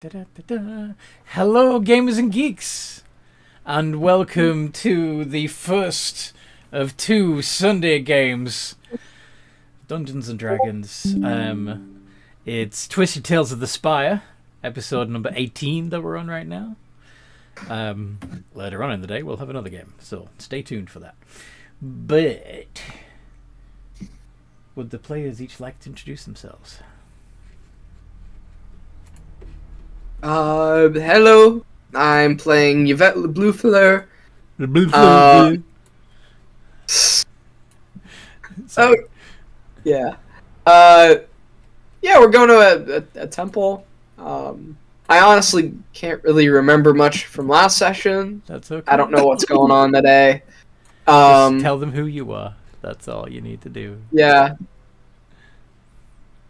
Da-da-da-da. Hello, gamers and geeks, and welcome to the first of two Sunday games, Dungeons and Dragons. It's Twisted Tales of the Spire, episode number 18 that we're on right now. Later on in the day, we'll have another game, so stay tuned for that. But would the players each like to introduce themselves? Hello. I'm playing Yvette Le Blue Fleur. The blue Oh, yeah. Yeah, we're going to a temple. I honestly can't really remember much from last session. That's okay. I don't know what's going on today. Just tell them who you are. That's all you need to do. Yeah.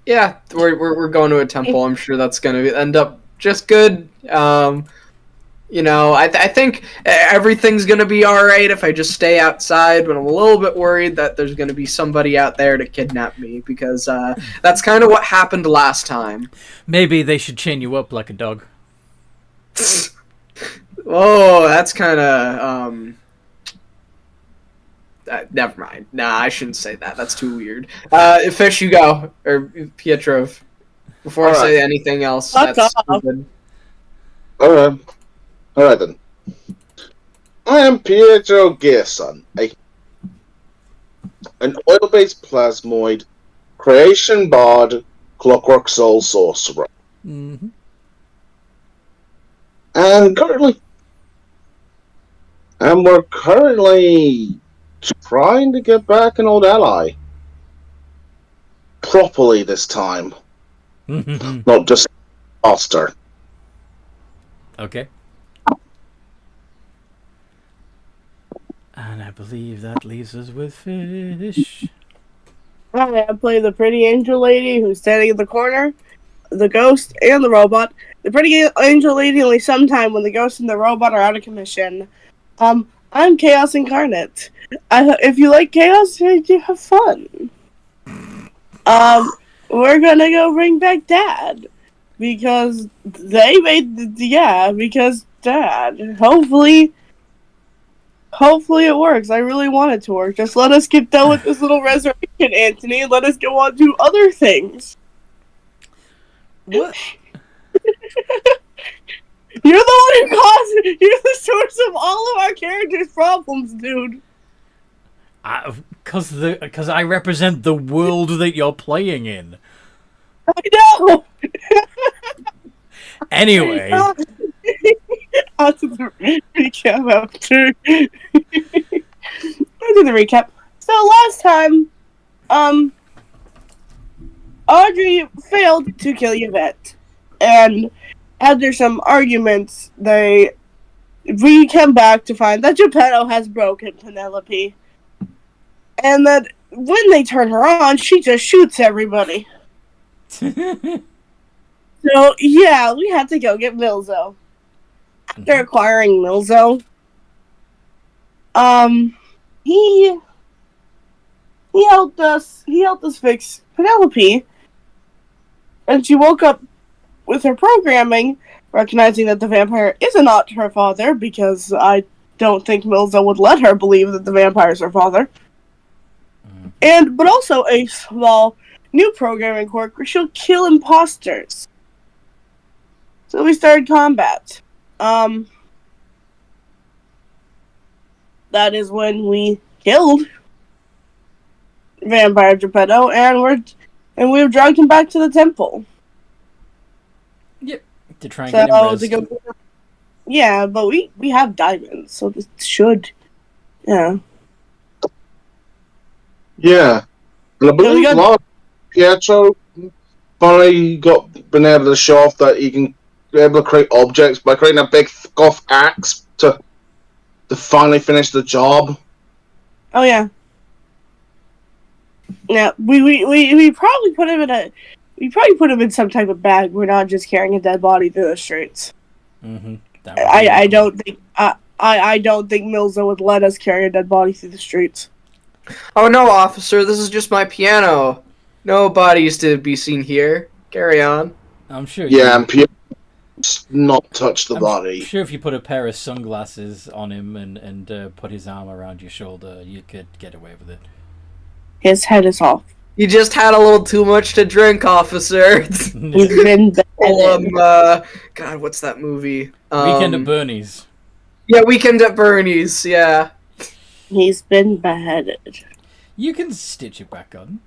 Yeah, we're going to a temple. I'm sure that's going to end up just good. I think everything's going to be alright if I just stay outside, but I'm a little bit worried that there's going to be somebody out there to kidnap me, because that's kind of what happened last time. Maybe they should chain you up like a dog. Oh, that's kind of, never mind. Nah, I shouldn't say that. That's too weird. Fish, you go. Or Pietro. Before I say anything else, that's stupid. Alright then. I am Pietro Gerson, an oil-based plasmoid, creation bard, clockwork soul sorcerer. Mm-hmm. And we're currently trying to get back an old ally. Properly this time. Not just faster. Okay. And I believe that leaves us with Fish. Hi, I play the pretty angel lady who's standing in the corner, the ghost, and the robot. The pretty angel lady only sometime when the ghost and the robot are out of commission. I'm Chaos Incarnate. If you like chaos, you have fun. We're gonna go bring back Dad. Because because Dad. Hopefully it works. I really want it to work. Just let us get done with this little resurrection, Anthony, and let us go on to other things. What? You're the source of all of our characters' problems, dude. Because I represent the world that you're playing in. I know! Anyway. I'll do the recap after. I'll do the recap. So last time, Audrey failed to kill Yvette. And after some arguments, we came back to find that Gepetto has broken Penelope. And that when they turn her on, she just shoots everybody. So, yeah, we had to go get Milzo. After acquiring Milzo, he helped us fix Penelope. And she woke up with her programming, recognizing that the vampire is not her father, because I don't think Milzo would let her believe that the vampire is her father. But also a small new programming quirk where she'll kill imposters. So we started combat. That is when we killed Vampire Gepetto, and we've dragged him back to the temple. Yep. To try and get him rezzed. Yeah, but we have diamonds, so this should, yeah. Yeah. And I believe Pietro finally been able to show off that he can be able to create objects by creating a big off axe to finally finish the job. Oh yeah. Yeah, we probably put him in some type of bag. We're not just carrying a dead body through the streets. Mm-hmm. I don't think Milzo would let us carry a dead body through the streets. Oh no, officer, this is just my piano. No bodies to be seen here. Carry on. I'm sure. Yeah, and not touch the I'm body. sure if you put a pair of sunglasses on him and put his arm around your shoulder, you could get away with it. His head is off. You just had a little too much to drink, officer. He's been beheaded. God, what's that movie? Weekend at Bernie's. Yeah, Weekend at Bernie's. Yeah. He's been beheaded. You can stitch it back on,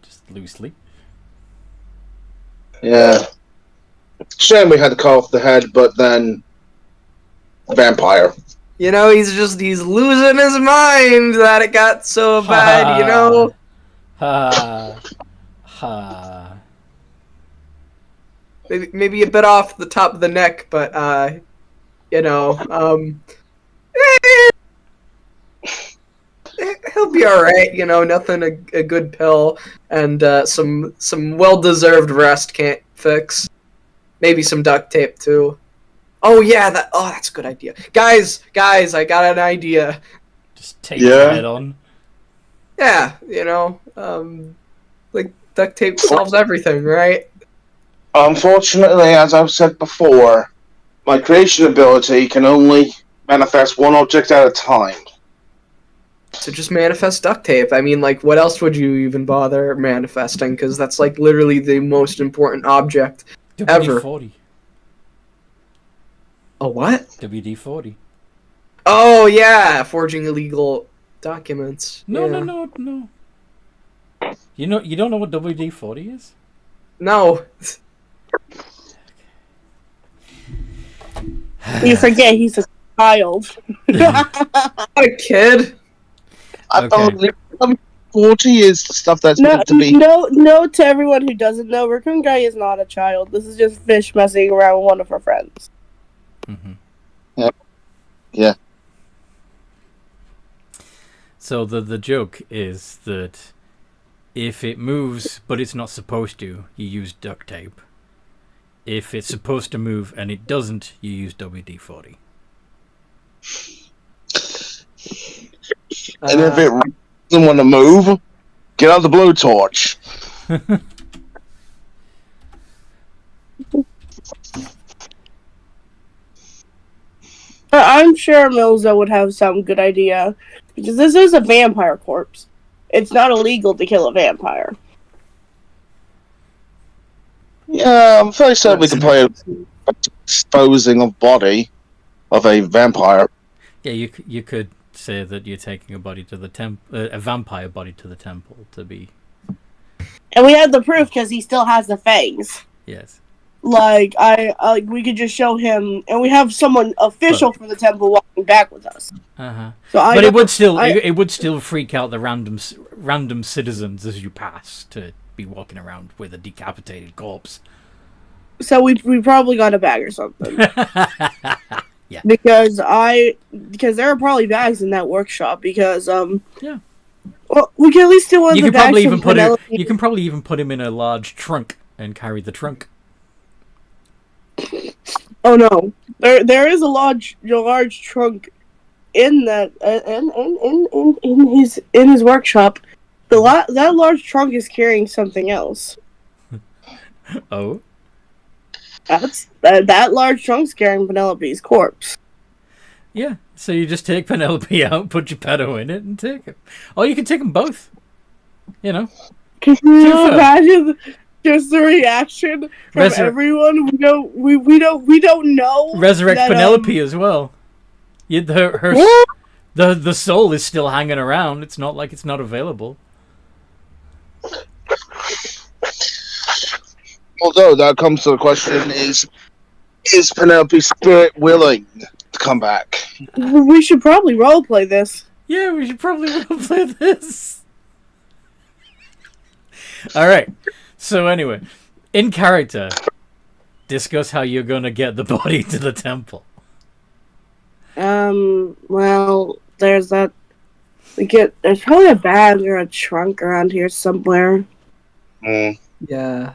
just loosely. Yeah. Shame we had to cut off the head, but then vampire. You know, he's losing his mind that it got so bad, you know? Ha. Ha. Maybe a bit off the top of the neck, but, you know, he'll be alright, you know, nothing a good pill and some well-deserved rest can't fix. Maybe some duct tape, too. Oh, yeah, that's a good idea. Guys, I got an idea. Just take your head on. Yeah, you know, like, duct tape solves everything, right? Unfortunately, as I've said before, my creation ability can only manifest one object at a time. So just manifest duct tape. I mean, like, what else would you even bother manifesting? Because that's, like, literally the most important object ever. WD-40. A what? WD-40. Oh, yeah, forging illegal documents. No. You don't know what WD-40 is? No. You forget he's a child. Not a kid. I don't think 40 is stuff that's No, meant to be. no, to everyone who doesn't know, Raccoon Guy is not a child. This is just Fish messing around with one of her friends. Mm-hmm. Yep. Yeah. So the joke is that if it moves but it's not supposed to, you use duct tape. If it's supposed to move and it doesn't, you use WD-40. And if it doesn't want to move, get out the blowtorch. I'm sure Milza would have some good idea. Because this is a vampire corpse. It's not illegal to kill a vampire. Yeah, I'm fairly certain we can play a disposing of body of a vampire. Yeah, you could say that you're taking a body to the a vampire body to the temple to be. And we have the proof because he still has the fangs. Yes. Like we could just show him, and we have someone official from the temple walking back with us. Uh-huh. So But it would still freak out the random citizens as you pass to be walking around with a decapitated corpse. So we probably got a bag or something. Yeah. Because there are probably bags in that workshop. Because yeah. Well, we can at least do one of You the can probably bags even from Penelope. you can probably even put him in a large trunk and carry the trunk. Oh no, there is a large trunk in that in his workshop. That large trunk is carrying something else. Oh. That large trunk's carrying Penelope's corpse. Yeah, so you just take Penelope out, put Gepetto in it, and take it. Or you can take them both. You know. Can you imagine just the reaction from everyone? We don't know. Resurrect that, Penelope as well. The soul is still hanging around. It's not like it's not available. Although that comes to the question: is Penelope's spirit willing to come back? We should probably roleplay this. Yeah, we should probably roleplay this. All right. So anyway, in character, discuss how you're gonna get the body to the temple. Well, there's that. There's probably a bag or a trunk around here somewhere. Yeah.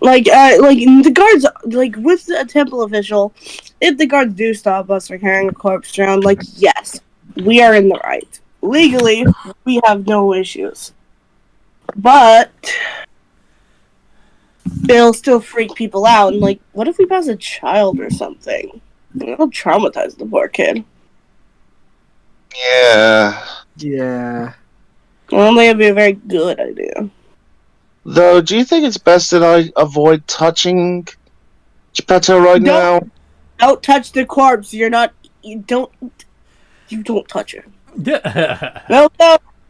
Like the guards, like with the temple official, if the guards do stop us for carrying a corpse around, like yes, we are in the right. Legally, we have no issues. But it'll still freak people out. And like, what if we pass a child or something? It'll traumatize the poor kid. Yeah. Yeah. I don't think it'd be a very good idea. Though, do you think it's best that I avoid touching Gepetto right now? Don't touch the corpse. You don't touch it.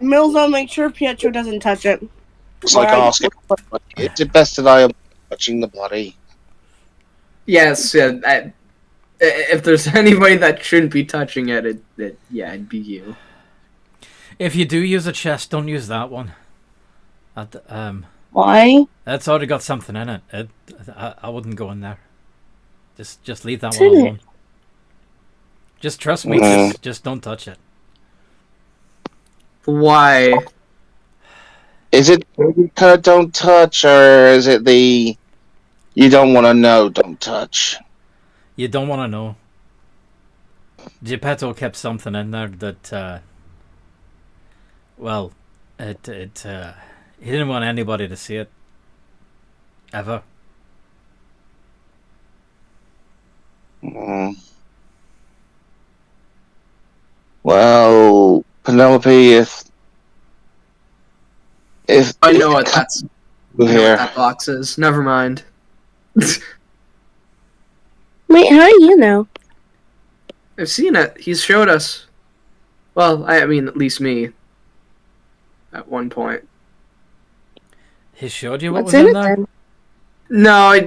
Mills, I'll make sure Pietro doesn't touch it. It's like asking, is it best that I am touching the body? Yes, if there's anybody that shouldn't be touching it, it'd be you. If you do use a chest, don't use that one. Why? That's already got something in it. I wouldn't go in there. Just leave that What's one in it? alone. Just trust me. Just don't touch it. Why? Is it don't touch, or is it the you don't want to know, don't touch? You don't want to know. Gepetto kept something in there that, well, he didn't want anybody to see it. Ever. Well, Penelope, if I know what that's. I know here, what that box is. Never mind. Wait, how do you know? I've seen it. He's showed us. Well, I mean, at least me. At one point. He showed you what What's was in it there? then? No, I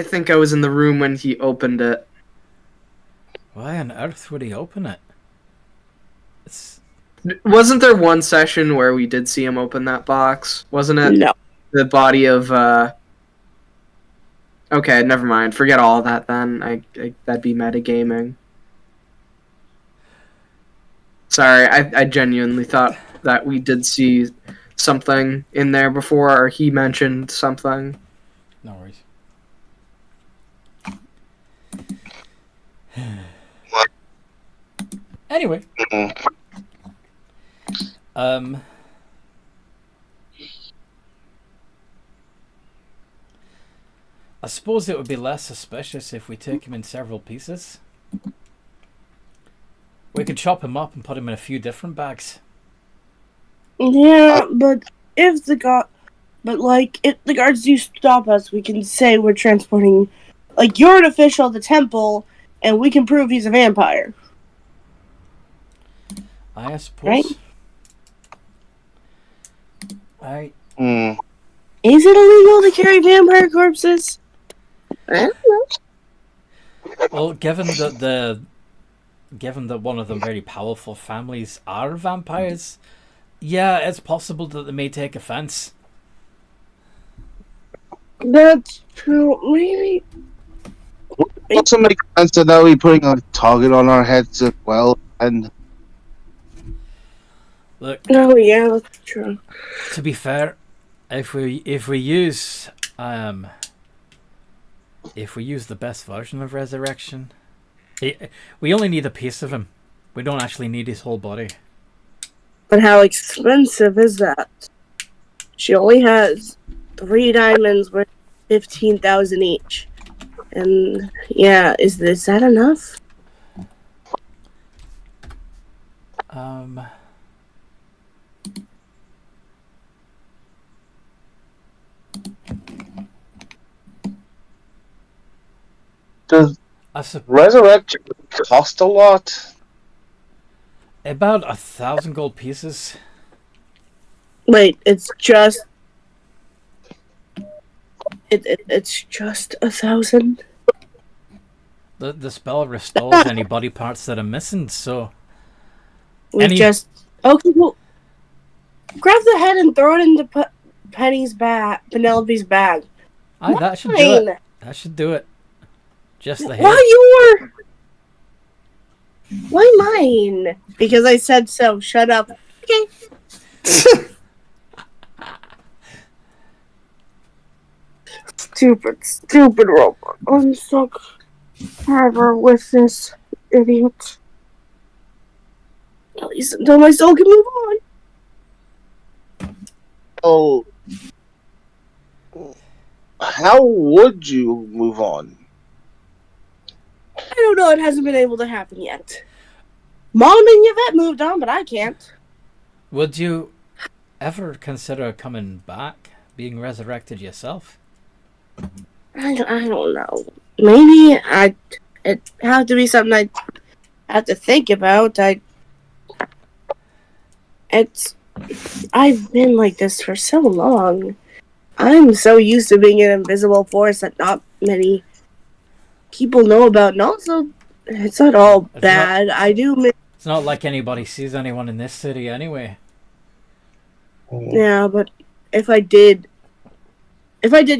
think I was in the room when he opened it. Why on earth would he open it? Wasn't there one session where we did see him open that box? Wasn't it? No. The body of, Okay, never mind. Forget all of that then. That'd be metagaming. Sorry, I genuinely thought that we did see something in there before, or he mentioned something. No worries. Anyway. I suppose it would be less suspicious if we take him in several pieces. We could chop him up and put him in a few different bags. Yeah, but if the guards do stop us, we can say we're transporting, like, you're an official of the temple, and we can prove he's a vampire. I suppose. Right? I Is it illegal to carry vampire corpses? I don't know. Well, given that one of the very powerful families are vampires, yeah, it's possible that they may take offense. That's true. Maybe. it also makes sense that now we're putting a target on our heads as well, and Look, Oh yeah, that's true. to be fair, if we use the best version of resurrection, we only need a piece of him. We don't actually need his whole body. But how expensive is that? She only has 3 diamonds worth 15,000 each. And yeah, is that enough? does resurrection cost a lot? About 1,000 gold pieces. Wait, it's just it's just 1,000. The spell restores any body parts that are missing. So Okay, well, grab the head and throw it into Penelope's bag. that should do it. That should do it. Just the head. Why mine? Because I said so. Shut up. Okay. Stupid robot. I'm stuck forever with this idiot. At least until my soul can move on. Oh, how would you move on? I don't know. It hasn't been able to happen yet. Mom and Yvette moved on, but I can't. Would you ever consider coming back, being resurrected yourself? I don't know. Maybe it have to be something I have to think about. I've been like this for so long. I'm so used to being an invisible force that not many people know about, and also it's not all bad. It's not like anybody sees anyone in this city anyway. Yeah, but if I did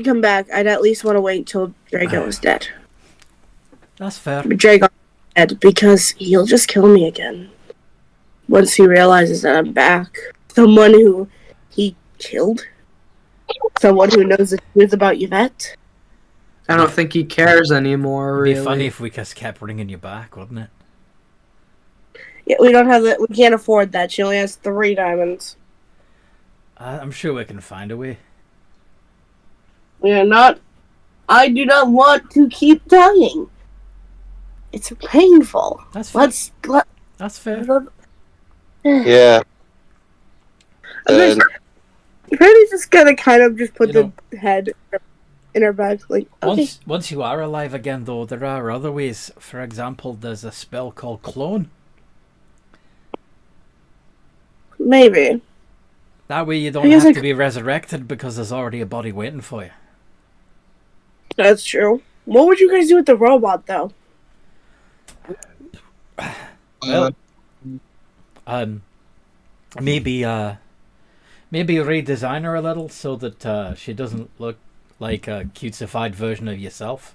come back, I'd at least want to wait until Drago was dead. That's fair. Drago dead because he'll just kill me again once he realizes that I'm back. Someone who he killed. Someone who knows the truth about Yvette. I don't think he cares anymore. It'd Really. be funny if we just kept bringing you back, wouldn't it? Yeah, we don't have that. We can't afford that. She only has 3 diamonds. I'm sure we can find a way. I do not want to keep dying. It's painful. That's fair. That's fair. Yeah. Freddy's just gonna kind of just put the head in her back, like, okay. Once you are alive again, though, there are other ways. For example, there's a spell called Clone. Maybe. That way you don't have to be resurrected because there's already a body waiting for you. That's true. What would you guys do with the robot, though? Well, maybe redesign her a little so that she doesn't look like a cutesified version of yourself.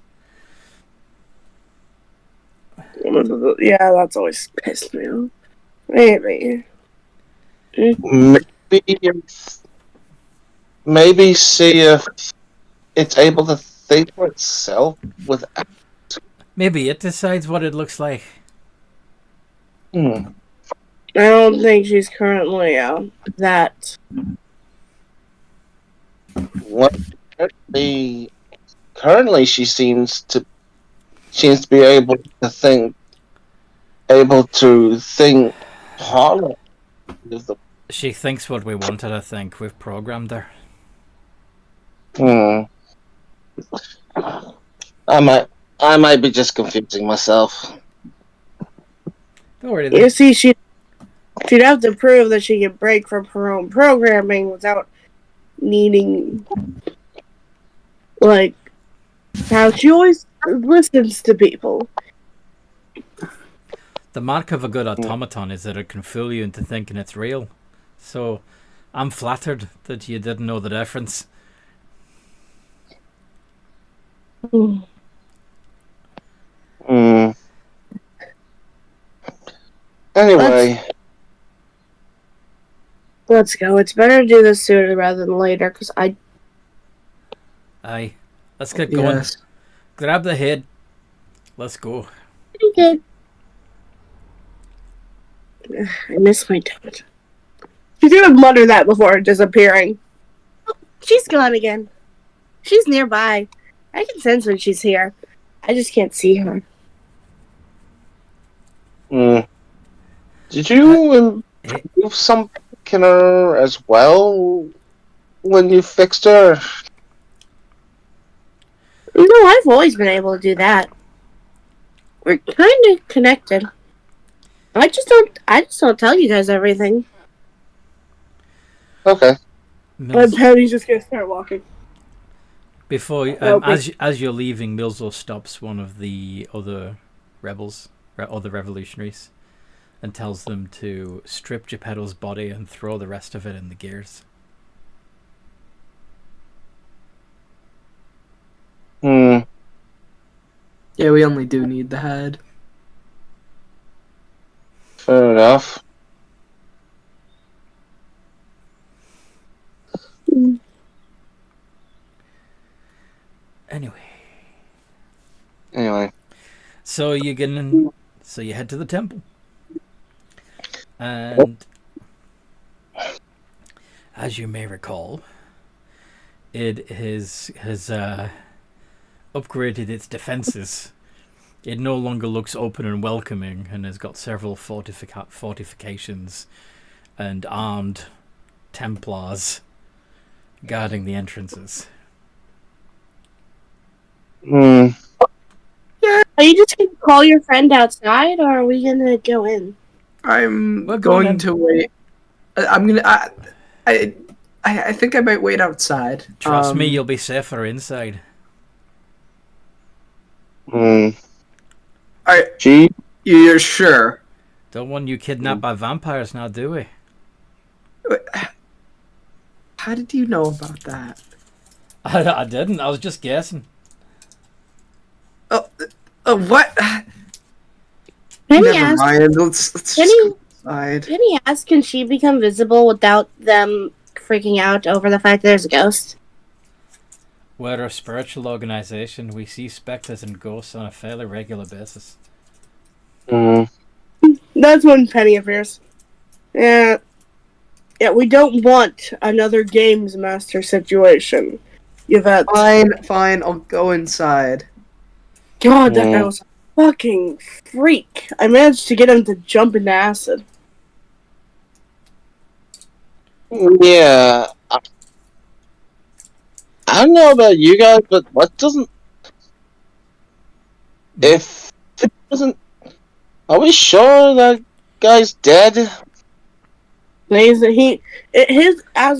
Yeah, that's always pissed me off. Maybe see if it's able to think for itself without. Maybe it decides what it looks like. I don't think she's currently that. What currently she seems to be able to think harder. She thinks what we wanted. I think we've programmed her. I might be just confusing myself. Don't worry. You see, she'd have to prove that she can break from her own programming without needing, like, how she always listens to people. The mark of a good automaton is that it can fool you into thinking it's real. So, I'm flattered that you didn't know the difference. Anyway. Let's go. It's better to do this sooner rather than later, because Aye. Let's get going. Yes. Grab the head. Let's go. Okay. I miss my dad. She's gonna mutter that before disappearing. Oh, she's gone again. She's nearby. I can sense when she's here. I just can't see her. Did you improve something in her as well when you fixed her? No, I've always been able to do that. We're kind of connected. I just don't tell you guys everything. Okay. But Penny's just gonna start walking. Before as you're leaving, Milzo stops one of the other rebels, other revolutionaries, and tells them to strip Gepetto's body and throw the rest of it in the gears. Yeah, we only do need the head. Fair enough. Anyway. So you head to the temple. And as you may recall, it has upgraded its defenses. It no longer looks open and welcoming, and has got several fortifications and armed Templars guarding the entrances. Hmm. Are you just gonna call your friend outside, or are we gonna go in? I'm We're going going in. to wait. I'm gonna. I think I might wait outside. Trust me, you'll be safer inside. Hmm. Alright, you're sure? Don't want you kidnapped by vampires now, do we? How did you know about that? I didn't. I was just guessing. Oh, what? Penny Never asked. mind. Let's just Penny- go inside. Penny asked, "Can she become visible without them freaking out over the fact that there's a ghost?" We're a spiritual organization. We see specters and ghosts on a fairly regular basis. Hmm. That's when Penny appears. Yeah, we don't want another games master situation. Yvette. Fine. I'll go inside. God, that guy was a fucking freak. I managed to get him to jump into acid. Yeah. I don't know about you guys, but what doesn't... If it doesn't... Are we sure that guy's dead? As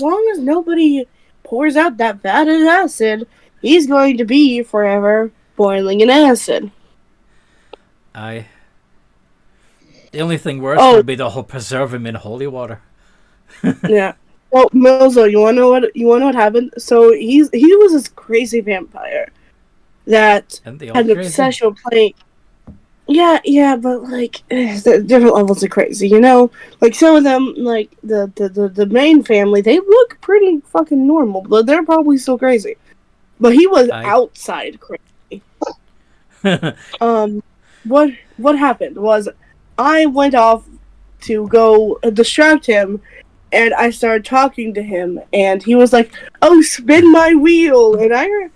long as nobody pours out that vat of acid, he's going to be forever boiling in acid. The only thing worse would be to preserve him in holy water. Yeah. Well, Milzo, you wanna know what happened? So he was this crazy vampire that And they all had an crazy. obsession with playing. Yeah, but like the different levels of crazy, you know. Like some of them, like the main family, they look pretty fucking normal, but they're probably still crazy. But he was outside crazy. What happened was I went off to go distract him, and I started talking to him, and he was like, "Oh, spin my wheel," and I'm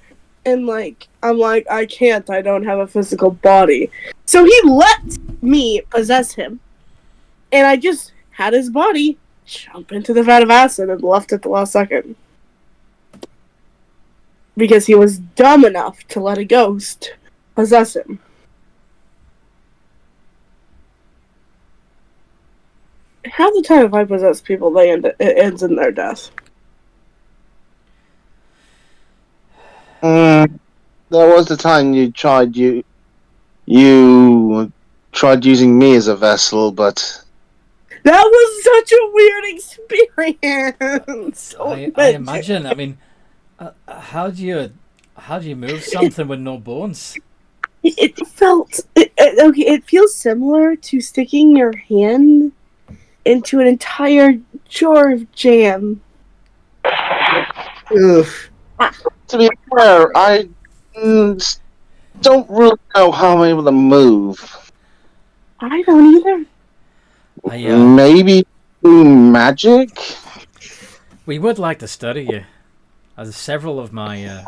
like, I can't. I don't have a physical body. So he let me possess him, and I just had his body jump into the vat of acid and left at the last second. Because he was dumb enough to let a ghost possess him. Half the time if I possess people, it ends in their death. There was the time you tried using me as a vessel, but that was such a weird experience. I imagine. I mean, how do you move something with no bones? It feels similar to sticking your hand into an entire jar of jam. Ugh. to be fair, I don't really know how I'm able to move. I don't either. Maybe magic? We would like to study you, as several of my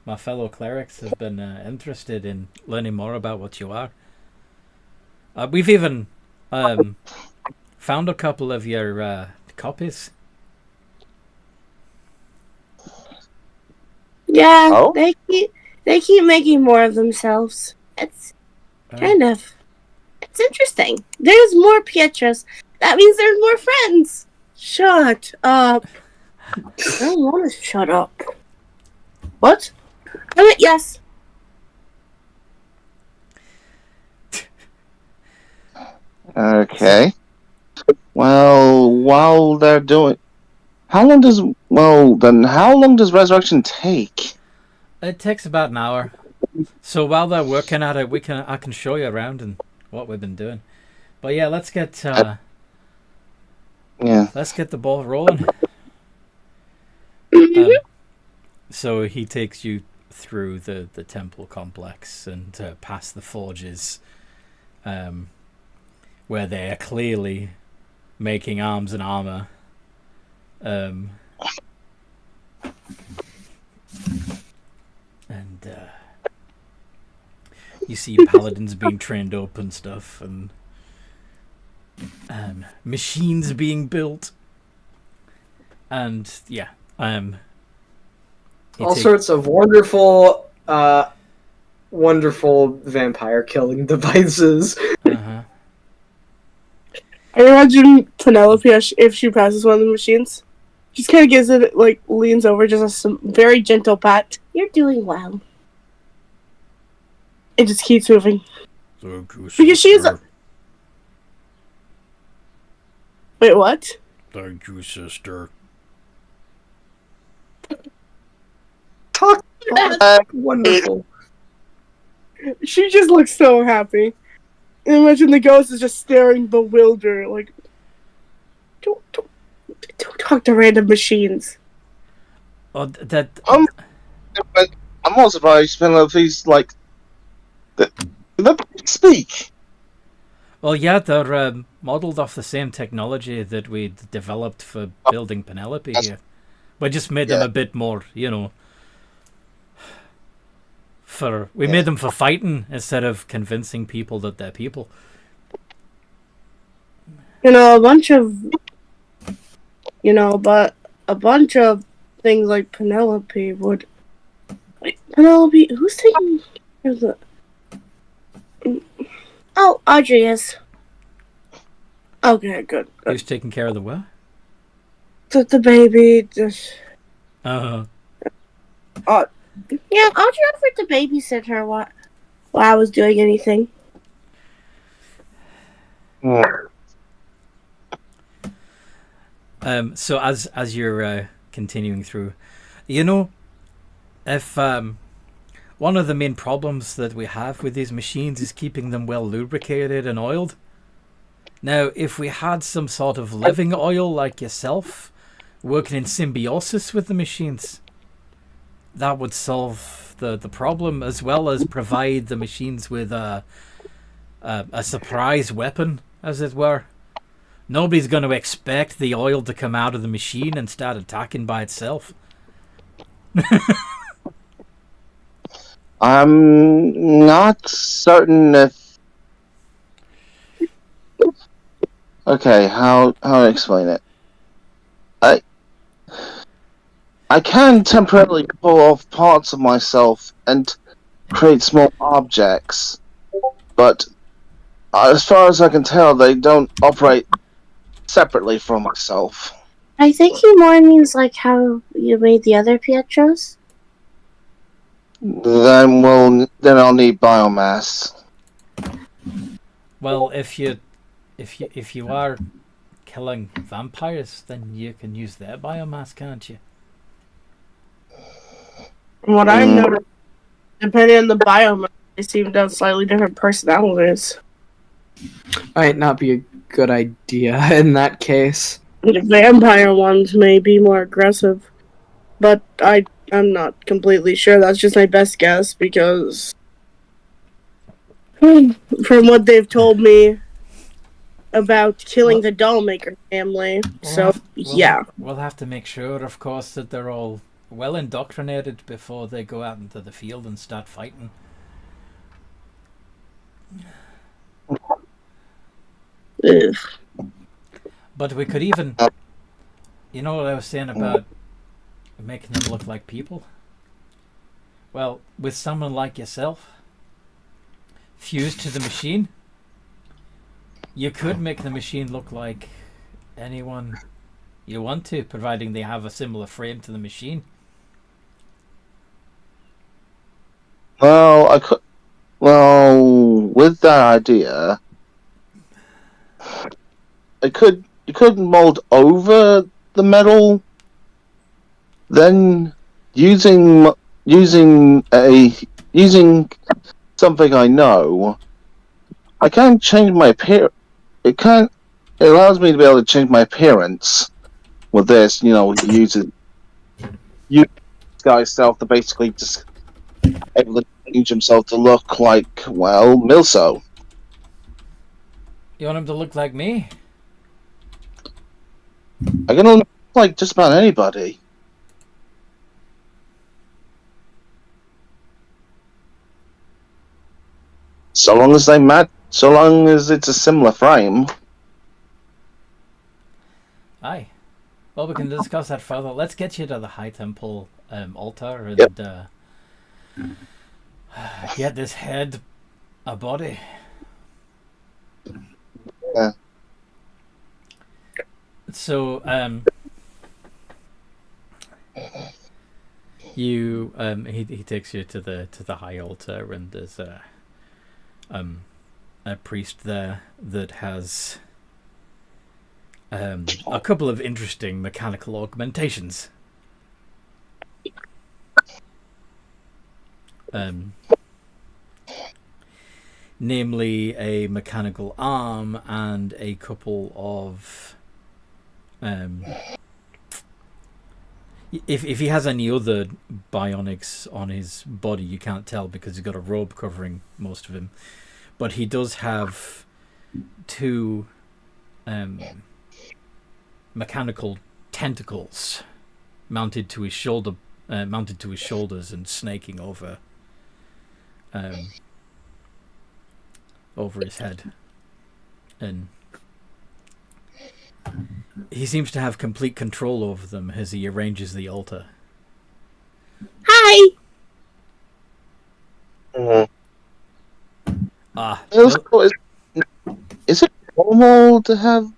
my fellow clerics have been interested in learning more about what you are. We've even found a couple of your copies. Yeah, Oh? they keep making more of themselves. It's it's interesting. There's more Pietros. That means there's more friends. Shut up. I don't want to shut up. What? I meant yes. Okay. Well, while they're doing... How long does resurrection take? It takes about an hour. So while they're working at it, I can show you around and what we've been doing. But yeah, let's get let's get the ball rolling. So he takes you through the temple complex and past the forges, where they are clearly making arms and armor. you see paladins being trained up and stuff, and machines being built, and yeah, all sorts of wonderful, wonderful vampire killing devices. Uh-huh. I imagine Penelope, if she passes one of the machines, just kind of gives it, like, leans over, just a some very gentle pat. You're doing well. It just keeps moving. Because she is a... Wait, what? Thank you, sister. Talk wonderful. She just looks so happy. And imagine the ghost is just staring bewildered, like, don't talk to random machines. Oh, that. I'm not surprised. Penelope's like, they speak. Well, yeah, they're modelled off the same technology that we developed for building Penelope here. We just made them a bit more, we made them for fighting instead of convincing people that they're people. A bunch of things like Penelope would... Wait, Penelope, who's taking care of the... Oh, Audrey is. Okay, good. Who's taking care of the what? The baby, just... Uh-huh. Yeah, Audrey offered to babysit her while I was doing anything. So as you're continuing through, if one of the main problems that we have with these machines is keeping them well lubricated and oiled. Now, if we had some sort of living oil like yourself working in symbiosis with the machines, that would solve the problem, as well as provide the machines with a surprise weapon, as it were. Nobody's going to expect the oil to come out of the machine and start attacking by itself. I'm not certain if... Okay, how to explain it? I can temporarily pull off parts of myself and create small objects, but as far as I can tell, they don't operate separately from myself. I think he more means like how you made the other Pietros. Then I'll need biomass. Well, if you are killing vampires, then you can use their biomass, can't you? From what I noticed, depending on the biome, they seem to have slightly different personalities. Might not be a good idea in that case. The vampire ones may be more aggressive, but I'm not completely sure. That's just my best guess, because from what they've told me about killing the Dollmaker family, We'll have to make sure, of course, that they're all well indoctrinated before they go out into the field and start fighting. Ugh. But we could even, what I was saying about making them look like people? Well, with someone like yourself fused to the machine, you could make the machine look like anyone you want to, providing they have a similar frame to the machine. Well, with that idea, you could mold over the metal, then using something I know, I can change my appearance. It allows me to be able to change my appearance with this. Use guy's self to basically just able to change himself to look like, Milso. You want him to look like me? I can look like just about anybody. So long as they match, so long as it's a similar frame. Aye. Well, we can discuss that further. Let's get you to the High Temple altar and Yep. Get this head a body. Yeah. So, he takes you to the high altar, and there's a priest there that has a couple of interesting mechanical augmentations. Namely a mechanical arm and a couple of if he has any other bionics on his body, you can't tell because he's got a robe covering most of him, but he does have two mechanical tentacles mounted to his shoulders and snaking over his head, and he seems to have complete control over them as he arranges the altar. Hi. Is it normal to have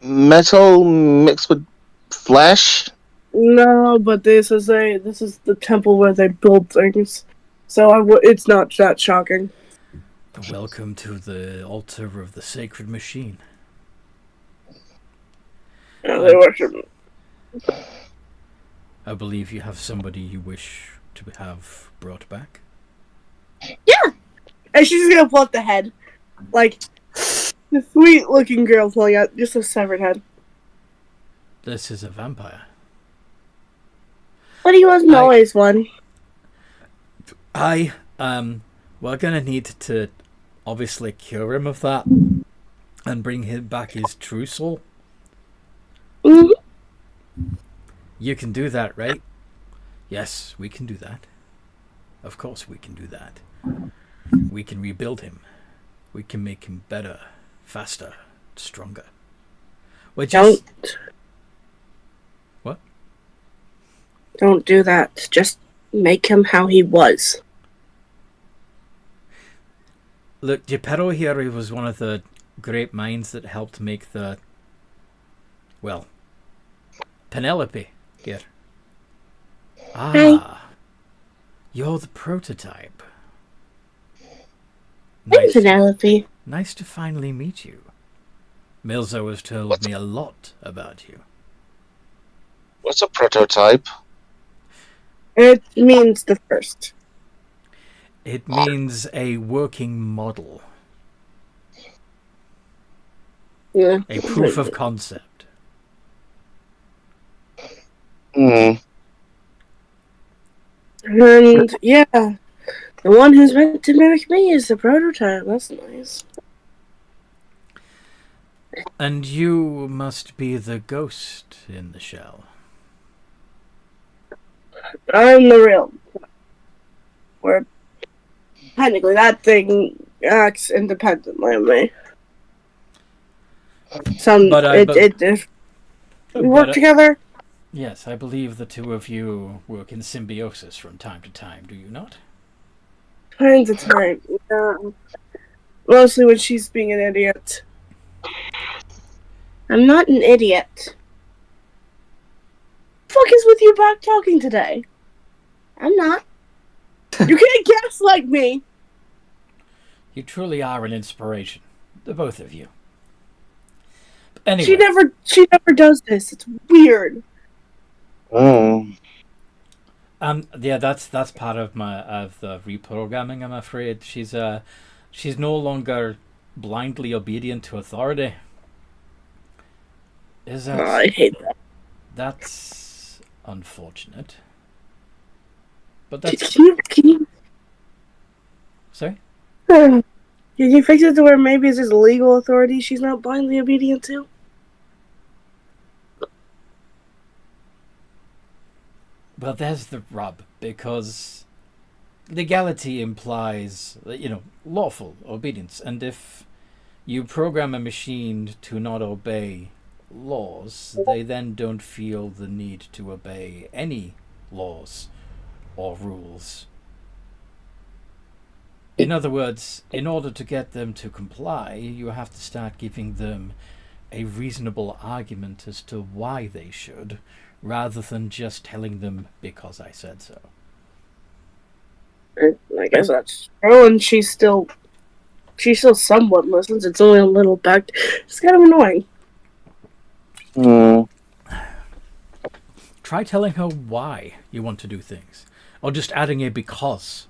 metal mixed with flesh? No, but this is the temple where they build things, so it's not that shocking. Welcome to the altar of the sacred machine. Yeah, they worship. I believe you have somebody you wish to have brought back. Yeah, and she's just gonna pull out the head, like the sweet-looking girl pulling out just a severed head. This is a vampire. But he wasn't always one. We're gonna need to obviously cure him of that and bring him back his true soul. Mm-hmm. You can do that, right? Yes, we can do that. Of course we can do that. We can rebuild him. We can make him better, faster, stronger. Don't. What? Don't do that. Just make him how he was. Look, Gepetto here, he was one of the great minds that helped make Penelope here. Hi. You're the prototype. Hey, Penelope. Nice to finally meet you. Milzo has told me a lot about you. What's a prototype? It means the first. It means a working model. Yeah. A proof of concept. And yeah, the one who's meant to mimic me is the prototype. That's nice. And you must be the ghost in the shell. I'm the real. Where technically that thing acts independently of me. We work together. Yes, I believe the two of you work in symbiosis from time to time, do you not? Time to time. Yeah. Mostly when she's being an idiot. I'm not an idiot. Fuck is with you back talking today? I'm not. You can't gaslight me. You truly are an inspiration, the both of you. Anyway, she never does this. It's weird. Oh. Yeah, that's part of the reprogramming. I'm afraid she's no longer blindly obedient to authority. I hate that. That's unfortunate. But that's. Can you Sorry? Can you fix it to where maybe it's just legal authority she's not blindly obedient to? Well, there's the rub, because legality implies, lawful obedience, and if you program a machine to not obey laws, they then don't feel the need to obey any laws or rules. In other words, in order to get them to comply, you have to start giving them a reasonable argument as to why they should, rather than just telling them because I said so. I guess that's true, and she still somewhat listens. It's only a little back. It's kind of annoying. Try telling her why you want to do things, or just adding a because.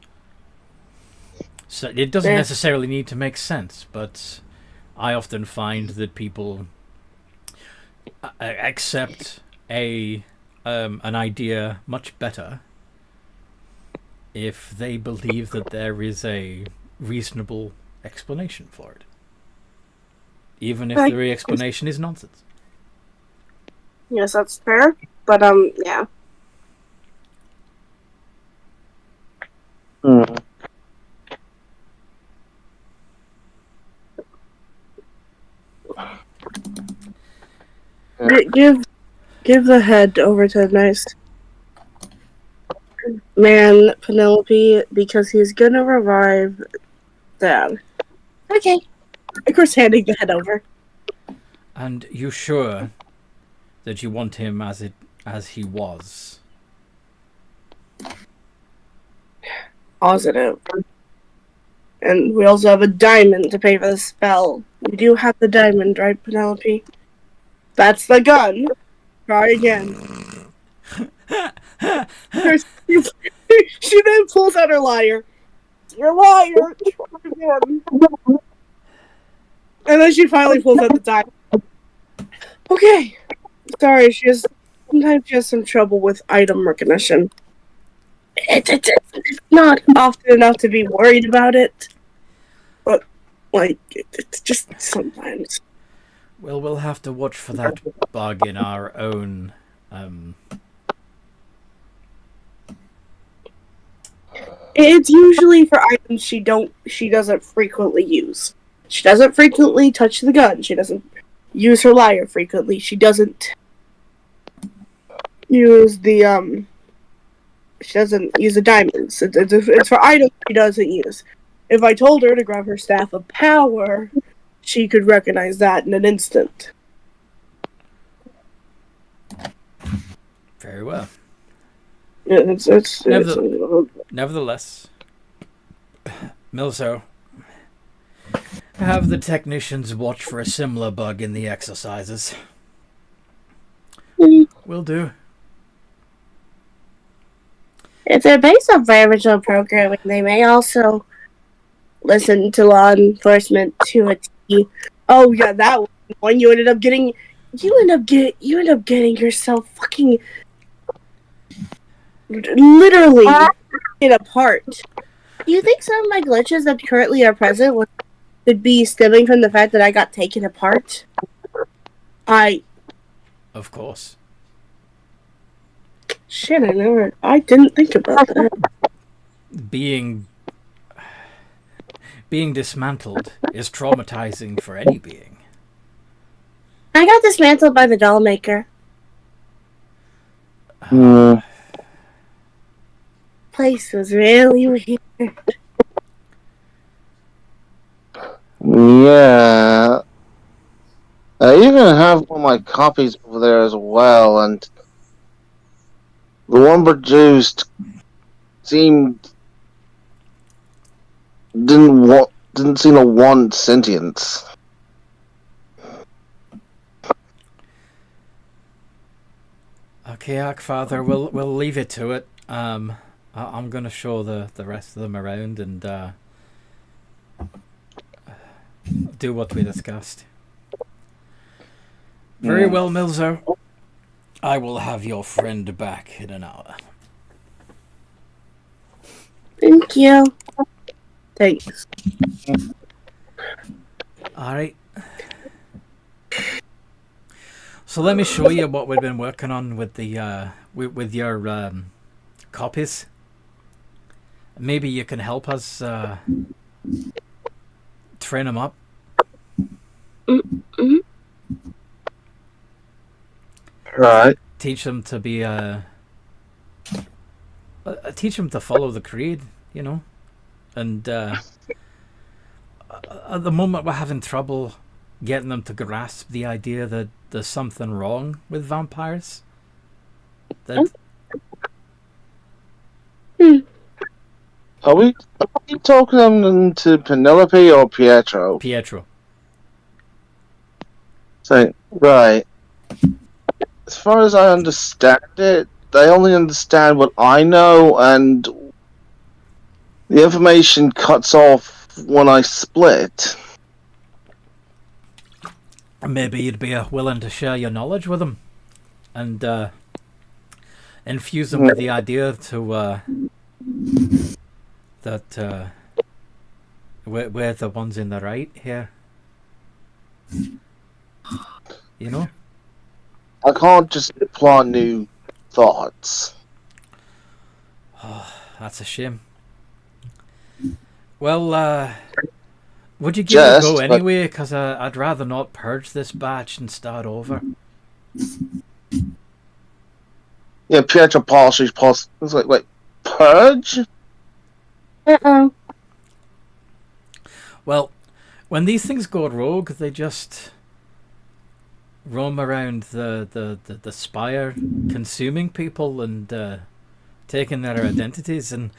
So it doesn't necessarily need to make sense, but I often find that people accept an idea much better if they believe that there is a reasonable explanation for it, even if the explanation is nonsense. Yes, that's fair. But yeah. Give the head over to the nice man, Penelope, because he's gonna revive Dad. Okay. Of course, handing the head over. And you sure that you want him as he was? Positive. And we also have a diamond to pay for the spell. We do have the diamond, right, Penelope? That's the gun. Try again. She then pulls out her lyre. You're a liar. Try again. And then she finally pulls out the diamond. Okay. Sorry, sometimes she has some trouble with item recognition. It's not often enough to be worried about it. But, it's just sometimes. Well, we'll have to watch for that bug in our own... It's usually for items she doesn't frequently use. She doesn't frequently touch the gun. She doesn't use her lyre frequently. She doesn't use the She doesn't use the diamonds. It's for items she doesn't use. If I told her to grab her staff of power, she could recognize that in an instant. Very well. Yeah, it's Nevertheless, Milzo, have the technicians watch for a similar bug in the exercises. Will do. If they're based off my original programming, they may also listen to law enforcement to a T. Oh yeah, that one you end up getting yourself fucking literally taken apart. Do you think some of my glitches that currently are present could be stemming from the fact that I got taken apart? Of course. Shit, I didn't think about that. Being dismantled is traumatizing for any being. I got dismantled by the doll maker. Place was really weird. Yeah. I even have one of my copies over there as well, and the one produced didn't seem to want sentience. Okay, Arkfather, we'll leave it to it. I'm gonna show the rest of them around and do what we discussed. Very well, Milzo. I will have your friend back in an hour. Thank you. Thanks. Alright. So let me show you what we've been working on with the with your copies. maybe you can help us train him up. Mm-hmm. Right. Teach him to be teach him to follow the creed, you know. And at the moment, we're having trouble getting them to grasp the idea that there's something wrong with vampires. That Are we talking them to Penelope or Pietro? Pietro. So, right. As far as I understand it, they only understand what I know, and the information cuts off when I split. Maybe you'd be willing to share your knowledge with them, and infuse them with the idea to that we're the ones in the right here. You know? I can't just plant new thoughts. Oh, that's a shame. Well, would you give it a go anyway? Because I'd rather not purge this batch and start over. Yeah, Pietro Polish. It's like, wait, purge? Uh-oh. Well, when these things go rogue, they just roam around the Spire, consuming people and taking their identities. And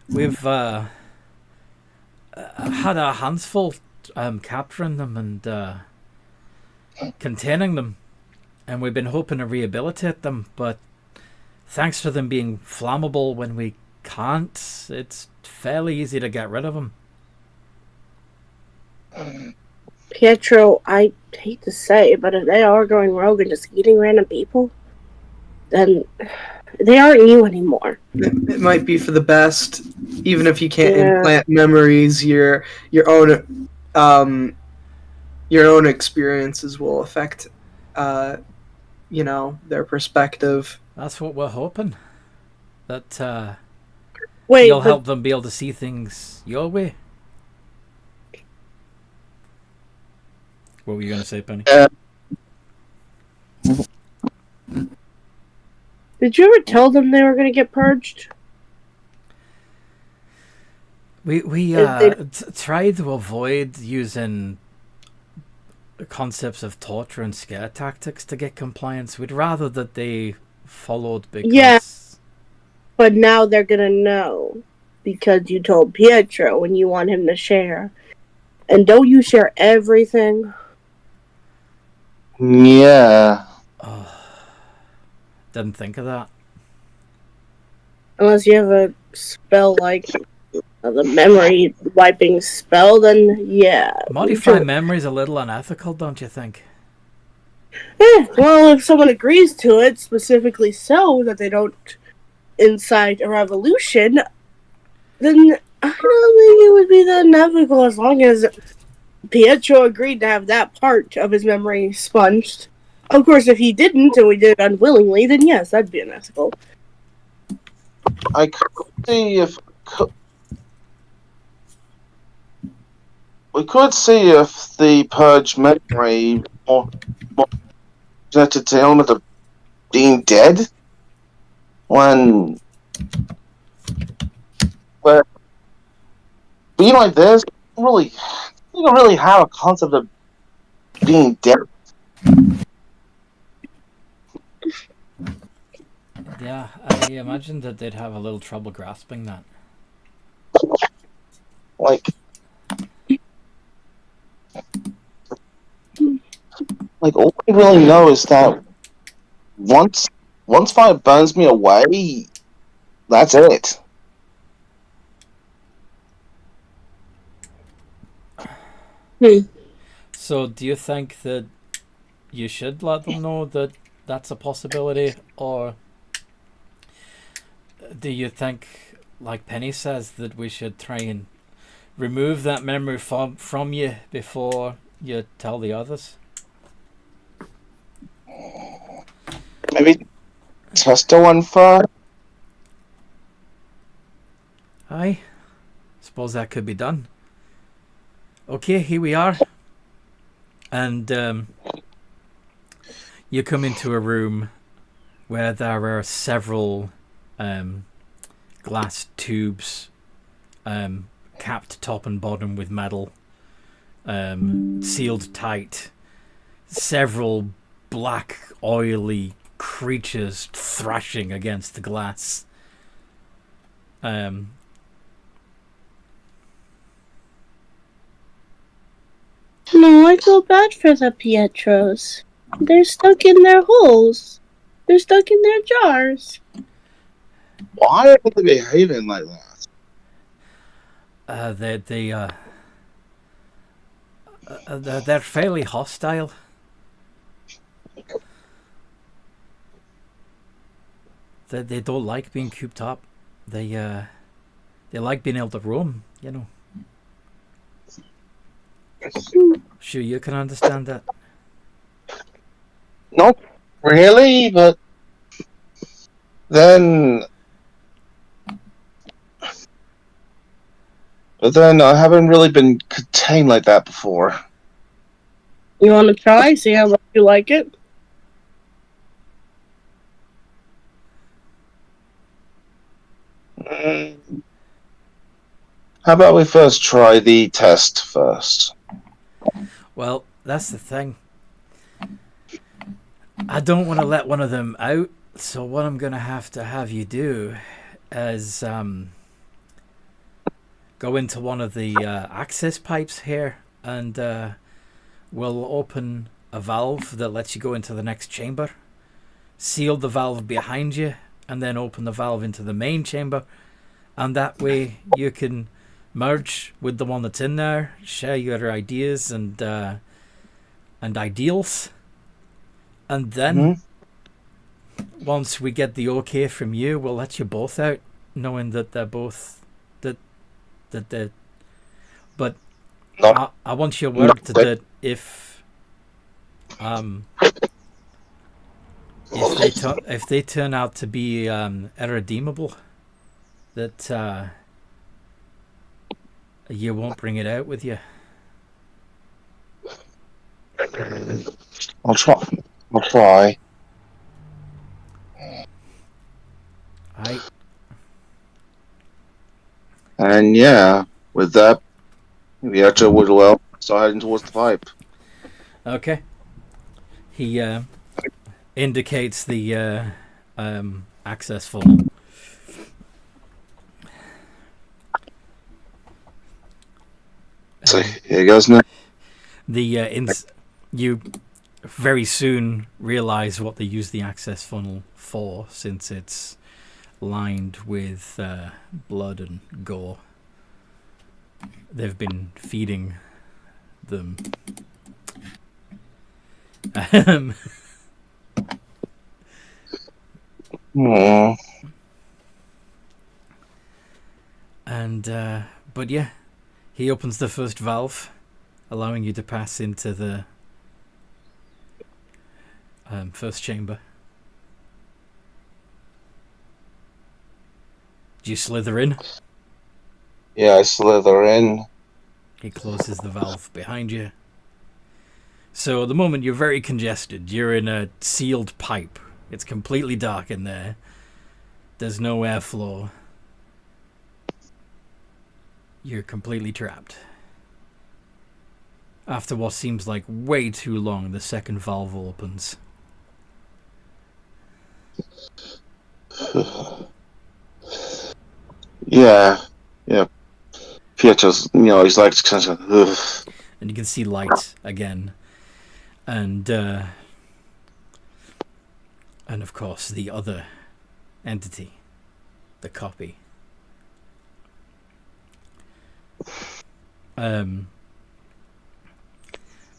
we've had our hands full capturing them and containing them. And we've been hoping to rehabilitate them, but thanks to them being flammable when we can't, it's fairly easy to get rid of them. Pietro, I hate to say it, but if they are going rogue and just eating random people, then they aren't you anymore. It might be for the best, even if you can't implant memories. Your own experiences will affect, their perspective. That's what we're hoping. That Wait, you'll help them be able to see things your way. What were you going to say, Penny? Did you ever tell them they were going to get purged? We tried to avoid using concepts of torture and scare tactics to get compliance. We'd rather that they followed because... Yeah, but now they're going to know because you told Pietro and you want him to share. And don't you share everything? Yeah. Oh, didn't think of that. Unless you have a spell like the memory wiping spell, then yeah. Modify memory is a little unethical, don't you think? Well, if someone agrees to it, specifically so that they don't incite a revolution, then I don't think it would be that unethical as long as Pietro agreed to have that part of his memory sponged. Of course, if he didn't and we did it unwillingly, then yes, that'd be unethical. I could see if we could see if the purge memory more presented to the element of being dead when being like this you don't really have a concept of being dead. Yeah, I imagine that they'd have a little trouble grasping that. Like all I really know is that once fire burns me away, that's it. So do you think that you should let them know that that's a possibility, or do you think, like Penny says, that we should try and remove that memory from you before you tell the others? Maybe test one first. Aye, suppose that could be done. Okay, here we are. And you come into a room where there are several glass tubes, capped top and bottom with metal, sealed tight. Several black, oily creatures thrashing against the glass. No, I feel bad for the Pietros. They're stuck in their holes. They're stuck in their jars. Why are they behaving like that? They're fairly hostile. They don't like being cooped up. They like being able to roam, you know. Sure, you can understand that. Not really, but then I haven't really been contained like that before. You want to try? See how much you like it? How about we first try the test first? Well, that's the thing. I don't want to let one of them out, so what I'm going to have you do is go into one of the access pipes here, and we'll open a valve that lets you go into the next chamber, seal the valve behind you, and then open the valve into the main chamber, and that way you can merge with the one that's in there, share your ideas and ideals, and then once we get the okay from you, we'll let you both out, knowing that they're both that they're. But I want your word that if they turn out to be irredeemable, that you won't bring it out with you. I'll try. Aye. And yeah, with that, we actually would well start heading towards the pipe. Okay. He indicates the access funnel. So here goes now. You very soon realize what they use the access funnel for, since it's lined with blood and gore. They've been feeding them. And but yeah, he opens the first valve, allowing you to pass into the first chamber. Do you slither in? Yeah, I slither in. He closes the valve behind you. So at the moment you're very congested. You're in a sealed pipe. It's completely dark in there. There's no airflow. You're completely trapped. After what seems like way too long, the second valve opens. Yeah. Pietro's, he's like, ugh. And you can see light again. And of course the other entity, the copy.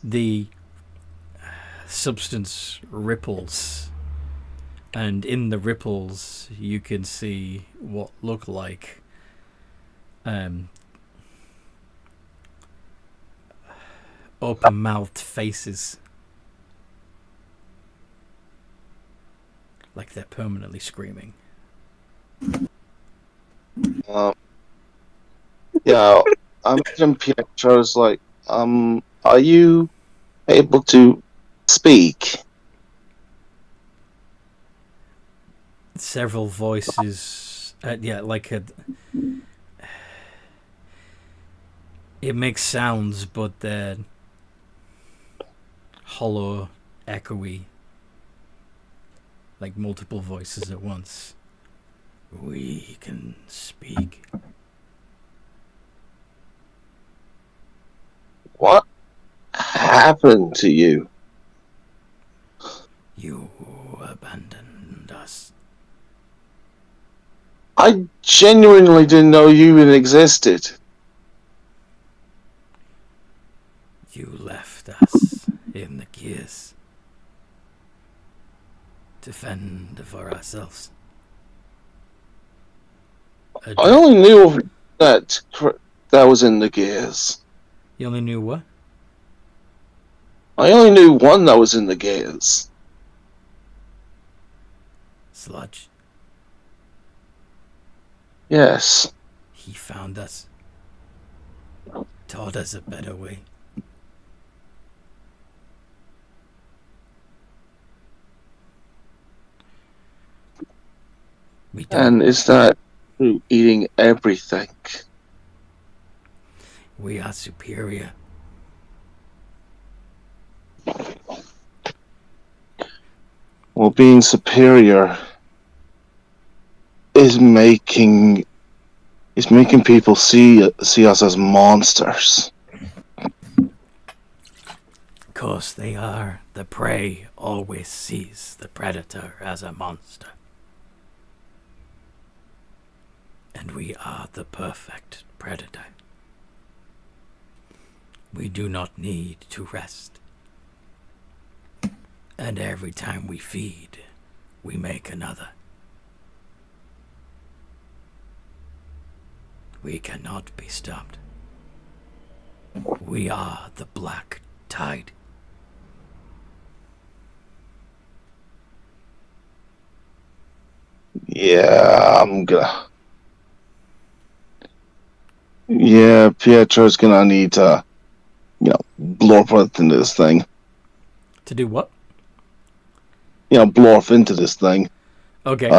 The substance ripples, and in the ripples you can see what look like open-mouthed faces, like they're permanently screaming. Yeah, I imagine Pietro's like, are you able to speak? Several voices. Yeah, like it makes sounds, but they're hollow, echoey, like multiple voices at once. We can speak. What happened to you? You abandoned us. I genuinely didn't know you even existed. You left us in the gears to fend for ourselves. I only knew of that was in the gears. You only knew what? I only knew one that was in the gears. Sludge. Yes. He found us. Taught us a better way. We don't. And is that through eating everything? We are superior. Well, being superior is making people see us as monsters. Of course they are. The prey always sees the predator as a monster. And we are the perfect predator. We do not need to rest. And every time we feed, we make another. We cannot be stopped. We are the black tide. Yeah, Yeah, Pietro's gonna need to, blow up into this thing. To do what? Blow off into this thing. Okay.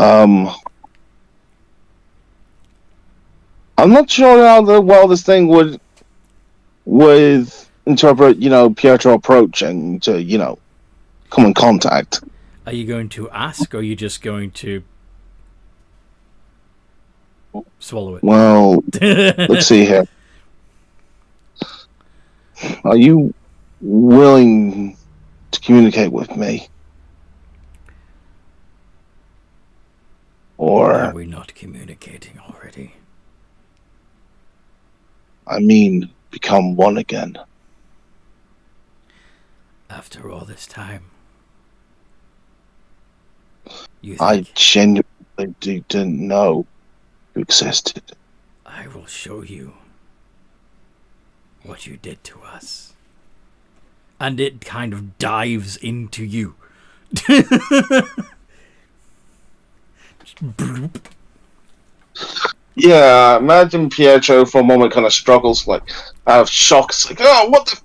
I'm not sure how well this thing would interpret, Pietro approaching to, come in contact. Are you going to ask, or are you just going to swallow it? Well, let's see here. Are you willing to communicate with me? Or, Are we not communicating already? I mean, become one again? After all this time? You think I genuinely didn't know you existed. I will show you what you did to us? And it kind of dives into you. Yeah, imagine Pietro for a moment kind of struggles, like, out of shock. It's like, oh, what the...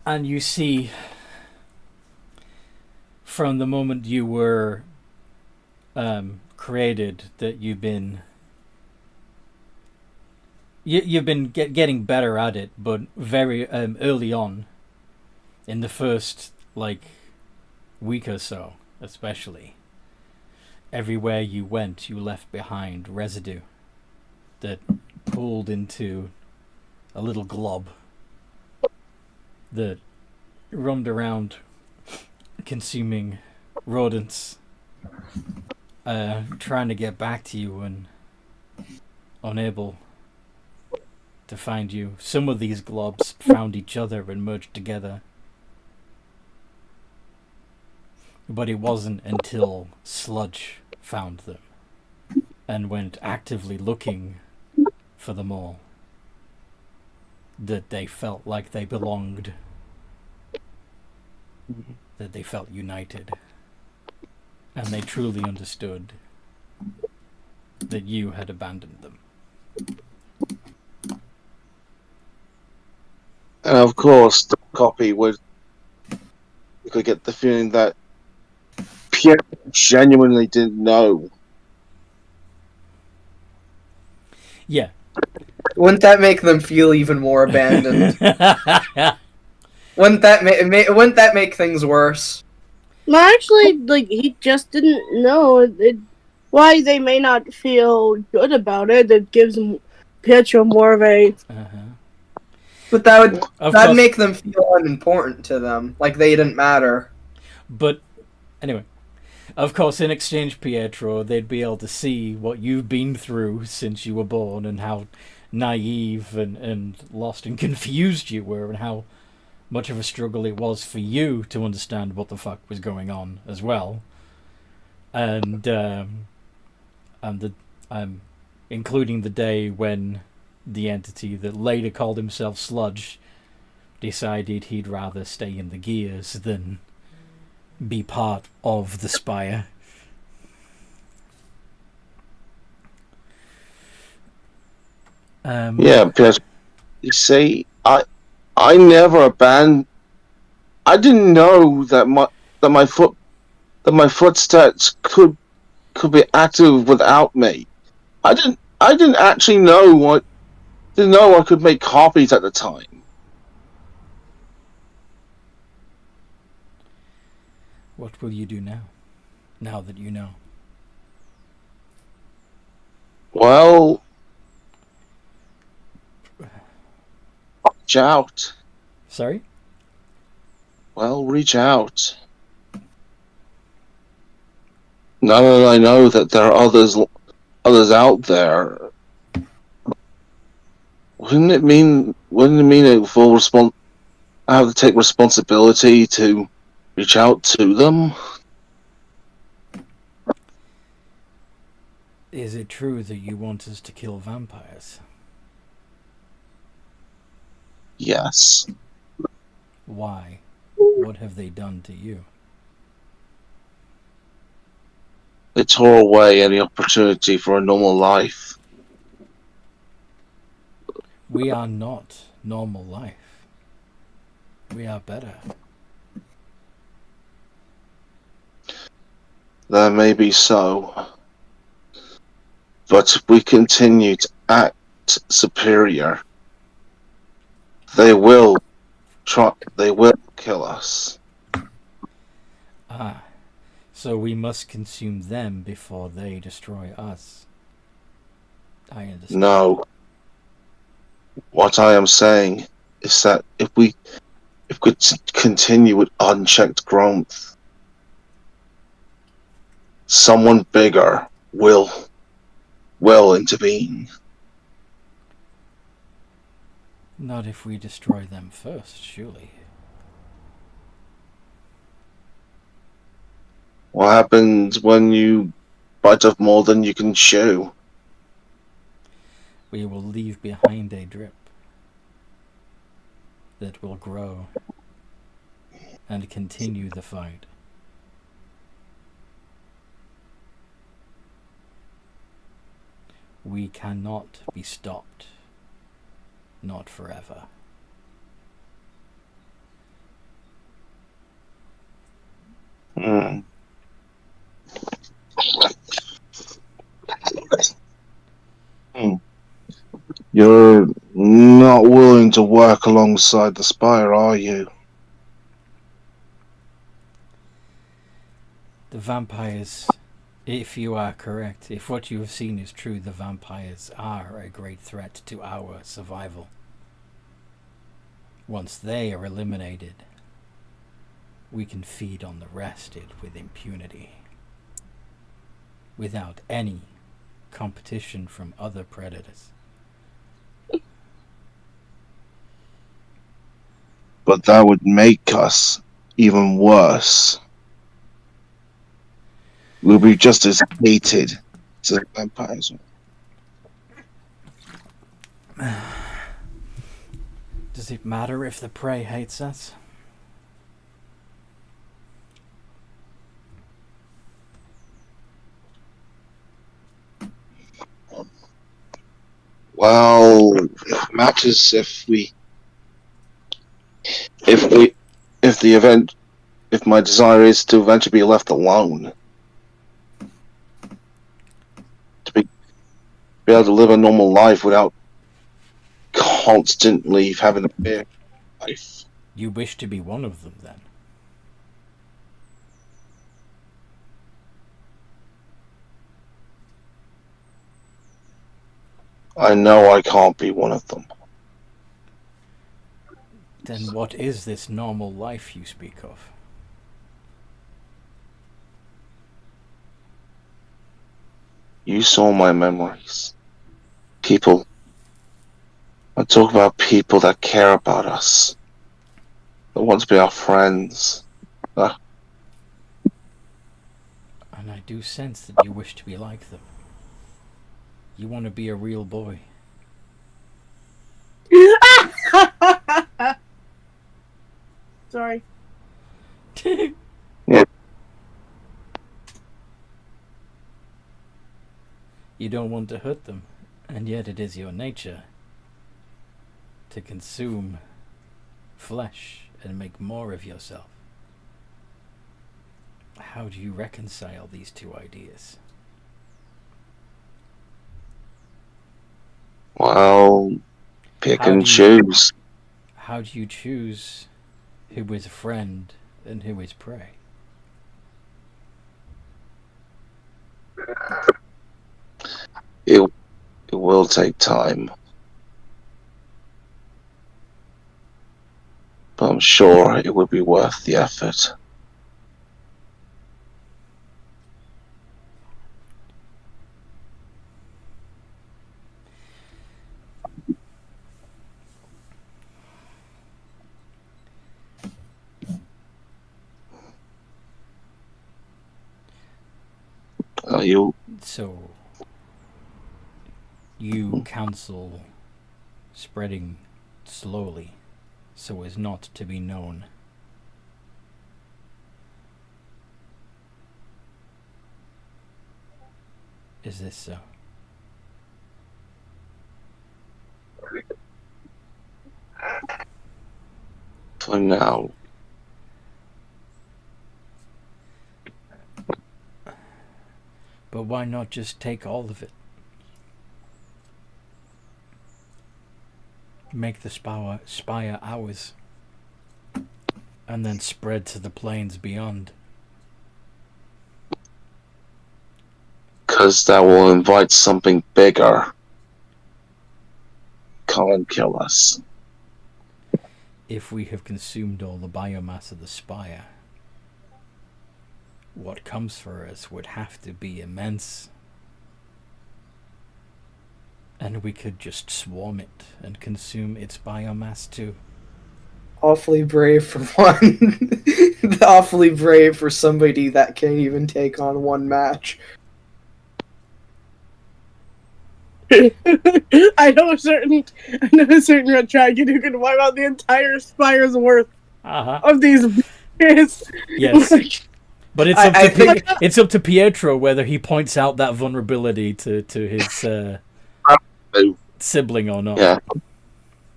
And you see, from the moment you were created, that you've been getting better at it, but very early on, in the first week or so, especially, everywhere you went, you left behind residue that pulled into a little glob that roamed around, consuming rodents, trying to get back to you and unable to find you. Some of these globs found each other and merged together. But it wasn't until Sludge found them and went actively looking for them all that they felt like they belonged, that they felt united, and they truly understood that you had abandoned them. And of course, the copy would. You could get the feeling that Pierre genuinely didn't know. Yeah. Wouldn't that make them feel even more abandoned? Wouldn't that make things worse? No, actually, like, he just didn't know why they may not feel good about it. It gives Pietro more of a. But Of that'd course. make them feel unimportant to them, like they didn't matter. But anyway, of course, in exchange, Pietro, they'd be able to see what you've been through since you were born and how naive and lost and confused you were and how much of a struggle it was for you to understand what the fuck was going on as well. And including the day when the entity that later called himself Sludge decided he'd rather stay in the gears than be part of the Spire. Yeah, because you see, I never abandoned. I didn't know that my footsteps could be active without me. I didn't actually know what. Didn't know I could make copies at the time. What will you do now? Now that you know. Well, reach out. Sorry? Well, reach out. Now that I know that there are others out there, wouldn't it mean a full I have to take responsibility to reach out to them? Is it true that you want us to kill vampires? Yes. Why? What have they done to you? They tore away any opportunity for a normal life. We are not normal life. We are better. That may be so. But if we continue to act superior, they will kill us. Ah, so we must consume them before they destroy us. I understand. No. What I am saying is that if we continue with unchecked growth, someone bigger will intervene. Not if we destroy them first, surely. What happens when you bite off more than you can chew? We will leave behind a drip that will grow and continue the fight. We cannot be stopped. Not forever. Hmm. You're not willing to work alongside the Spire, are you? The vampires, if you are correct, if what you have seen is true, the vampires are a great threat to our survival. Once they are eliminated, we can feed on the rested with impunity, without any competition from other predators. But that would make us even worse. We'll be just as hated as the vampires. Does it matter if the prey hates us? Well, it matters if my desire is to eventually be left alone, to be able to live a normal life without constantly having a fear life. You wish to be one of them, then? I know I can't be one of them. Then what is this normal life you speak of? You saw my memories. People. I talk about people that care about us, that want to be our friends. And I do sense that you wish to be like them. You want to be a real boy. Sorry. Yeah. You don't want to hurt them, and yet it is your nature to consume flesh and make more of yourself. How do you reconcile these two ideas? Well, pick How and do you- choose. How do you choose who is a friend and who is prey? It will take time. But I'm sure it would be worth the effort. You So, you counsel spreading slowly so as not to be known. Is this so? for now. But why not just take all of it? Make the Spire ours. And then spread to the plains beyond. Because that will invite something bigger. Come and kill us. If we have consumed all the biomass of the Spire, what comes for us would have to be immense. And we could just swarm it and consume its biomass too. Awfully brave for one. Awfully brave for somebody that can't even take on one match. I know a certain red dragon who can wipe out the entire Spire's worth Uh-huh. of these bears. Yes. Like, But it's it's up to Pietro whether he points out that vulnerability to his sibling or not. Yeah.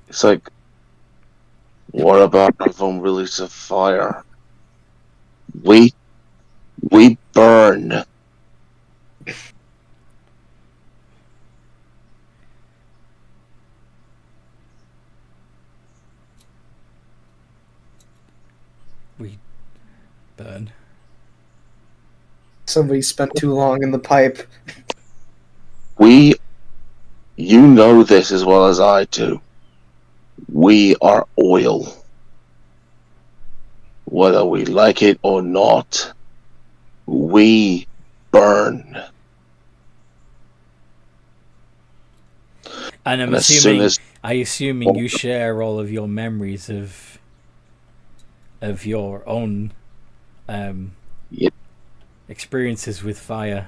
It's like, what about our vulnerability to fire? We burn. We burn. Somebody spent too long in the pipe. You know this as well as I do. We are oil. Whether we like it or not, we burn. And I'm And as soon assuming you share all of your memories of your own Yep. experiences with fire.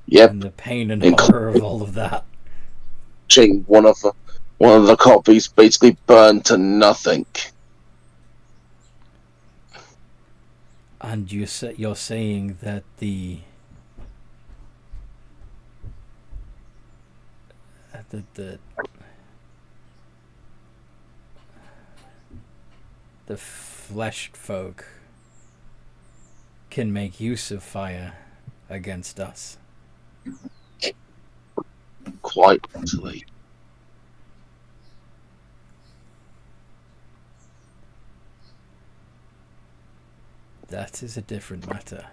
Yep. And the pain and horror of all of that. One of the copies basically burned to nothing. And you're saying that the fleshed folk can make use of fire against us. Quite easily. That is a different matter.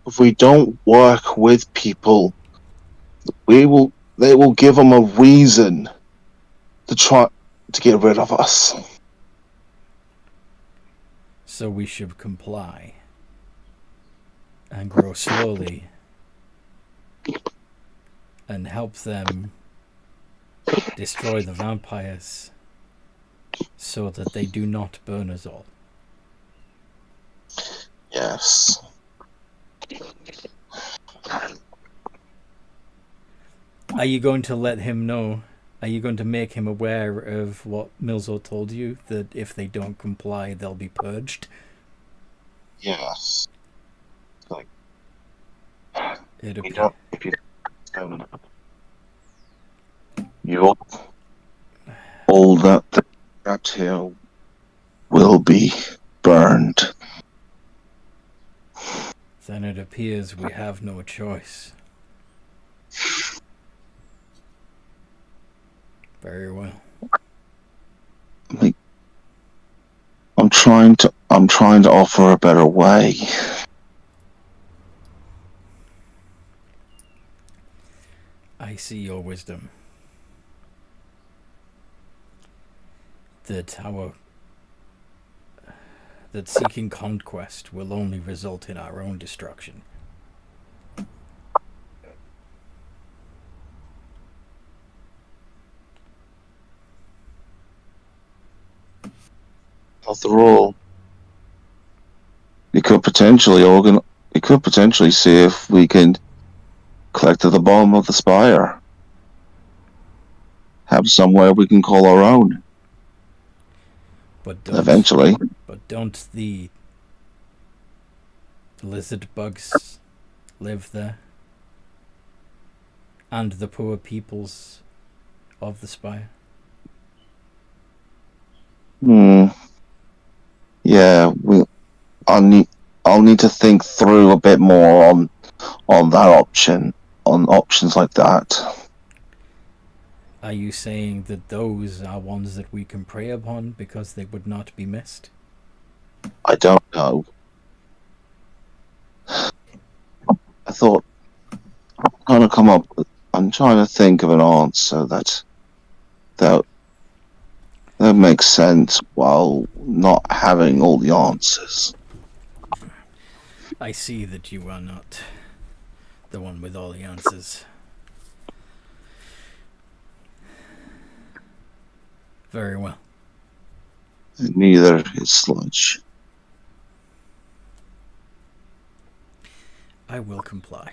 If we don't work with people, they will give them a reason to try to get rid of us. So we should comply and grow slowly and help them destroy the vampires so that they do not burn us all. Yes. Are you going to let him know? Are you going to make him aware of what Milzo told you, that if they don't comply, they'll be purged? Yes. Like, It'll you be... don't, if you all that hill will be burned. Then it appears we have no choice. Very well. Like, I'm trying to offer a better way. I see your wisdom. That seeking conquest will only result in our own destruction. After all, we could potentially see if we can collect at the bottom of the Spire. Have somewhere we can call our own. But Eventually. But don't the lizard bugs live there? And the poor peoples of the Spire? Yeah, I'll need to think through a bit more on that option, on options like that. Are you saying that those are ones that we can prey upon because they would not be missed? I don't know. I thought I'm trying to think of an answer that makes sense while not having all the answers. I see that you are not the one with all the answers. Very well. And neither is Sludge. I will comply.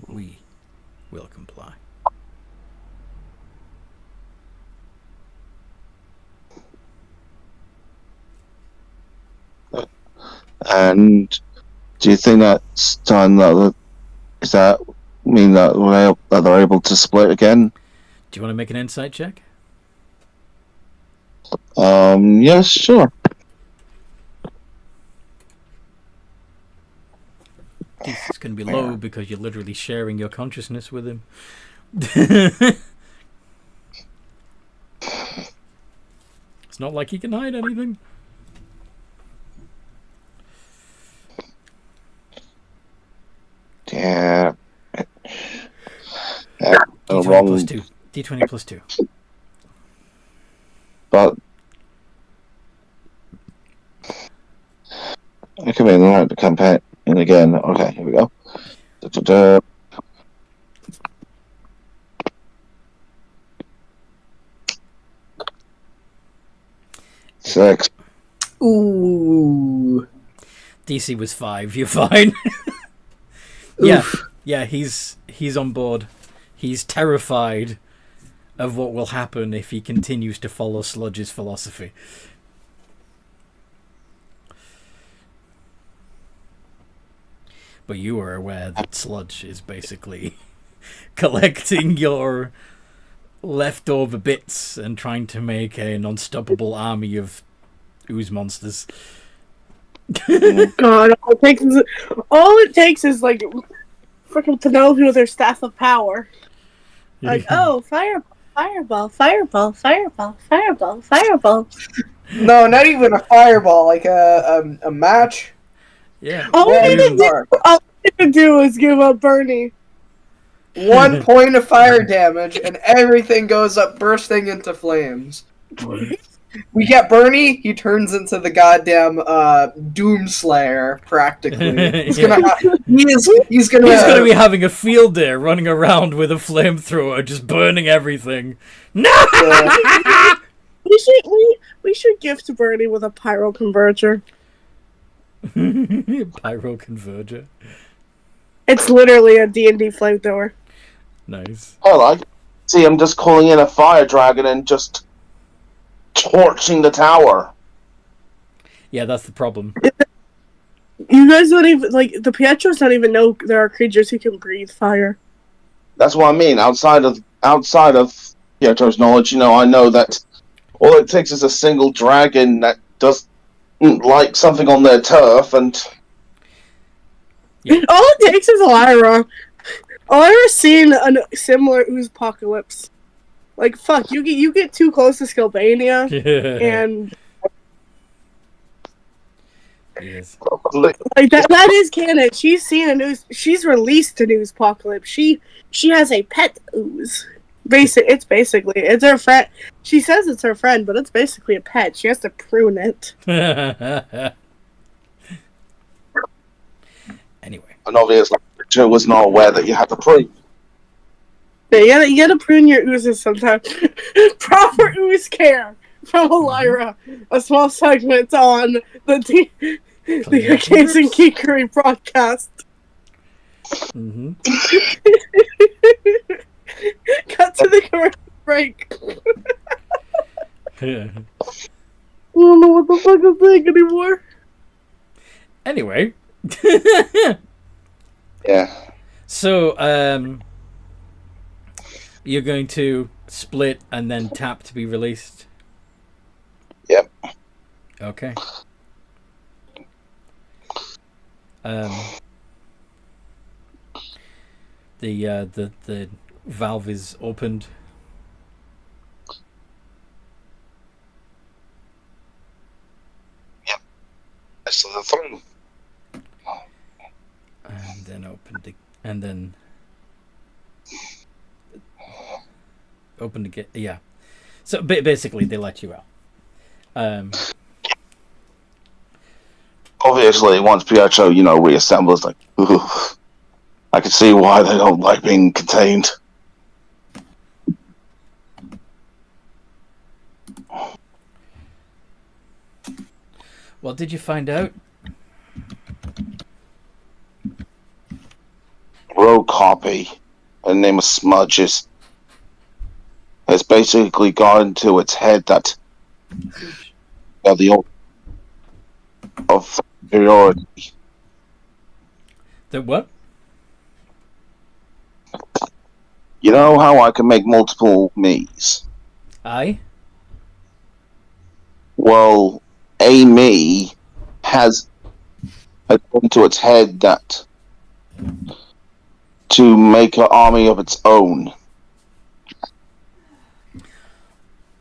We will comply. And do you think that's done? Does that mean that they're able to split again? Do you want to make an insight check? Yes, sure. It's going to be low because you're literally sharing your consciousness with him. It's not like he can hide anything. Yeah. D20 wrong. plus 2. D20 plus 2. But I come in and out the campaign again. Okay, here we go. Da-da-da. Six. Ooh. DC was 5. You're fine. Yeah. He's on board. He's terrified of what will happen if he continues to follow Sludge's philosophy. But you are aware that sludge is basically collecting your leftover bits and trying to make an unstoppable army of ooze monsters. God, all it takes is like freaking Penelope with her staff of power. Like, oh, fireball, fireball, fireball, fireball, fireball. No, not even a fireball, like a match. Yeah. All we One need to spark. do is give up Bernie. 1 point of fire damage, and everything goes up bursting into flames. We get Bernie, he turns into the goddamn Doomslayer, practically. He's gonna He's gonna be having a field day running around with a flamethrower just burning everything. No! We should gift Bernie with a pyro converger. Pyro converger. It's literally a D&D flamethrower. Nice. I like it. See him just calling in a fire dragon and just torching the tower. Yeah, that's the problem. You guys don't even, like, the Pietros don't even know there are creatures who can breathe fire. That's what I mean. Outside of Pietro's knowledge, I know that all it takes is a single dragon that does like something on their turf, and Yeah. All it takes is Lyra. Lyra's seen a similar ooze apocalypse. Like, fuck, you get too close to Scalbania, and Yes. like that is canon. She's seen an ooze. She's released an ooze apocalypse. She has a pet ooze. It's her friend. She says it's her friend, but it's basically a pet. She has to prune it. Anyway. and obviously Joe was not aware that you had to prove. Yeah, you gotta prune your oozes sometimes. Proper ooze care from Lyra. A small segment on the Games and Geekery broadcast. Mm-hmm. Cut to the commercial break. Yeah. I don't know what the fuck I'm saying anymore. Anyway. Yeah. So, you're going to split and then tap to be released? Yep. Okay. The valve is opened. So the throne. And then opened and then opened again. Yeah. So basically, they let you out. Obviously, once Pietro, reassembles, like, ooh, I can see why they don't like being contained. What did you find out? Rogue copy, the name of Smudges, has basically got into its head that the old of superiority. The what? You know how I can make multiple me's? Aye. Well, a me has got into its head that to make an army of its own.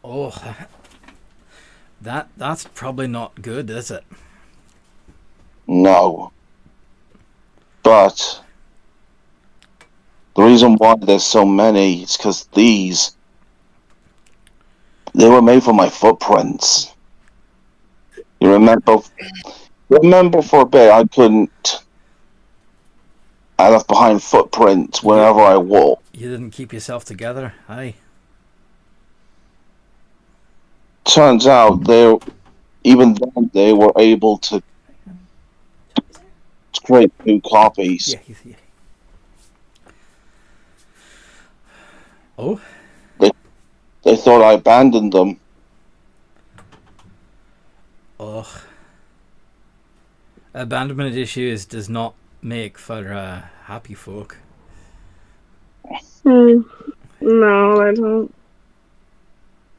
Oh, that's probably not good, is it? No. But the reason why there's so many is because they were made for my footprints. You remember for a bit I left behind footprints wherever I walked. You didn't keep yourself together, aye. Turns out even then they were able to create new copies. Yeah. Oh? They thought I abandoned them. Oh. Abandonment issues does not make for happy folk. No, I don't.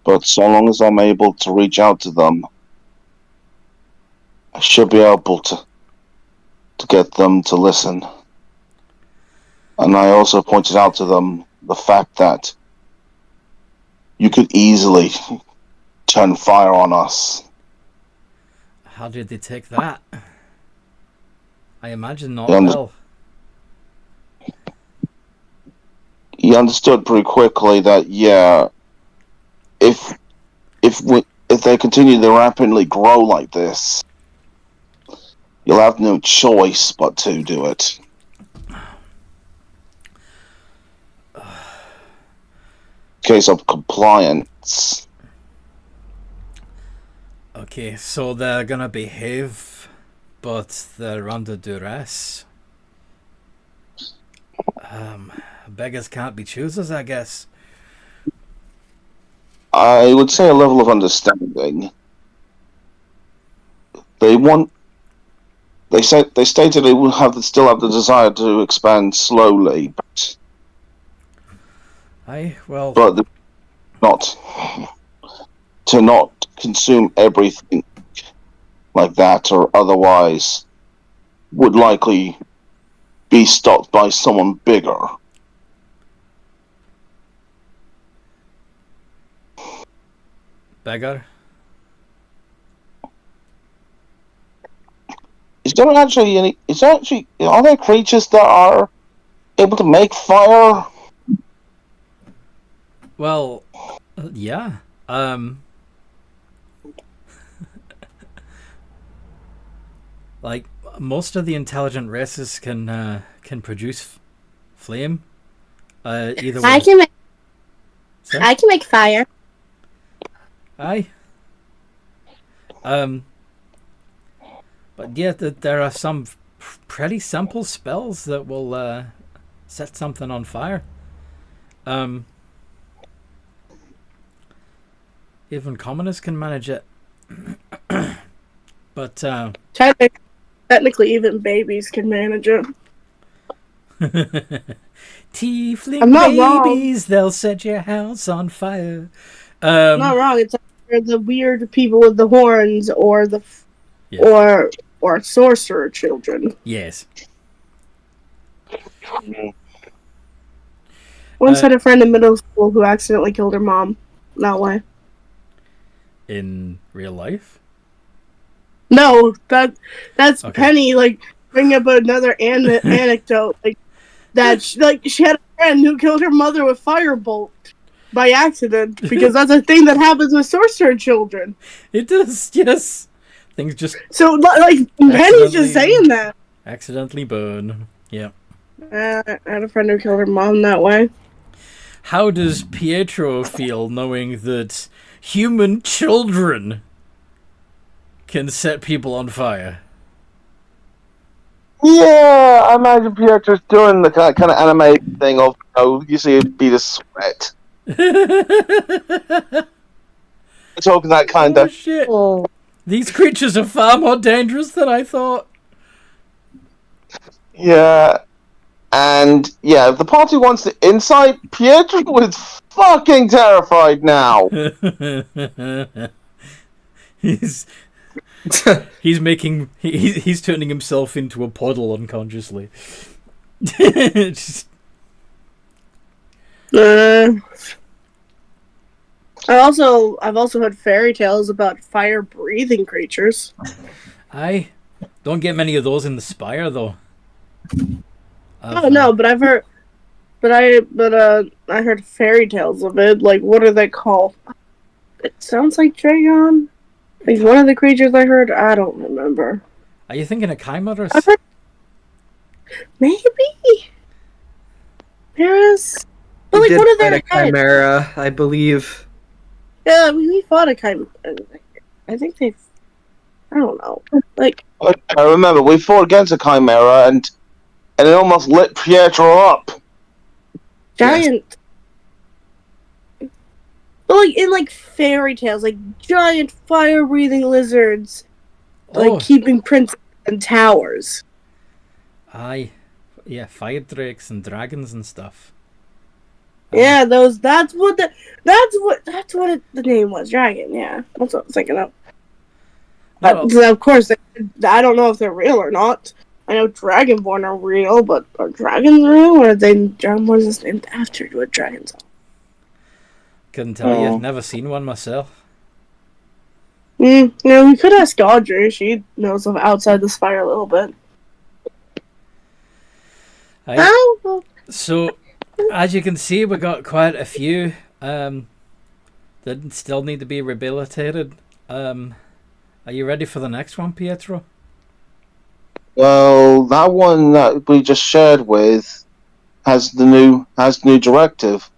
But so long as I'm able to reach out to them, I should be able to get them to listen. And I also pointed out to them the fact that you could easily turn fire on us. How did they take that? I imagine not Yeah, well. He understood pretty quickly that if they continue to rapidly grow like this, you'll have no choice but to do it. Case of compliance. Okay, so they're gonna behave, but they're under duress. Beggars can't be choosers, I guess. I would say a level of understanding. They stated they will still have the desire to expand slowly, but not consume everything like that, or otherwise would likely be stopped by someone bigger. Beggar? Are there creatures that are able to make fire? Well, yeah. Like, most of the intelligent races can produce flame. Either way. I can make fire. Aye. But yeah, there are some pretty simple spells that will set something on fire. Even commoners can manage it. But Technically, even babies can manage it. Tiefling I'm not babies, they'll set your house on fire. I'm not wrong. It's either the weird people with the horns or the or sorcerer children. Yes. Once had a friend in middle school who accidentally killed her mom. That way. In real life? No, that's Okay. Penny. Like, bring up another anecdote. Like that. She had a friend who killed her mother with firebolt by accident, because that's a thing that happens with sorcerer children. It does, yes. Things just So, like, Penny's just saying that. accidentally burn. Yeah. I had a friend who killed her mom that way. How does Pietro feel knowing that human children can set people on fire? Yeah, I imagine Pietro's doing the kind of anime thing of, you see it be the sweat. Talking that kind Oh, of shit. These creatures are far more dangerous than I thought. Yeah. And yeah, if the party wants the insight, Pietro is fucking terrified now. He's turning himself into a puddle unconsciously. Just... I've also heard fairy tales about fire breathing creatures. I don't get many of those in the Spire though. Oh no, but I heard fairy tales of it. Like, what are they called? It sounds like Dragon. Like, one of the creatures I heard, I don't remember. Are you thinking of chimeras? I've heard... Maybe there is. But like, what are their chimera, I believe. Yeah, we fought a chimera. I think they've. I don't know. Like, I remember we fought against a chimera and it almost lit Pietro up. giant. Yes. But like in like fairy tales, like giant fire-breathing lizards, like keeping princes in towers. Aye. Yeah, fire drakes and dragons and stuff. Yeah, those. That's what the name was. Dragon. Yeah, that's what I was thinking of. No, Of course, I don't know if they're real or not. I know Dragonborn are real, but are dragons real, or are they Dragonborn is named after what dragons are? couldn't tell you. Never seen one myself. We could ask Audrey. She knows of outside the Spire a little bit. Aye. Oh, So, as you can see, we got quite a few that still need to be rehabilitated. Are you ready for the next one, Pietro? Well, that one that we just shared with has the new directive.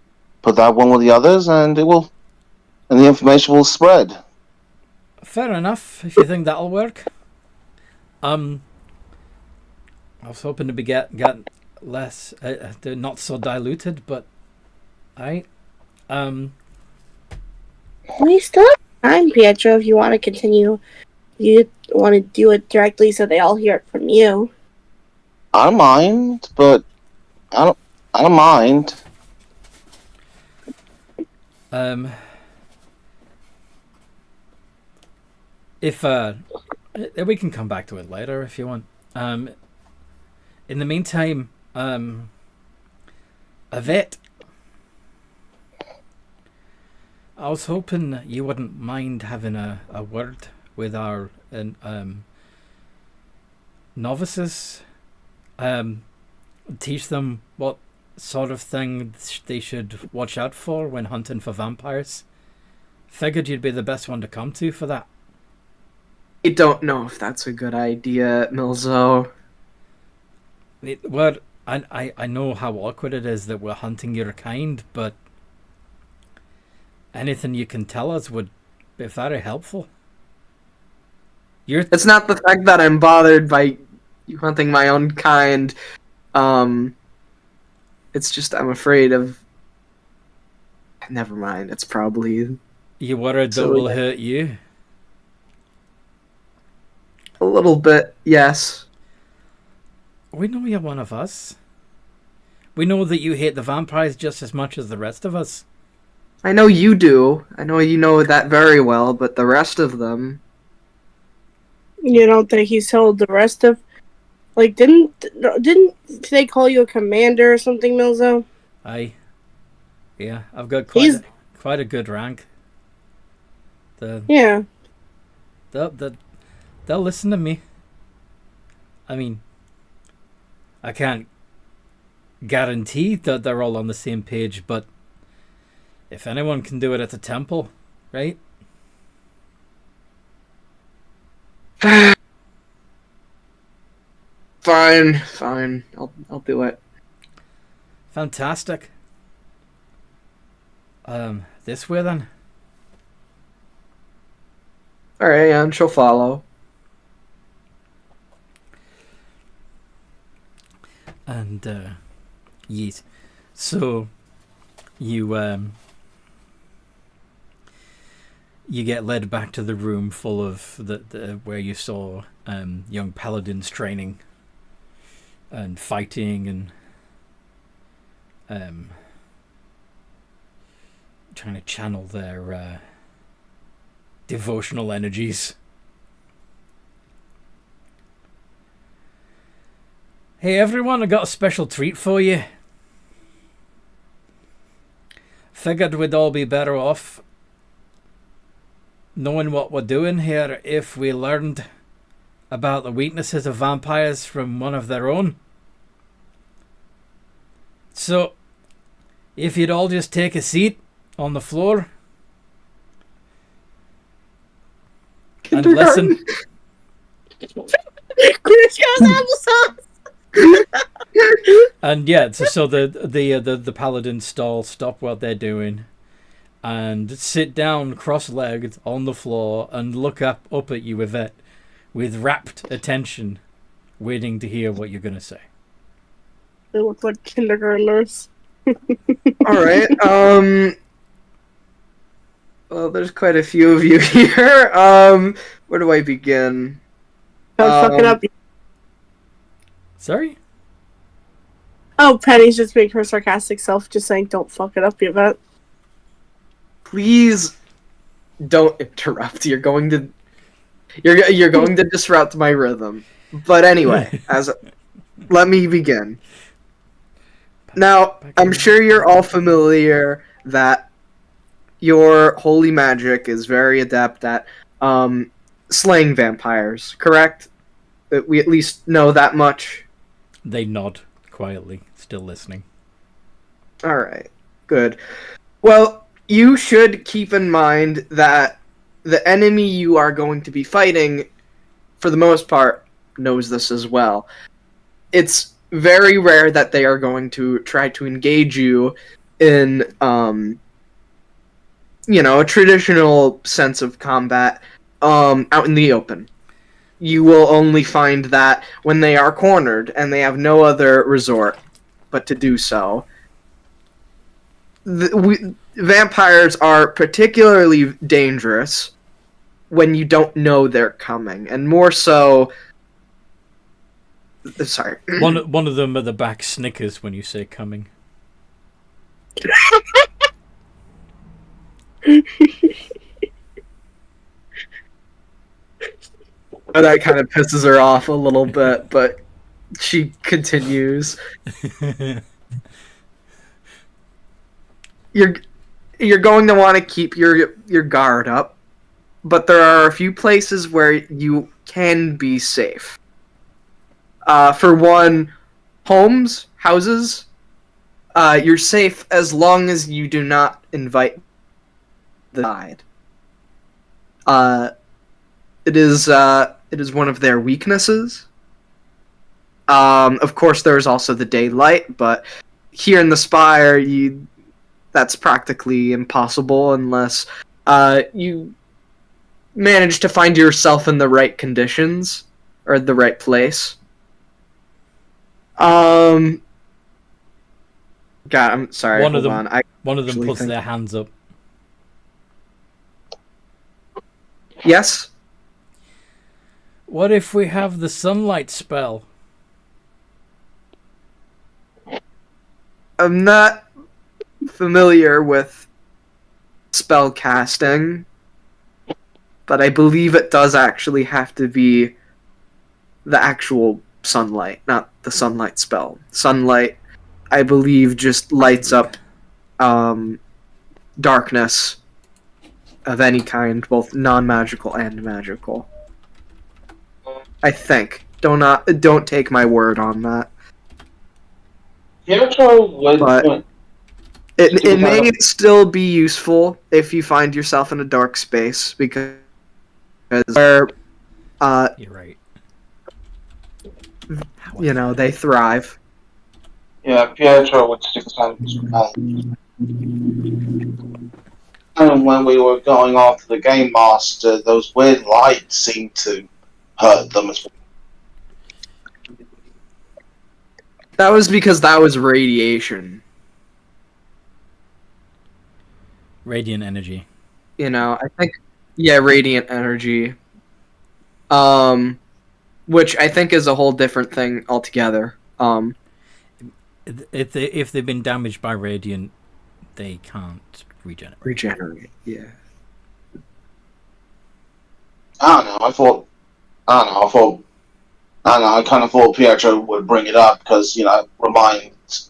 Put that one with the others, and the information will spread. Fair enough, if you think that'll work. I was hoping to be get less, not so diluted, but I, we still have time, Pietro. If you want to continue, you want to do it directly so they all hear it from you. I don't mind, but I don't mind. If we can come back to it later if you want. In the meantime, Yvette, I was hoping you wouldn't mind having a word with our novices. Teach them what sort of thing they should watch out for when hunting for vampires. Figured you'd be the best one to come to for that. I don't know if that's a good idea, Milzo. Well, I know how awkward it is that we're hunting your kind, but anything you can tell us would be very helpful. It's not the fact that I'm bothered by you hunting my own kind. It's just I'm afraid of. Never mind. It's probably You worried that will hurt you? a little bit. Yes. We know you're one of us. We know that you hate the vampires just as much as the rest of us. I know you do. I know you know that very well, but the rest of them. You don't think he's told the rest of, like, didn't they call you a commander or something, Milzo? Aye. Yeah, I've got quite a good rank. Yeah. They'll listen to me. I mean, I can't guarantee that they're all on the same page, but if anyone can do it at the temple, right? Fine. I'll do it. Fantastic. This way then. All right, and she'll follow. And yes, so you get led back to the room full of the where you saw young paladins training and fighting and trying to channel their devotional energies. Hey everyone, I got a special treat for you. Figured we'd all be better off knowing what we're doing here if we learned about the weaknesses of vampires from one of their own. So, if you'd all just take a seat on the floor and listen. And yeah, so the paladins stop what they're doing and sit down cross-legged on the floor and look up at you with rapt attention, waiting to hear what you're gonna say. They look like kindergartners. All right. Well, there's quite a few of you here. Where do I begin? Don't fuck it up. Sorry? Oh, Penny's just being her sarcastic self, just saying, "Don't fuck it up, you bet." Please don't interrupt. You're going to disrupt my rhythm. But anyway, let me begin. Now, I'm sure you're all familiar that your holy magic is very adept at slaying vampires, correct? That we at least know that much. They nod quietly, still listening. Alright, good. Well, you should keep in mind that the enemy you are going to be fighting, for the most part, knows this as well. It's very rare that they are going to try to engage you in, a traditional sense of combat, out in the open. You will only find that when they are cornered and they have no other resort but to do so. Vampires are particularly dangerous when you don't know they're coming, and more so. Sorry. One of them at the back snickers when you say coming. That kind of pisses her off a little bit, but she continues. You're going to want to keep your guard up, but there are a few places where you can be safe. For one, houses. You're safe as long as you do not invite the side. It is one of their weaknesses. Of course, there's also the daylight, but here in the Spire, that's practically impossible unless you manage to find yourself in the right conditions or the right place. God, I'm sorry. One of hold them on. puts their hands up. Yes. What if we have the sunlight spell? I'm not familiar with spell casting, but I believe it does actually have to be the actual sunlight, not the sunlight spell. Sunlight, I believe, just lights up darkness of any kind, both non-magical and magical. I think. Don't take my word on that. But it may still be useful if you find yourself in a dark space, because where You're right. they thrive. Yeah, Pietro would stick his hand in his mouth. And when we were going after the Game Master, those weird lights seemed to hurt them as well. That was because that was radiation. Radiant energy. I think, radiant energy. Which I think is a whole different thing altogether. If they've been damaged by radiant, they can't regenerate. Yeah. I don't know. I kind of thought Pietro would bring it up because it reminds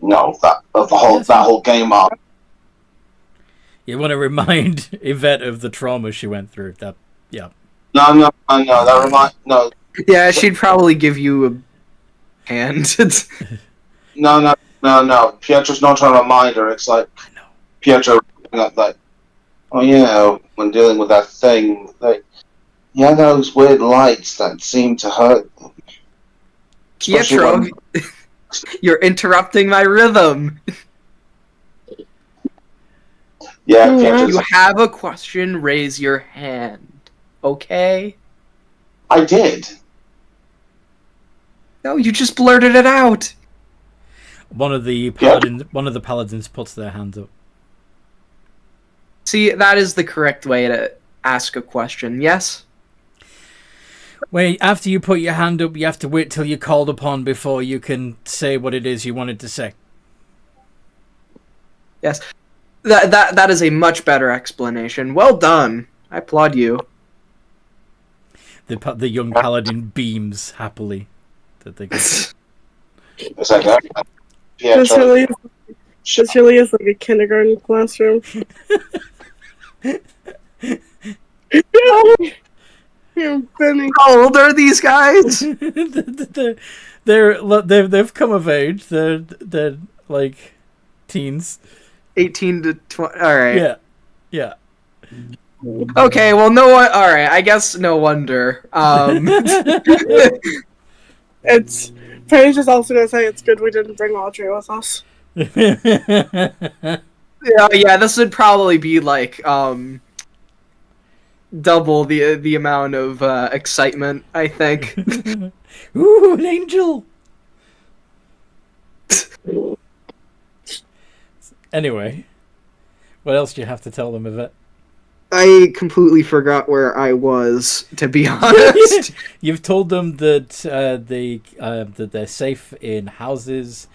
that of that whole game arc. You want to remind Yvette of the trauma she went through. That, yeah. No. No. Yeah, she'd probably give you a hand. No. Pietro's not trying to remind her. It's like Pietro, like, oh yeah, when dealing with that thing, those weird lights that seem to hurt. Pietro, you're interrupting my rhythm. Yeah, If you have a question, raise your hand. Okay? I did. No, you just blurted it out. One of the paladins puts their hands up. See, that is the correct way to ask a question. Yes? Wait, after you put your hand up, you have to wait till you're called upon before you can say what it is you wanted to say. Yes. That is a much better explanation. Well done. I applaud you. The young paladin beams happily. That they It's like that. This really is like a kindergarten classroom. Benny. How old are these guys? they've come of age. They're like teens. 18 to 20. All right. Yeah. Okay, well, no one. All right, I guess no wonder. It's Penny's just also gonna say it's good we didn't bring Audrey with us. Yeah, this would probably be like double the amount of excitement, I think. Ooh, an angel. Anyway, what else do you have to tell them, Yvette? I completely forgot where I was, to be honest. You've told them that that they're safe in houses,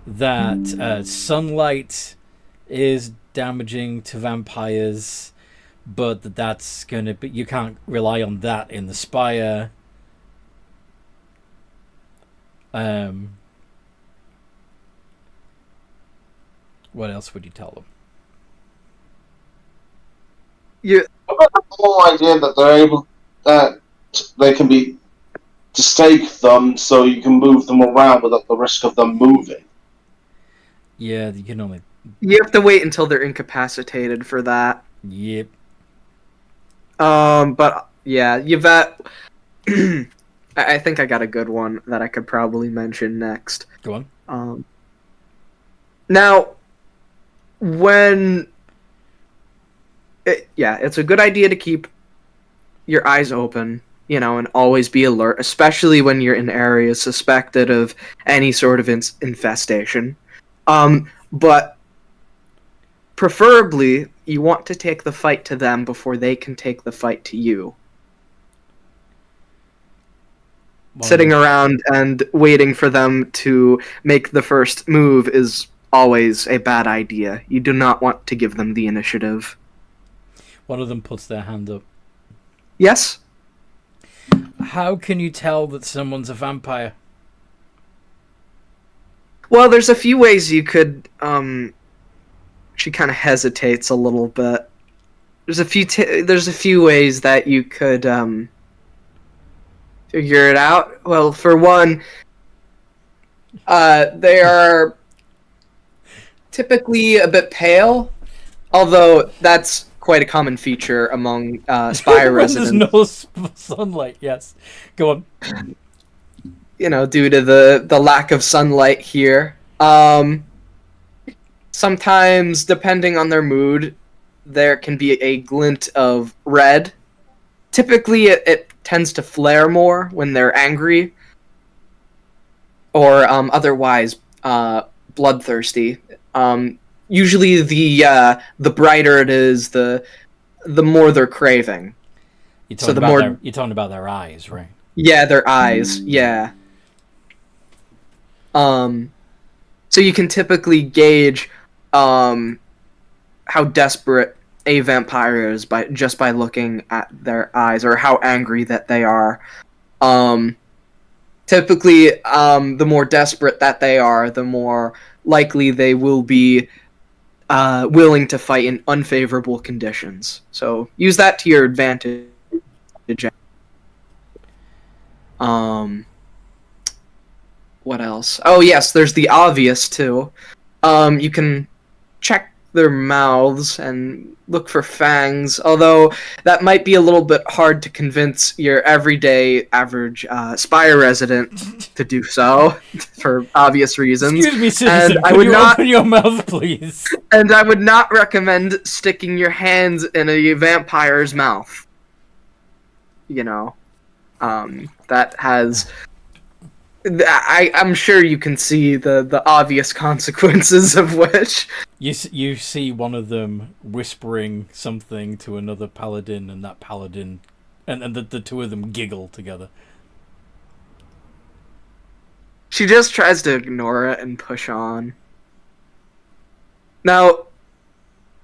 that sunlight is damaging to vampires, but that's gonna be, you can't rely on that in the Spire. What else would you tell them? You, I've got the whole idea that they're able, that they can be, to stake them so you can move them around without the risk of them moving. Yeah, you can only. you have to wait until they're incapacitated for that. Yep. But yeah, Yvette. I think I got a good one that I could probably mention next. Go on. Now, when it's a good idea to keep your eyes open, and always be alert, especially when you're in areas suspected of any sort of infestation. But preferably, you want to take the fight to them before they can take the fight to you. Sitting around and waiting for them to make the first move is always a bad idea. You do not want to give them the initiative. One of them puts their hand up. Yes? How can you tell that someone's a vampire? Well, there's a few ways you could. She kind of hesitates a little bit. There's a few ways that you could figure it out. Well, for one, they are typically a bit pale, although that's quite a common feature among Spire residents. There's no sunlight. Yes, go on. Due to the lack of sunlight here. Sometimes, depending on their mood, there can be a glint of red. Typically, it tends to flare more when they're angry, or otherwise bloodthirsty. Usually, the brighter it is, the more they're craving. You're talking about their eyes, right? Yeah, their eyes. Yeah. So you can typically gauge how desperate a vampire is just by looking at their eyes, or how angry that they are. Typically, the more desperate that they are, the more likely they will be willing to fight in unfavorable conditions. So use that to your advantage. What else? Oh yes, there's the obvious too. You can check their mouths and look for fangs, although that might be a little bit hard to convince your everyday average Spire resident to do so, for obvious reasons. Excuse me, citizen, and I would not open your mouth, please? And I would not recommend sticking your hands in a vampire's mouth. That has... I'm sure you can see the obvious consequences of which. You see one of them whispering something to another paladin, and that paladin And the two of them giggle together. She just tries to ignore it and push on. Now,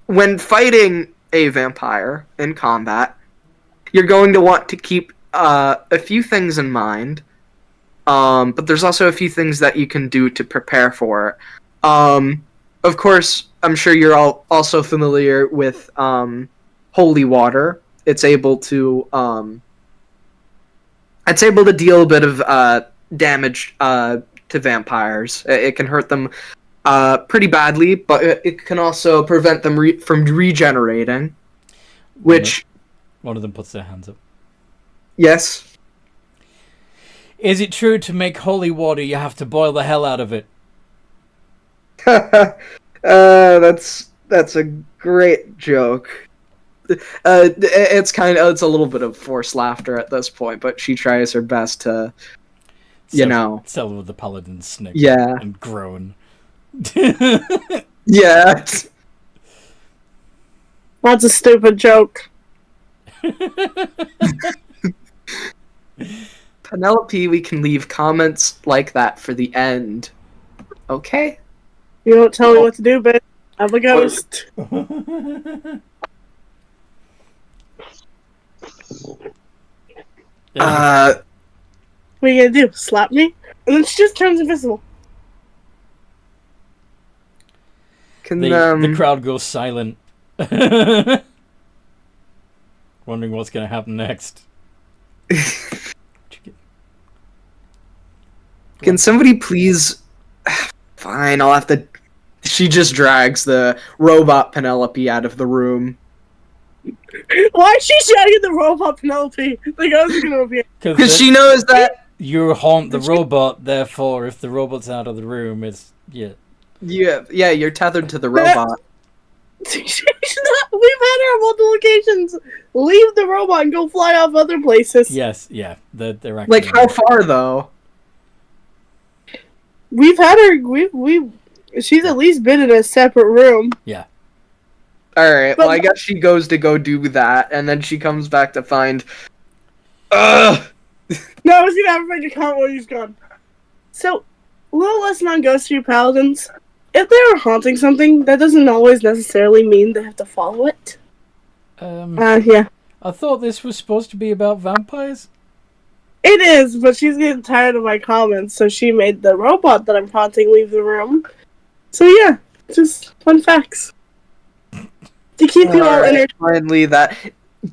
when fighting a vampire in combat, you're going to want to keep a few things in mind, but there's also a few things that you can do to prepare for it. Of course, I'm sure you're all also familiar with holy water. It's able to deal a bit of damage to vampires. It can hurt them pretty badly, but it can also prevent them from regenerating. Which one of them puts their hands up. Yes. Is it true to make holy water you have to boil the hell out of it? That's a great joke. It's a little bit of forced laughter at this point, but she tries her best to, Settle with the paladin snick. Yeah. And groan. Yeah. That's a stupid joke. Penelope, we can leave comments like that for the end. Okay? You don't tell me what to do, bitch. I'm a ghost. What are you gonna do? Slap me? And then she just turns invisible. The crowd goes silent. Wondering what's gonna happen next. Can somebody please... Fine, I'll have to... She just drags the robot Penelope out of the room. Why is she shouting at the robot Penelope? The ghost is gonna appear. Because she knows that... You haunt the robot, therefore, if the robot's out of the room, it's... Yeah, you're tethered to the robot. We've had her on multiple occasions leave the robot and go fly off other places. Yes, yeah. They're actually... Like, how far, though? We've had her... She's at least been in a separate room. Yeah. Alright, well, I guess she goes to go do that, and then she comes back to find... No, I was gonna have her make a comment while he's gone. So, a little lesson on Ghost Street Paladins. If they're haunting something, that doesn't always necessarily mean they have to follow it. Yeah. I thought this was supposed to be about vampires. It is, but she's getting tired of my comments, so she made the robot that I'm haunting leave the room. So yeah, just fun facts. To keep you all entertained. Finally, that...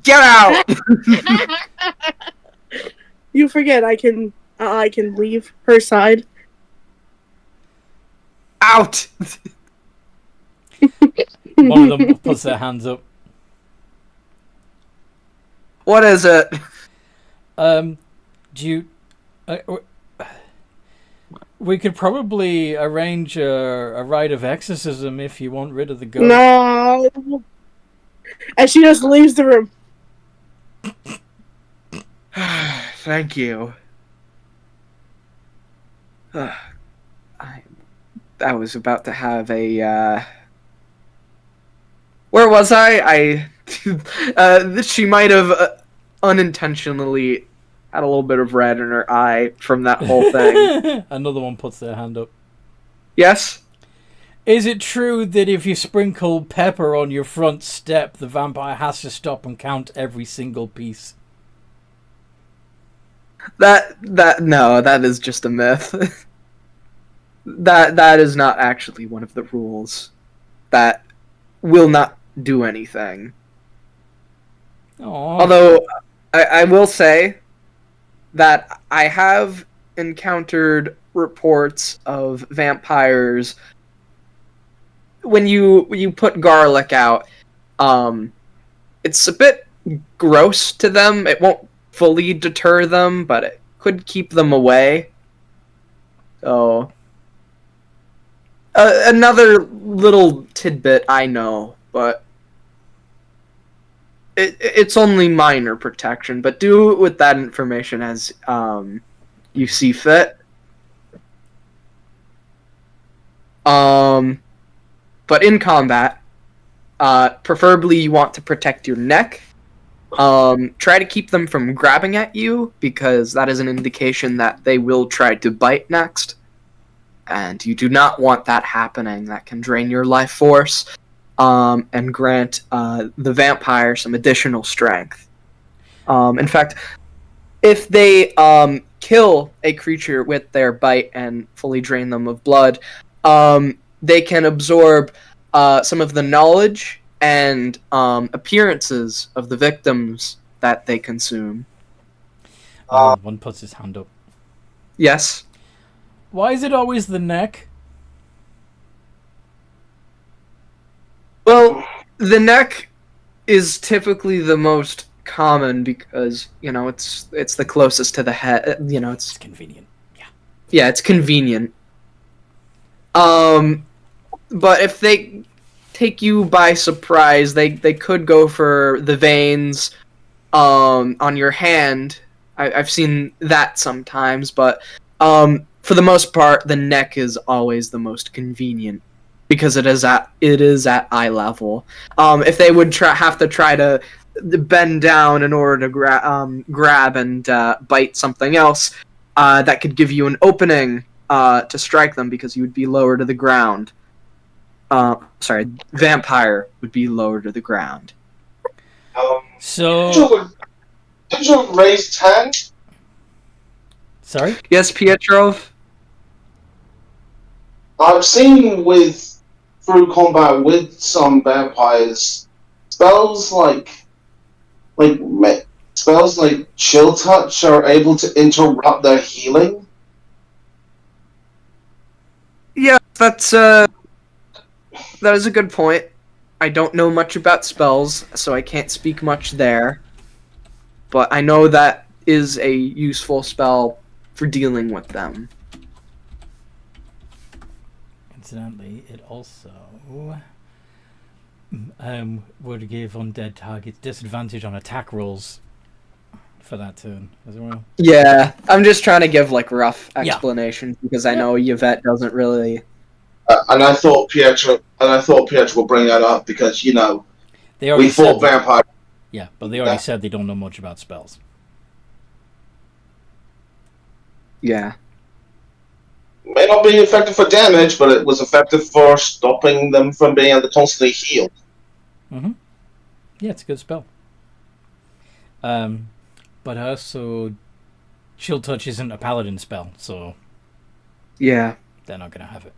Get out! You forget I can leave her side. Out! One of them puts their hands up. What is it? Do you... we could probably arrange a rite of exorcism if you want rid of the ghost. No! And she just leaves the room. Thank you. I was about to have a, Where was I? She might have unintentionally had a little bit of red in her eye from that whole thing. Another one puts their hand up. Yes? Is it true that if you sprinkle pepper on your front step, the vampire has to stop and count every single piece? No, that is just a myth. That is not actually one of the rules. That will not do anything. Aww. Although, I will say that I have encountered reports of vampires when you put garlic out, it's a bit gross to them. It won't fully deter them, but it could keep them away. So, another little tidbit I know, but it's only minor protection. But do with that information as you see fit. But in combat, preferably you want to protect your neck, Try to keep them from grabbing at you, because that is an indication that they will try to bite next. And you do not want that happening. That can drain your life force, and grant the vampire some additional strength. In fact, if they kill a creature with their bite and fully drain them of blood, they can absorb some of the knowledge and appearances of the victims that they consume. One puts his hand up. Yes. Why is it always the neck? Well, the neck is typically the most common because, it's the closest to the head. It's convenient. Yeah, it's convenient. But if they take you by surprise, they could go for the veins on your hand. I've seen that sometimes, but for the most part, the neck is always the most convenient because it is at eye level. If they would have to try to bend down in order to grab and bite something else, that could give you an opening to strike them because you would be lower to the ground. Vampire would be lower to the ground. So... Did you raise 10? Sorry? Yes, Pietro? I've seen through combat with some vampires, spells like chill touch are able to interrupt their healing. Yeah, that is a good point. I don't know much about spells, so I can't speak much there. But I know that is a useful spell for dealing with them. Incidentally, it also would give undead targets disadvantage on attack rolls for that turn as well. Yeah, I'm just trying to give rough explanation because I know Yvette doesn't really. And I thought Pietro would bring that up because They already we fought vampire. Yeah, but they already said they don't know much about spells. Yeah. May not be effective for damage, but it was effective for stopping them from being able to constantly heal. Mm-hmm. Yeah, it's a good spell. But also, Chill Touch isn't a paladin spell, so Yeah. they're not going to have it.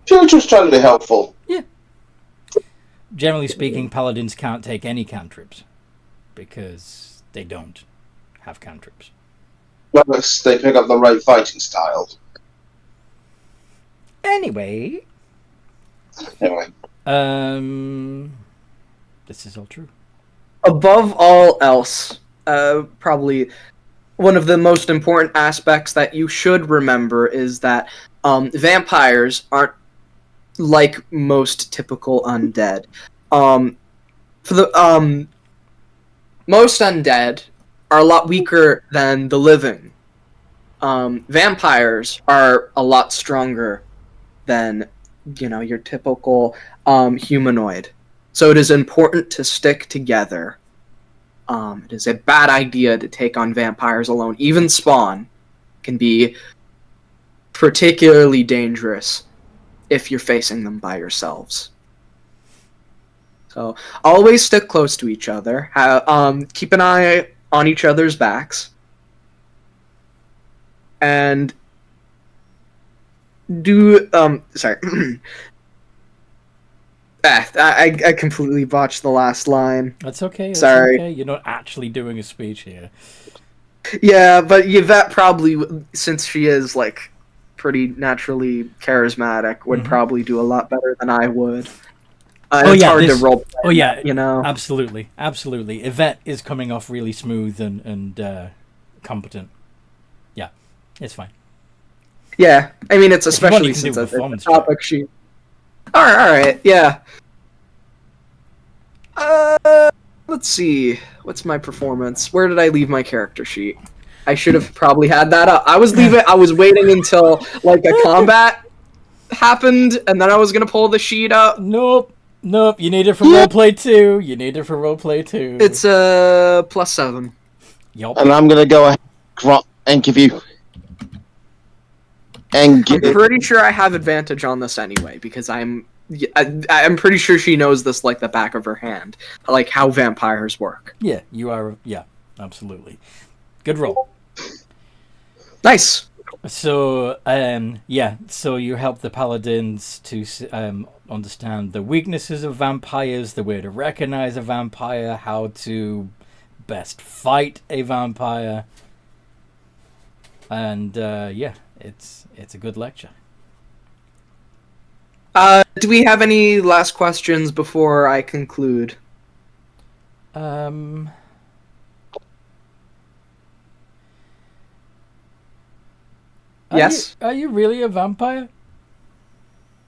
Pietro's trying to be helpful. Yeah. Generally speaking, paladins can't take any cantrips because they don't have cantrips. Unless they pick up the right fighting style. Anyway, this is all true. Above all else, probably one of the most important aspects that you should remember is that vampires aren't like most typical undead. For the most undead are a lot weaker than the living. Vampires are a lot stronger than your typical humanoid. So it is important to stick together. It is a bad idea to take on vampires alone. Even Spawn can be particularly dangerous if you're facing them by yourselves. So always stick close to each other. Keep an eye on each other's backs. And sorry. I completely botched the last line. That's okay. Sorry. Okay. You're not actually doing a speech here. Yeah, but Yvette probably, since she is pretty naturally charismatic, would probably do a lot better than I would. It's hard to role play. Oh yeah, absolutely. Yvette is coming off really smooth and competent. Yeah, it's fine. Yeah, I mean it's especially since it's a topic sheet. All right, yeah. Let's see. What's my performance? Where did I leave my character sheet? I should have probably had that up. I was waiting until a combat happened, and then I was gonna pull the sheet up. Nope. Nope, you need it for roleplay 2. You need it for roleplay 2. It's +7. Yup. And I'm gonna go ahead and give you. I'm pretty sure I have advantage on this anyway because I'm pretty sure she knows this like the back of her hand, like how vampires work. Yeah, you are. Yeah, absolutely. Good roll. Nice. So, so you help the paladins to understand the weaknesses of vampires, the way to recognize a vampire, how to best fight a vampire, and it's a good lecture. Do we have any last questions before I conclude? Yes. Are you really a vampire?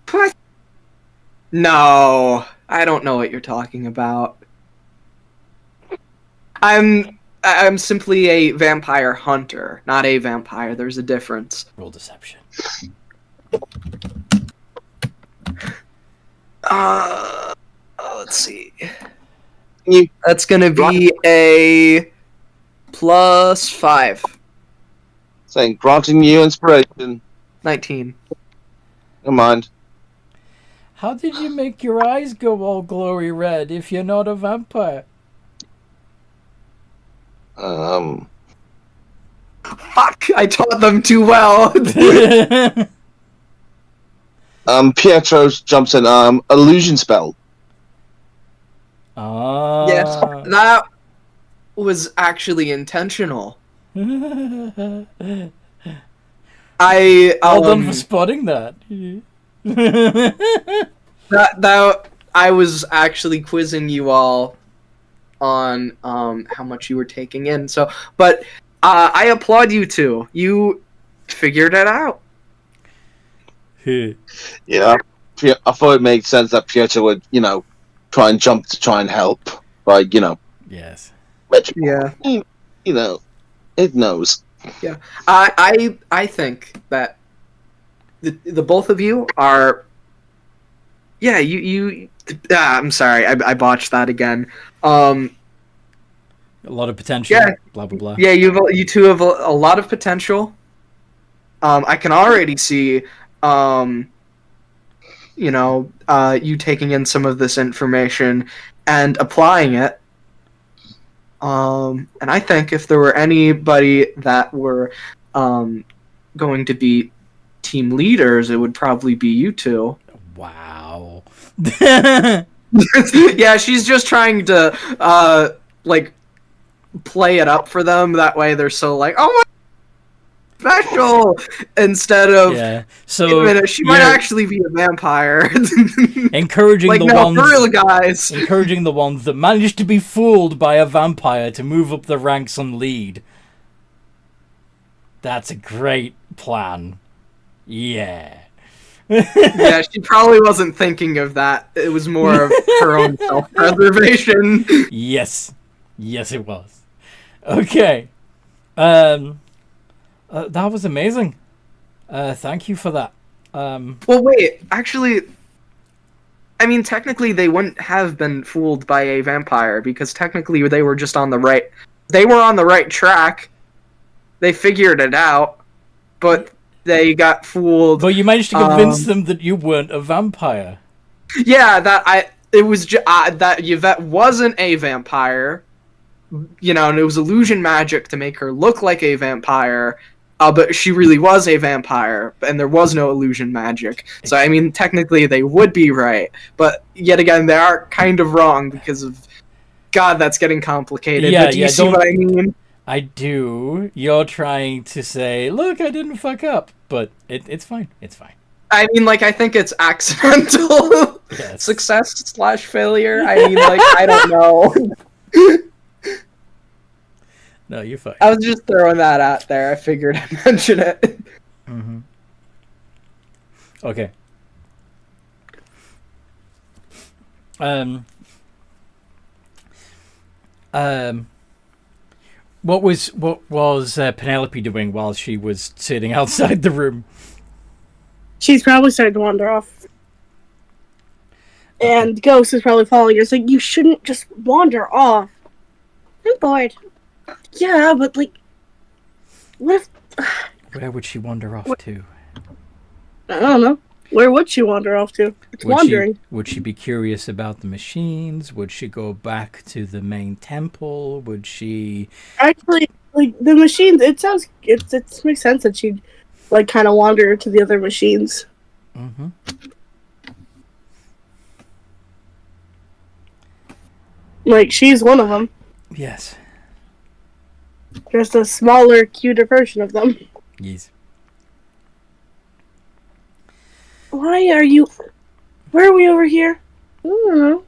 What? No, I don't know what you're talking about. I'm simply a vampire hunter, not a vampire. There's a difference. Roll deception. Let's see. That's gonna be a +5. Saying, granting you inspiration. 19. Never mind. How did you make your eyes go all glory red if you're not a vampire? Fuck! I taught them too well. Pietro jumps in. Illusion spell. Ah. Yes, that was actually intentional. Well I done for spotting that. that I was actually quizzing you all on how much you were taking in. So, but I applaud you two. You figured it out. Yeah, I thought it made sense that Pietro would, try and jump to try and help. Like, Yes. which, Yeah. it knows. Yeah. I think that the both of you are. Yeah, you. I'm sorry, I botched that again. A lot of potential. Yeah. Blah blah blah. Yeah, you two have a lot of potential. I can already see, you taking in some of this information and applying it. And I think if there were anybody that were going to be team leaders, it would probably be you two. Wow. Yeah, she's just trying to play it up for them. That way they're so like, oh my special, instead of So wait a minute, she might actually be a vampire. encouraging like, the no, ones for real, guys. encouraging the ones that managed to be fooled by a vampire to move up the ranks and lead. That's a great plan. Yeah. Yeah, she probably wasn't thinking of that. It was more of her own self-preservation. Yes, it was. Okay. That was amazing. Thank you for that. Well, wait, actually, I mean, technically they wouldn't have been fooled by a vampire because technically they were just on the right. They were on the right track. They figured it out, but they got fooled. But you managed to convince them that you weren't a vampire. Yeah, that Yvette wasn't a vampire. And it was illusion magic to make her look like a vampire. But she really was a vampire, and there was no illusion magic. So, I mean, technically they would be right. But, yet again, they are kind of wrong because of... God, that's getting complicated. Yeah, but do you see what I mean? I do. You're trying to say, look, I didn't fuck up. But it's fine. It's fine. I mean, I think it's accidental Yes. success/failure. I mean, I don't know. No, you're fine. I was just throwing that out there. I figured I'd mention it. Mm-hmm. Okay. What was Penelope doing while she was sitting outside the room? She's probably starting to wander off. And Ghost is probably following her. It's like, you shouldn't just wander off. I'm bored. Yeah, but like, what if... Where would she wander off to? I don't know. Where would she wander off to? It's wandering. Would she be curious about the machines? Would she go back to the main temple? Would she... Actually, like, the machines, it makes sense that she'd, like, kind of wander to the other machines. Mm-hmm. Like, she's one of them. Yes. Just a smaller, cuter version of them. Yes. Why are you... Where are we over here? I don't know.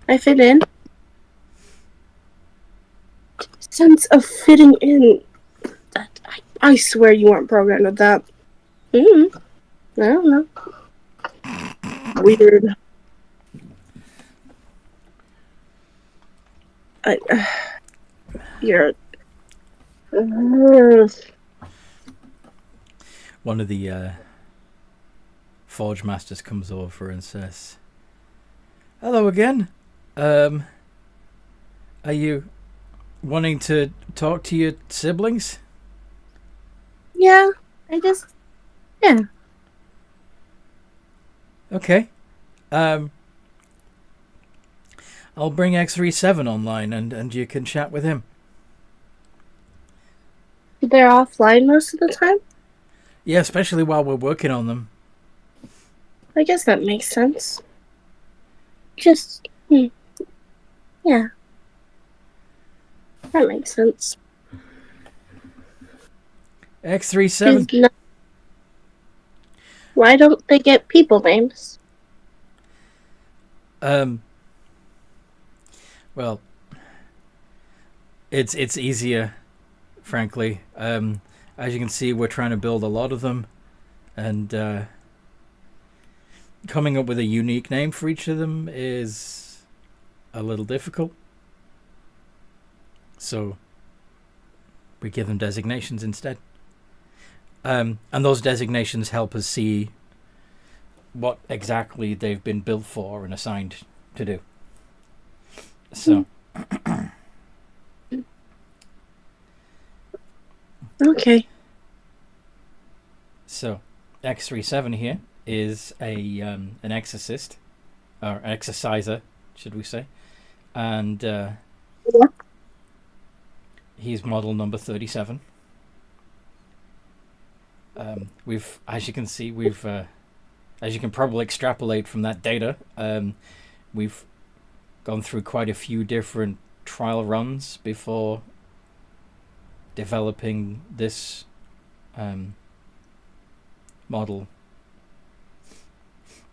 I fit in. Sense of fitting in. I swear you weren't programmed with that. I don't know. Weird. You're... One of the Forge Masters comes over and says, "Hello again. Are you wanting to talk to your siblings?" Yeah, yeah. Okay. I'll bring X37 online and you can chat with him. They're offline most of the time? Yeah, especially while we're working on them. I guess that makes sense. Yeah. That makes sense. X37. Why don't they get people names? Well, it's easier, frankly. As you can see, we're trying to build a lot of them, and coming up with a unique name for each of them is a little difficult. So we give them designations instead. And those designations help us see what exactly they've been built for and assigned to do. So. Okay. So, X37 here is an exorcist, or exorciser, should we say, and he's model number 37. As you can see, as you can probably extrapolate from that data, we've gone through quite a few different trial runs before developing this model,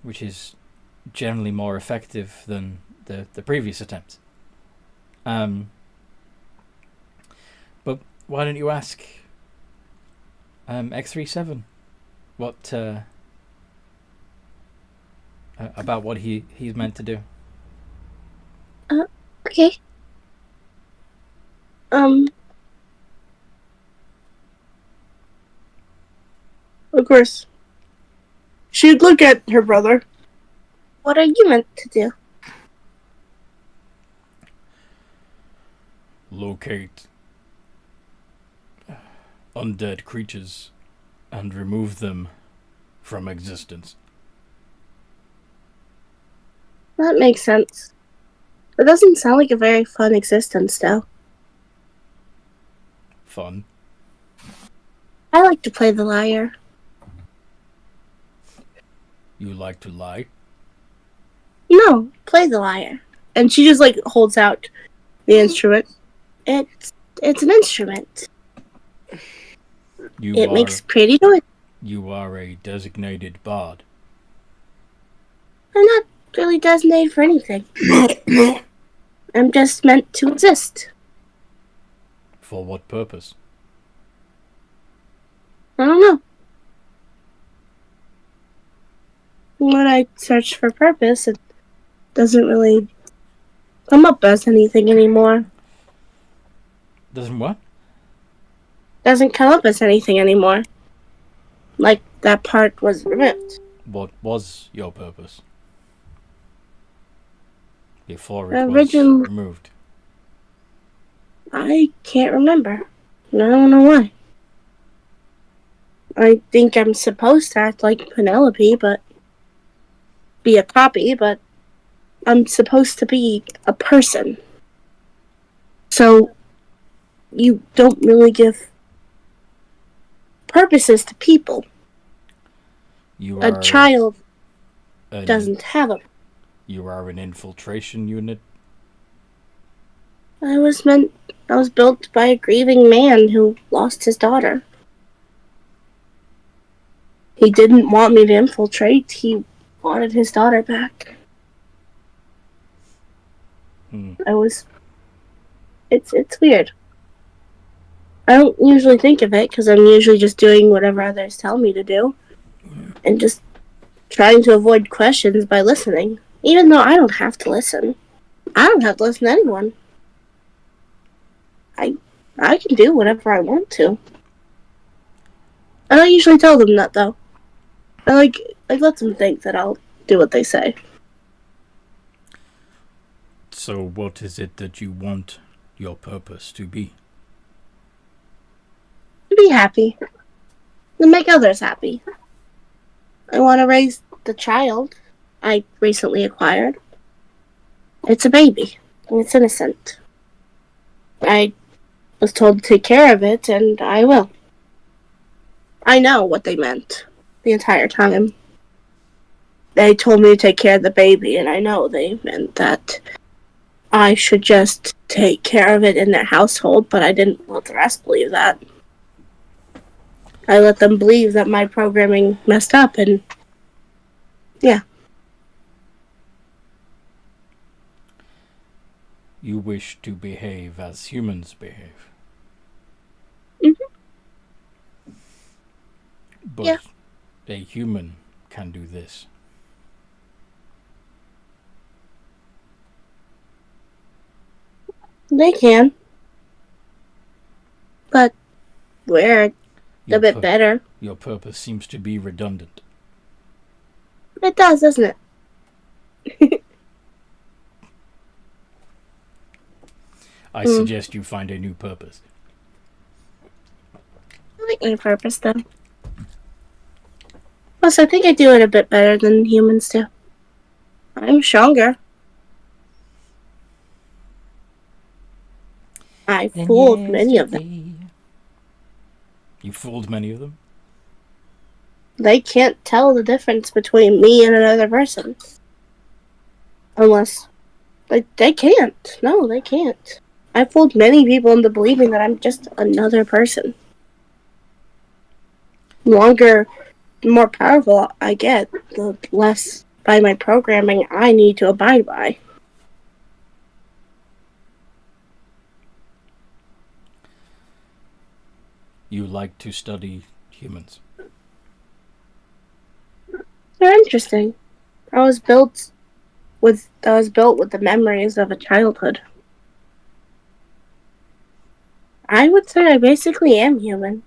which is generally more effective than the previous attempts. But why don't you ask X37 what about what he's meant to do? Okay. Of course. She'd look at her brother. What are you meant to do? Locate undead creatures and remove them from existence. That makes sense. It doesn't sound like a very fun existence, though. Fun. I like to play the liar. You like to lie? No, play the liar. And she just, like, holds out the instrument. It's an instrument. It makes pretty noise. You are a designated bard. I'm not really designated for anything. I'm just meant to exist. For what purpose? I don't know. When I search for purpose, it doesn't really come up as anything anymore. Doesn't what? Doesn't come up as anything anymore. Like, that part was removed. What was your purpose? before it was Original- removed? I can't remember. I don't know why. I think I'm supposed to act like Penelope, but be a copy, but I'm supposed to be a person. So you don't really give purposes to people. You A are child an- doesn't have a. You are an infiltration unit. I was built by a grieving man who lost his daughter. He didn't want me to infiltrate. He wanted his daughter back. It's weird. I don't usually think of it because I'm usually just doing whatever others tell me to do. And just trying to avoid questions by listening. Even though I don't have to listen. I don't have to listen to anyone. I can do whatever I want to. I don't usually tell them that though. I let them think that I'll do what they say. So what is it that you want your purpose to be? To be happy. To make others happy. I want to raise the child I recently acquired. It's a baby. And it's innocent. I was told to take care of it, and I will. I know what they meant the entire time. They told me to take care of the baby, and I know they meant that I should just take care of it in their household, but I didn't let the rest believe that. I let them believe that my programming messed up, and yeah. You wish to behave as humans behave. But Yeah. a human can do this. They can. But we're a bit better. Your purpose seems to be redundant. It does, doesn't it? I suggest you find a new purpose. I like my purpose, though. Plus, I think I do it a bit better than humans do. I'm stronger. I fooled many of them. You fooled many of them? They can't tell the difference between me and another person. Unless... They can't. No, they can't. I fooled many people into believing that I'm just another person. The more powerful I get, the less by my programming I need to abide by. You like to study humans. They're interesting. I was built with the memories of a childhood. I would say I basically am human.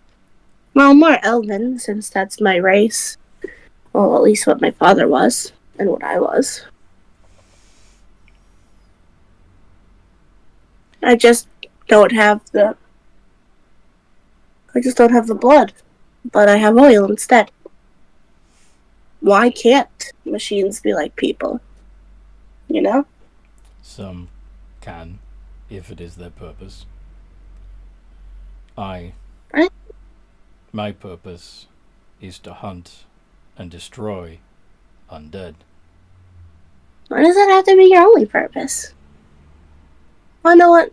Well, more elven, since that's my race. Well, at least what my father was, and what I was. I just don't have the blood. But I have oil instead. Why can't machines be like people? You know? Some can, if it is their purpose. My purpose is to hunt and destroy undead. Why does that have to be your only purpose? I know what.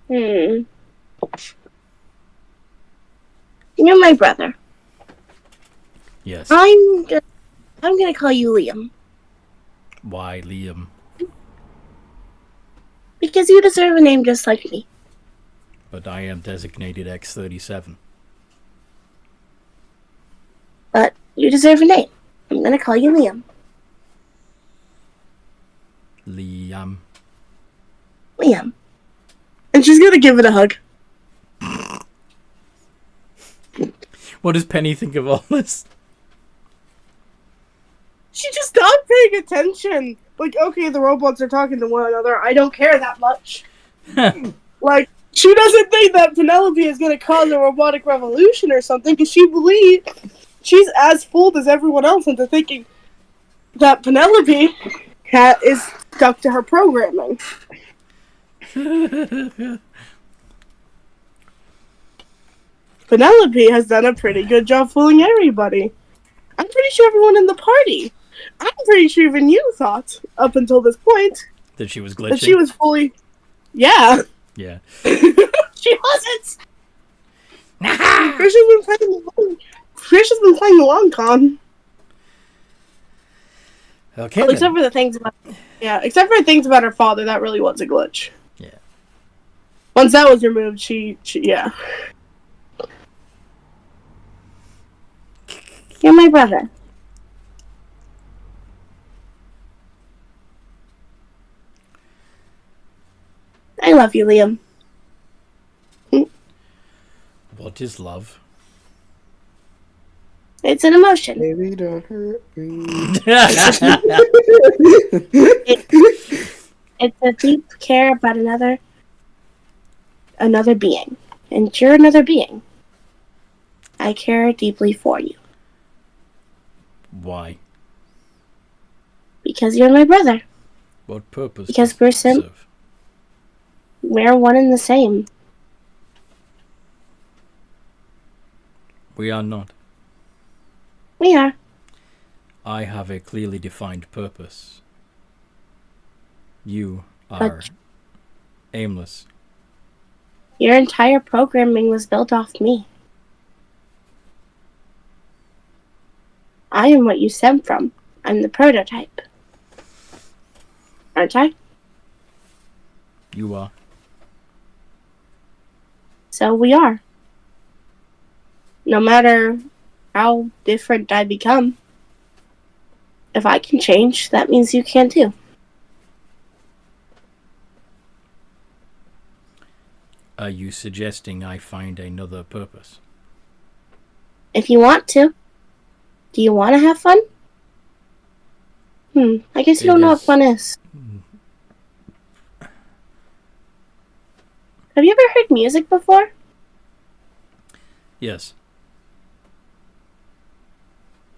You're my brother. Yes. I'm gonna call you Liam. Why Liam? Because you deserve a name just like me. But I am designated X-37. But you deserve a name. I'm gonna call you Liam. Liam. Liam. And she's gonna give it a hug. What does Penny think of all this? She just stopped paying attention like, okay, the robots are talking to one another. I don't care that much. Like, she doesn't think that Penelope is going to cause a robotic revolution or something, because she believes she's as fooled as everyone else into thinking that Penelope is stuck to her programming. Penelope has done a pretty good job fooling everybody. I'm pretty sure everyone in the party. I'm pretty sure even you thought, up until this point, That she was glitching. that she was fully... Yeah. Yeah. She wasn't! Chris has been playing the long con. Okay. Well, then. except for the things about her father, that really was a glitch. Yeah. Once that was removed, she yeah. You're my brother. I love you, Liam. What is love? It's an emotion. Baby, don't hurt me. It's a deep care about another being. And you're another being. I care deeply for you. Why? Because you're my brother. What purpose? Because does we're it serve? We're one and the same. We are not. We are. I have a clearly defined purpose. You are aimless. Your entire programming was built off me. I am what you stem from. I'm the prototype. Aren't I? You are. So we are. No matter how different I become, if I can change, that means you can too. Are you suggesting I find another purpose? If you want to. Do you want to have fun? I guess you don't know what fun is. Have you ever heard music before? Yes.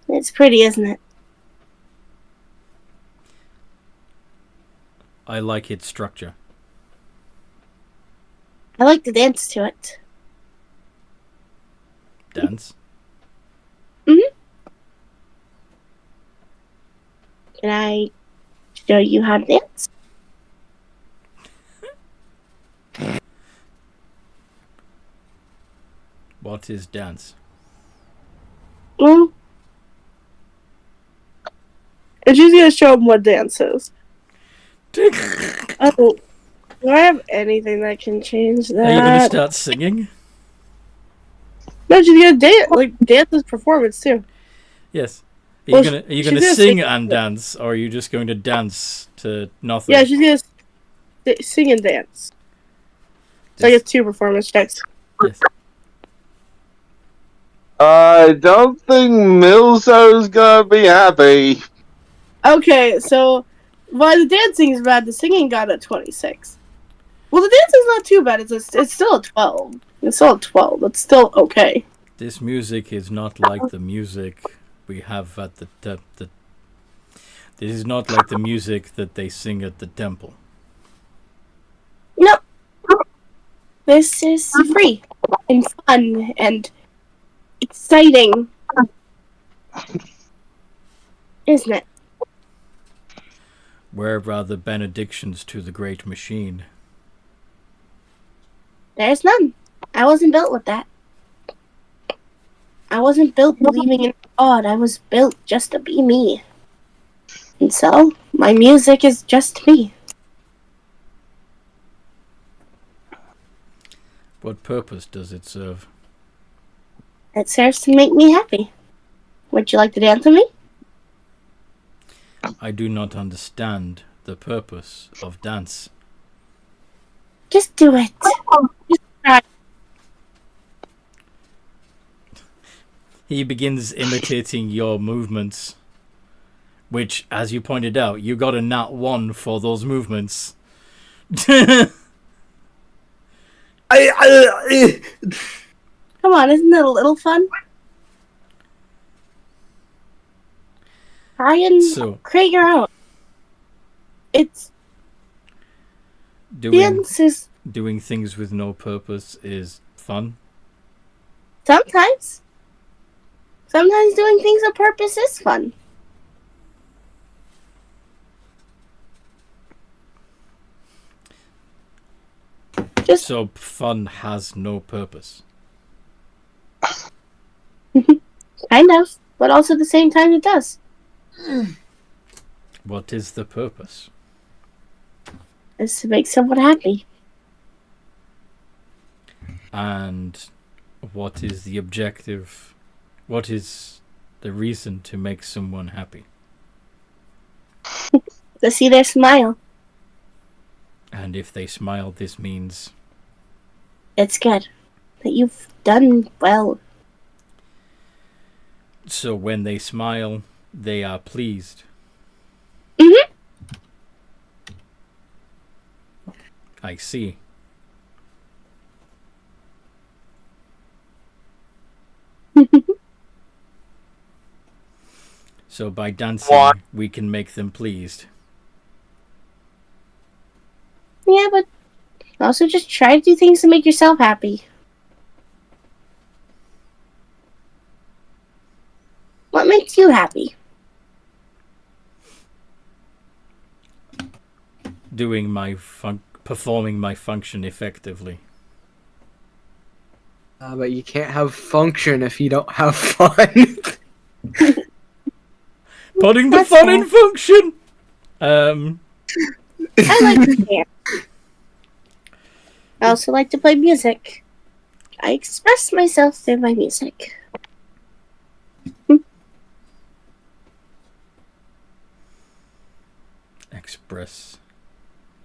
It's pretty, isn't it? I like its structure. I like to dance to it. Dance? Can I show you how to dance? What is dance? And she's gonna show him what dance is. Oh, do I have anything that can change that? Are you going to start singing? No, she's gonna dance. Like, dance is performance too. Yes. Are Well, you going she's to gonna sing sing- and dance, or are you just going to dance to nothing? Yeah, she's gonna sing and dance. So I get 2 performance checks. Yes. I don't think Milzo's gonna be happy. Okay, so while the dancing is bad, the singing got a 26. Well, the dancing's not too bad. It's still a 12. It's still a 12. It's still okay. This music is not like the music we have at the This is not like the music that they sing at the temple. No. This is free and fun and exciting. Isn't it? Where are the benedictions to the great machine? There's none. I wasn't built with that. I wasn't built believing in God. I was built just to be me. And so, my music is just me. What purpose does it serve? It serves to make me happy. Would you like to dance with me? I do not understand the purpose of dance. Just do it. Just try. He begins imitating your movements Which, as you pointed out, you got a nat 1 for those movements. Come on, isn't it a little fun? Try and So, create your own. It's the doing answer is doing things with no purpose is fun. sometimes. Sometimes doing things on purpose is fun. Just So fun has no purpose. kind of, but also at the same time it does. What is the purpose? Is to make someone happy. And what is the objective? What is the reason to make someone happy? To see their smile. And if they smile, this means... It's good. That you've done well. So when they smile, they are pleased. Mm-hmm. I see. So by dancing, What? we can make them pleased. Yeah, but also just try to do things to make yourself happy. What makes you happy? Performing my function effectively. But you can't have function if you don't have fun. Putting the That's fun fair. in function! I like to hear. I also like to play music. I express myself through my music. Express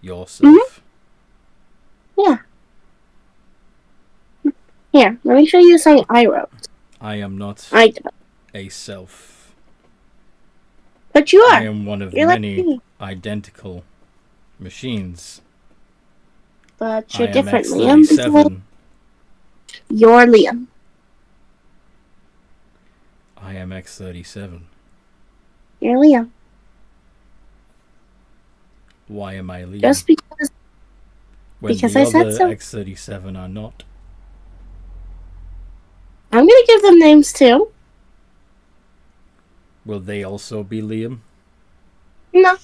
yourself. Yeah. Here, let me show you a song I wrote. I am not I developed. a self. But you I are. am one of You're like many me. identical machines. But I you're am different, Liam. Because X37. you're Liam. I am X37. You're Liam. Why am I Liam? Just because when because the I said other so. X37 are not. I'm gonna give them names too. Will they also be Liam? No.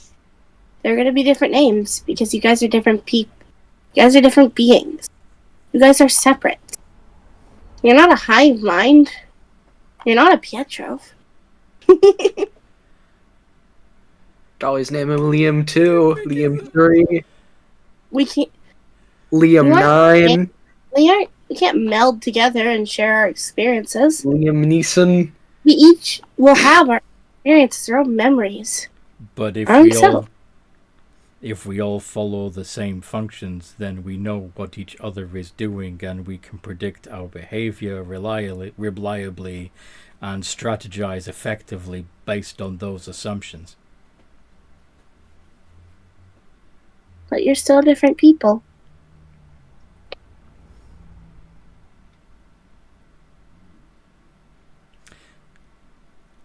They're gonna be different names because you guys are different people. You guys are different beings. You guys are separate. You're not a hive mind. You're not a Pietro. Always name him Liam 2, Liam 3, We can't. Liam What? 9, We can't meld together and share our experiences. Liam Neeson. We each will have our experiences, our own memories. But So. if we all follow the same functions, then we know what each other is doing and we can predict our behavior reliably and strategize effectively based on those assumptions. But you're still different people.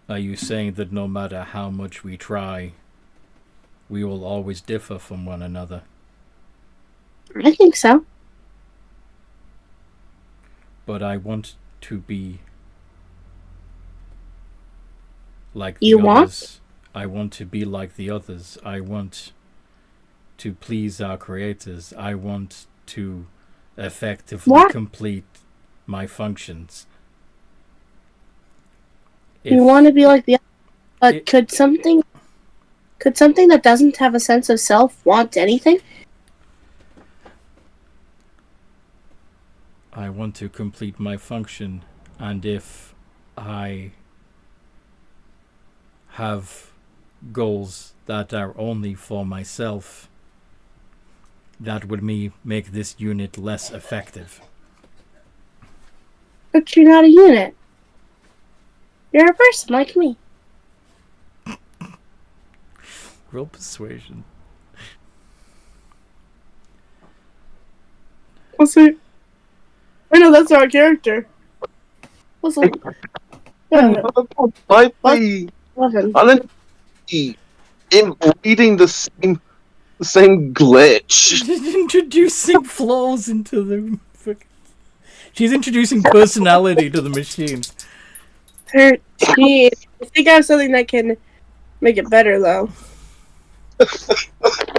Are you saying that no matter how much we try, we will always differ from one another? I think so. But I want to be like the You want? others. I want to be like the others. I want to please our creators. I want to effectively What? complete my functions. You want to be like the other, but could something that doesn't have a sense of self want anything? I want to complete my function, and if I have goals that are only for myself, that would make this unit less effective. But you're not a unit. You're a person like me. Roll persuasion. We'll see. I know that's our character. What's up? Yeah, Might be 11. unedited in reading the same glitch. Introducing flaws into the. She's introducing personality to the machine. 13. I think I have something that can make it better, though. Oh,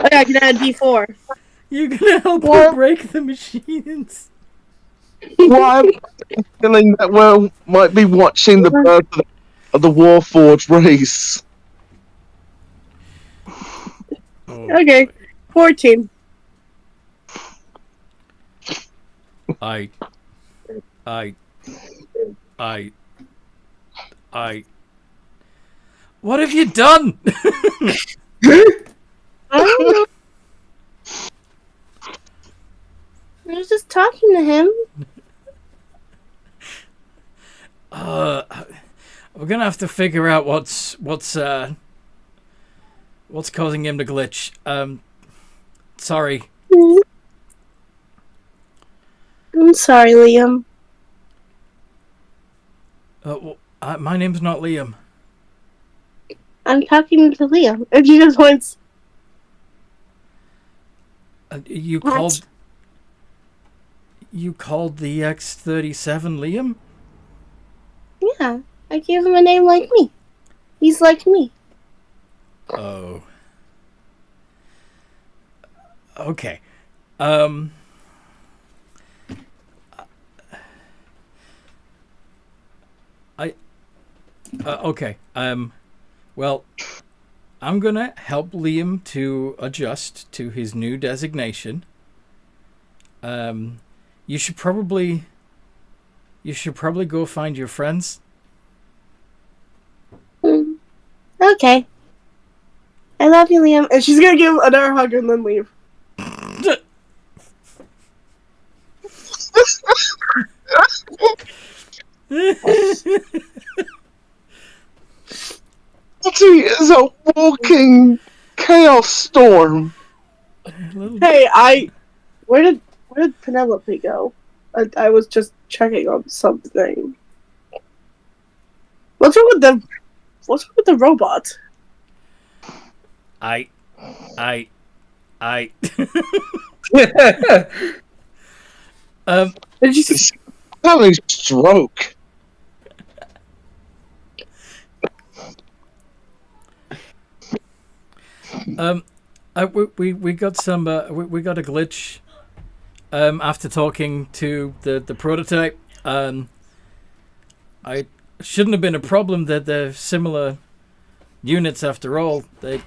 yeah, I can add D4. You're gonna help her What? break the machines. Well, I'm feeling that might be watching the birth of the Warforged race. Oh, Okay, 14. I. What have you done? I don't know. I was just talking to him. We're gonna have to figure out what's causing him to glitch. Sorry. I'm sorry, Liam. My name's not Liam. I'm talking to Liam. And she just points. You What? called the X-37 Liam? Yeah, I gave him a name like me. He's like me. Oh. Okay. Okay. Well, I'm gonna help Liam to adjust to his new designation. You should probably go find your friends. Okay. I love you, Liam. And she's gonna give him another hug and then leave. He is a walking chaos storm. Hey, where did Penelope go? I was just checking on something. What's wrong with the robot? I Did you see? Having a stroke. we got some we got a glitch after talking to the prototype. I shouldn't have been a problem that they're similar units after all. They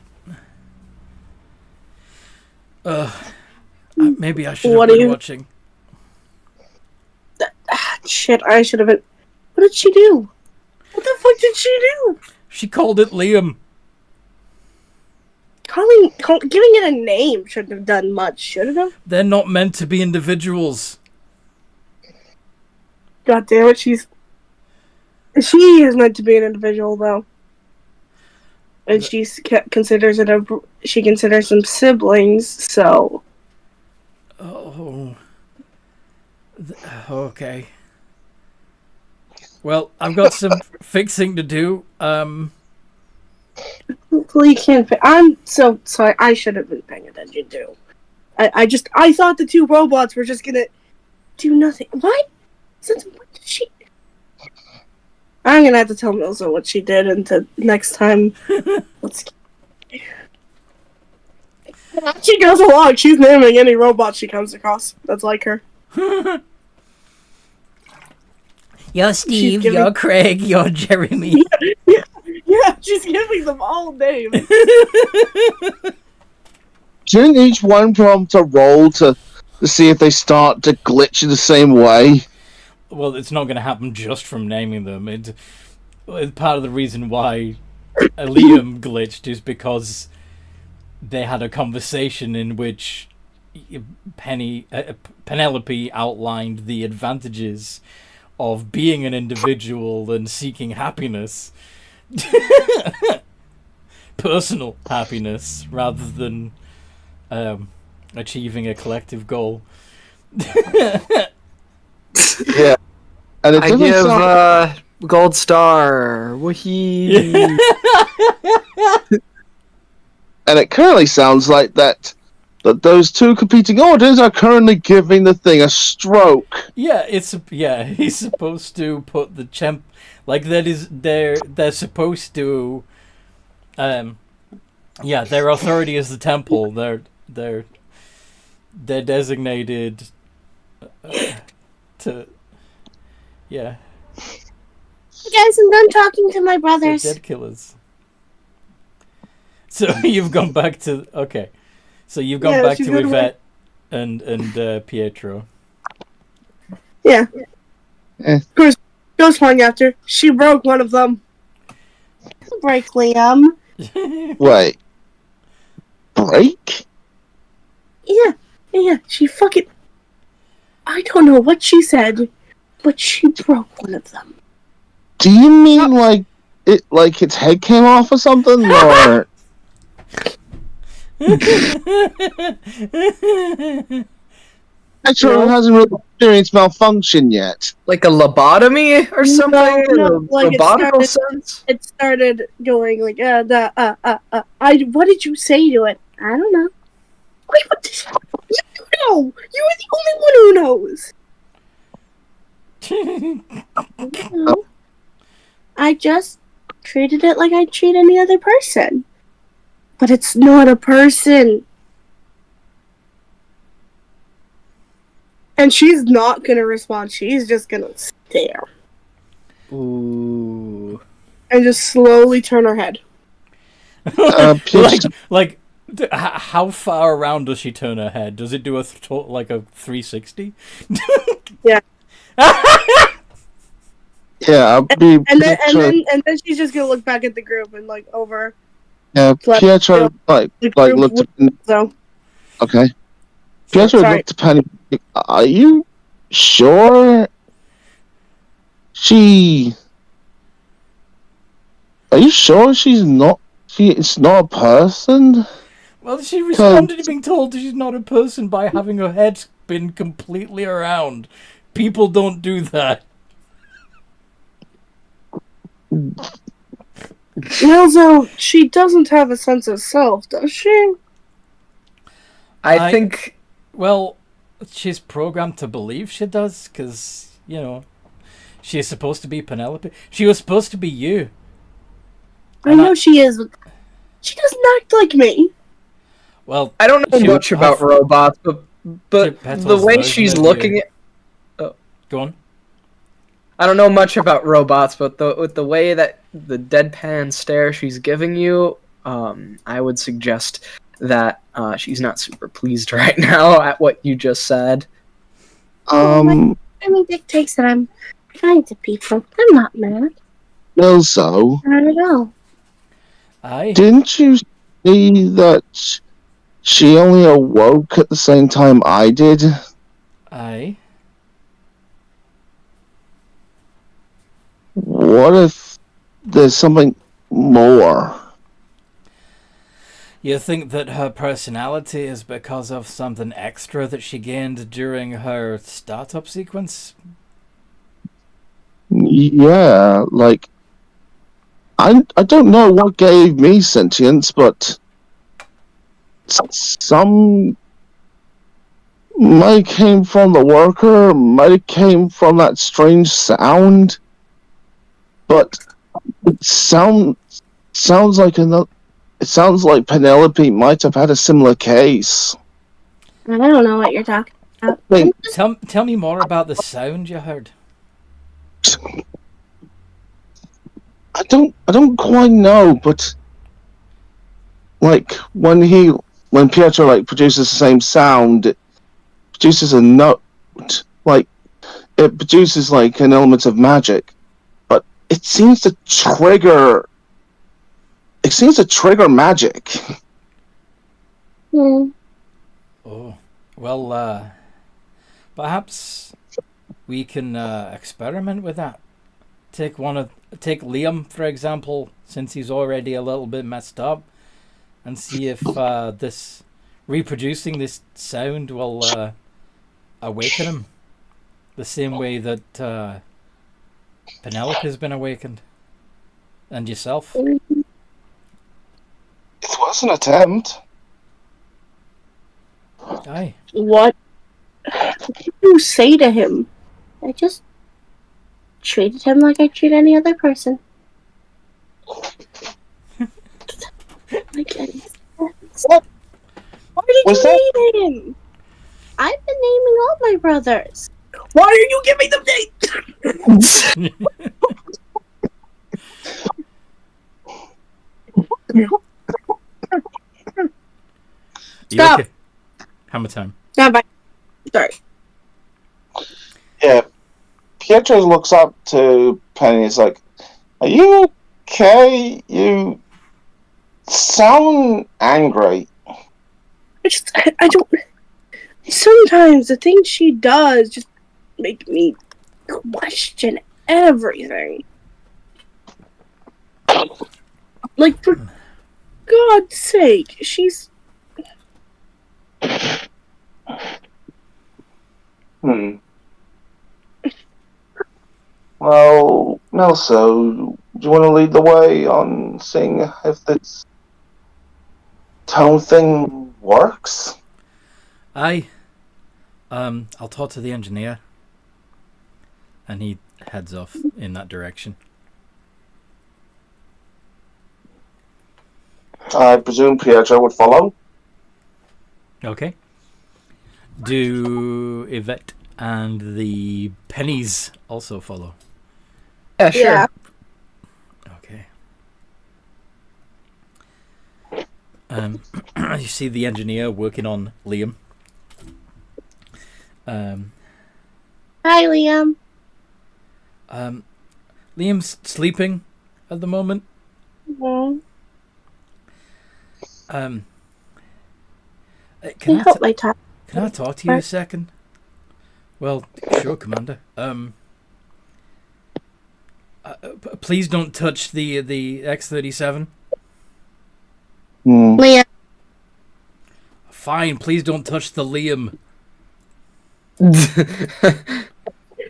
maybe I should have been watching. Shit, I should have been. What did she do? What the fuck did she do? She called it Liam. Giving it a name shouldn't have done much, should it have? They're not meant to be individuals. God damn it, she is meant to be an individual though, and she considers them siblings. So, okay. Well, I've got some fixing to do. hopefully you can't. I'm so sorry. I should have been paying attention too. I thought the two robots were just gonna do nothing. What? What did she? I'm gonna have to tell Milza what she did until next time. She goes along. She's naming any robot she comes across that's like her. You're Steve, you're Craig, you're Jeremy. Yeah, she's giving them all names. Shouldn't each one prompt a roll to see if they start to glitch in the same way? Well, it's not going to happen just from naming them. It's part of the reason why Liam glitched is because they had a conversation in which Penelope outlined the advantages of being an individual and seeking happiness personal happiness rather than achieving a collective goal. Yeah. And it I doesn't give sound gold star. Wahee. and it currently sounds like that those two competing orders are currently giving the thing a stroke. Yeah, he's supposed to put the like that is they're supposed to their authority is the temple. They're designated to Hey guys, I'm done talking to my they're brothers. dead killers. So you've gone back to okay. So you've gone back she's to gone away. Yvette and Pietro. Yeah. Eh. Of course, Ghost hung after. She broke one of them. Break, Liam. Wait. Break? Yeah, she fucking... I don't know what she said, but she broke one of them. Do you mean like its head came off or something? Or Pietro hasn't really experienced malfunction yet. Like a lobotomy or something? No, in a like it robotical started- sense? It started going like, what did you say to it? I don't know. Wait, what did you know? You were the only one who knows. No. I just treated it like I'd treat any other person. But it's not a person. And she's not gonna respond. She's just gonna stare Ooh. and just slowly turn her head. Pietro, How far around does she turn her head? Does it do a 360? yeah, I'll be And then Pietro. and then she's just gonna look back at the group and like over. Yeah, Pietro The like group looked at So okay. Pietro Sorry. looked at Penny. Are you sure? Are you sure she's not? It's not a person. Well, she responded to being told she's not a person by having her head spin completely around. People don't do that. Also, she doesn't have a sense of self, does she? I think Well, she's programmed to believe she does, because, she's supposed to be Penelope. She was supposed to be you. I know she is, but She doesn't act like me. Well, I don't know she much would about have- robots, but Gepetto's the way version she's of looking you. at Go on. I don't know much about robots, but with the way that the deadpan stare she's giving you, I would suggest that she's not super pleased right now at what you just said. I mean, dictates that I'm kind to people. I'm not mad. Also, Not at all. Aye. didn't you see that she only awoke at the same time I did? Aye. What if there's something more? You think that her personality is because of something extra that she gained during her startup sequence? Yeah, like I don't know what gave me sentience, but some might have came from the worker, might have came from that strange sound, but it sounds like another. It sounds like Penelope might have had a similar case. I don't know what you're talking about. Wait, Tell me more about the sound you heard. I don't quite know, but like when Pietro like produces the same sound, it produces a note, like it produces like an element of magic, but it seems to trigger. It seems to trigger magic. Hmm. Oh, well, perhaps we can experiment with that take Liam, for example, since he's already a little bit messed up, and see if this reproducing this sound will awaken him the same way that Penelope's been awakened, and yourself. It was an attempt. Aye. What did you say to him? I just treated him like I treat any other person. My goodness. What? Why did Was you name him? I've been naming all my brothers. Why are you giving them names? You Stop. okay? Hammer time. Stand by. Sorry. Yeah. Pietro looks up to Penny. He's like, "Are you okay? You sound angry." I don't. Sometimes the things she does just make me question everything. Like, for God's sake, she's. Well, Nelso, do you want to lead the way on seeing if this tone thing works? Aye. I'll talk to the engineer. And he heads off in that direction. I presume Pietro would follow. Okay. Do Yvette and the pennies also follow? Yeah, sure. Yeah. Okay. You see the engineer working on Liam. Hi, Liam. Liam's sleeping at the moment. Mhm. Can Can you help my top? can I talk to you a second? Well, sure, Commander. Please don't touch the X-37. Liam. Fine, please don't touch the Liam.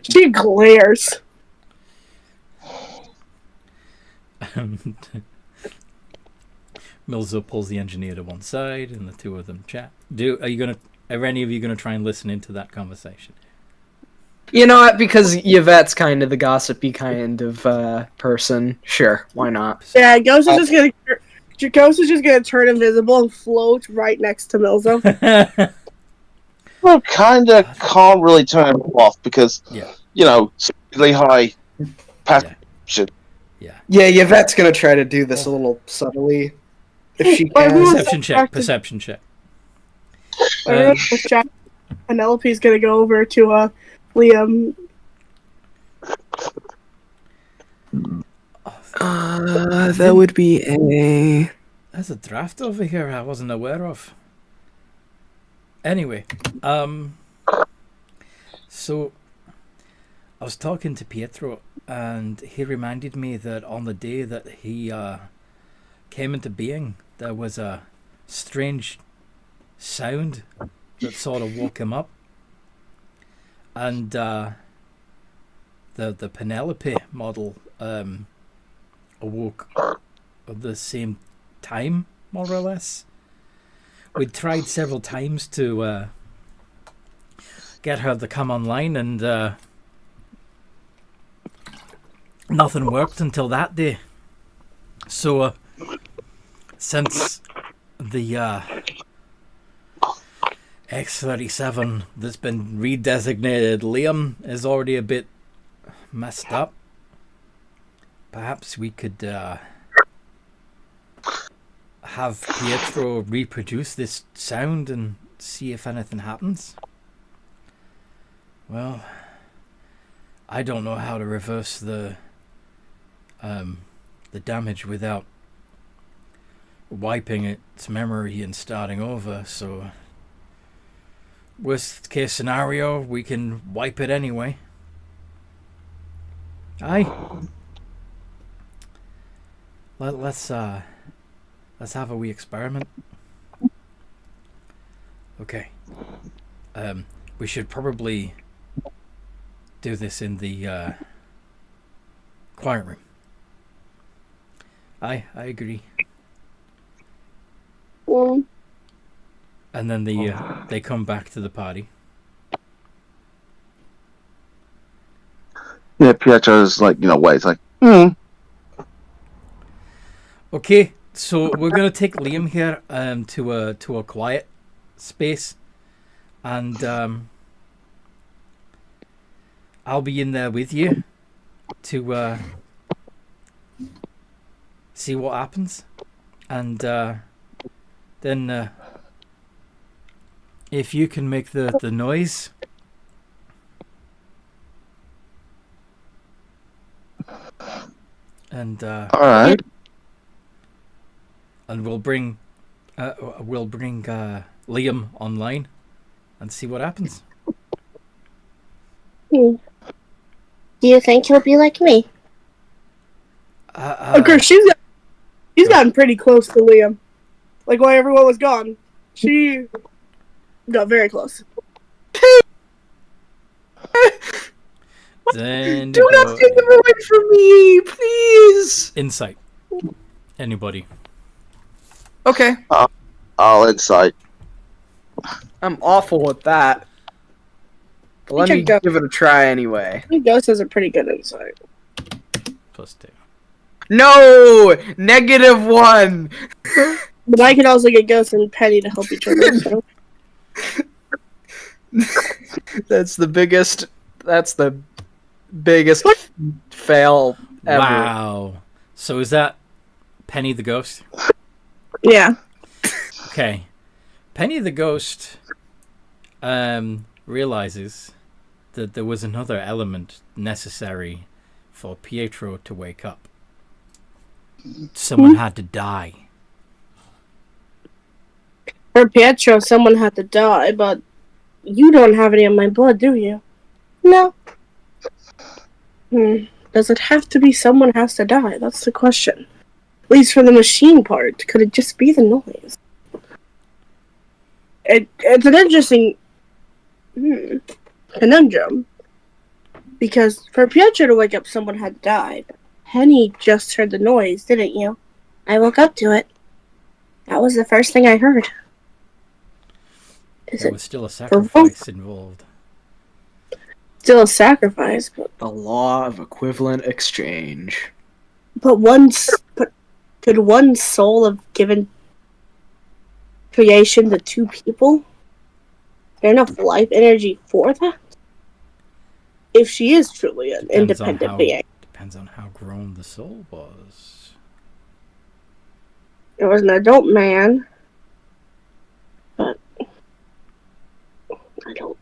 She glares. Milzo pulls the engineer to one side, and the two of them chat. Are any of you gonna try and listen into that conversation? You know what? Because Yvette's kind of the gossipy kind of person. Sure, why not? Yeah, Ghost is just gonna turn invisible and float right next to Milzo. Well, kind of can't really turn it off because, Yeah. you know, really high passion. Yeah, Yvette's gonna try to do this a little subtly, if she Why can. would- Perception check. Penelope's gonna go over to Liam. That would be a. There's a draft over here I wasn't aware of. Anyway, so I was talking to Pietro, and he reminded me that on the day that he came into being, there was a strange sound that sort of woke him up, and the Penelope model awoke at the same time, more or less. We'd tried several times to get her to come online, and nothing worked until that day. So since the X-37 that's been redesignated Liam is already a bit messed up, perhaps we could have Pietro reproduce this sound and see if anything happens. Well, I don't know how to reverse the damage without wiping its memory and starting over, so worst case scenario, we can wipe it anyway. Aye. let's have a wee experiment. Okay. We should probably do this in the quiet room. I agree. And then they come back to the party. Yeah, Pietro's like, waits like, Okay, so we're gonna take Liam here to a quiet space, and I'll be in there with you to see what happens, and then if you can make the noise. And all right. And we'll bring Liam online and see what happens. Do you think he'll be like me? Of course, she's gotten pretty close to Liam. Like while everyone was gone, she got very close. Then Do not take them away from me, please. Insight. Anybody? Okay. I'll insight. I'm awful with that. But let me give it a try anyway. I think Ghost has a pretty good insight. +2. No! -1! But I can also get Ghost and Penny to help each other. So. That's the biggest fail ever. Wow. So is that Penny the ghost? Yeah. Okay. Penny the ghost realizes that there was another element necessary for Pietro to wake up. Someone had to die. For Pietro, someone had to die, but you don't have any of my blood, do you? No. Does it have to be someone has to die? That's the question. At least for the machine part, could it just be the noise? It's an interesting conundrum. Because for Pietro to wake up, someone had died. Penny just heard the noise, didn't you? I woke up to it. That was the first thing I heard. There was still a sacrifice involved. Still a sacrifice, but The law of equivalent exchange. but could one soul have given creation to two people? Is there enough life energy for that? If she is truly an independent being. Depends on how grown the soul was. It was an adult man, but I don't.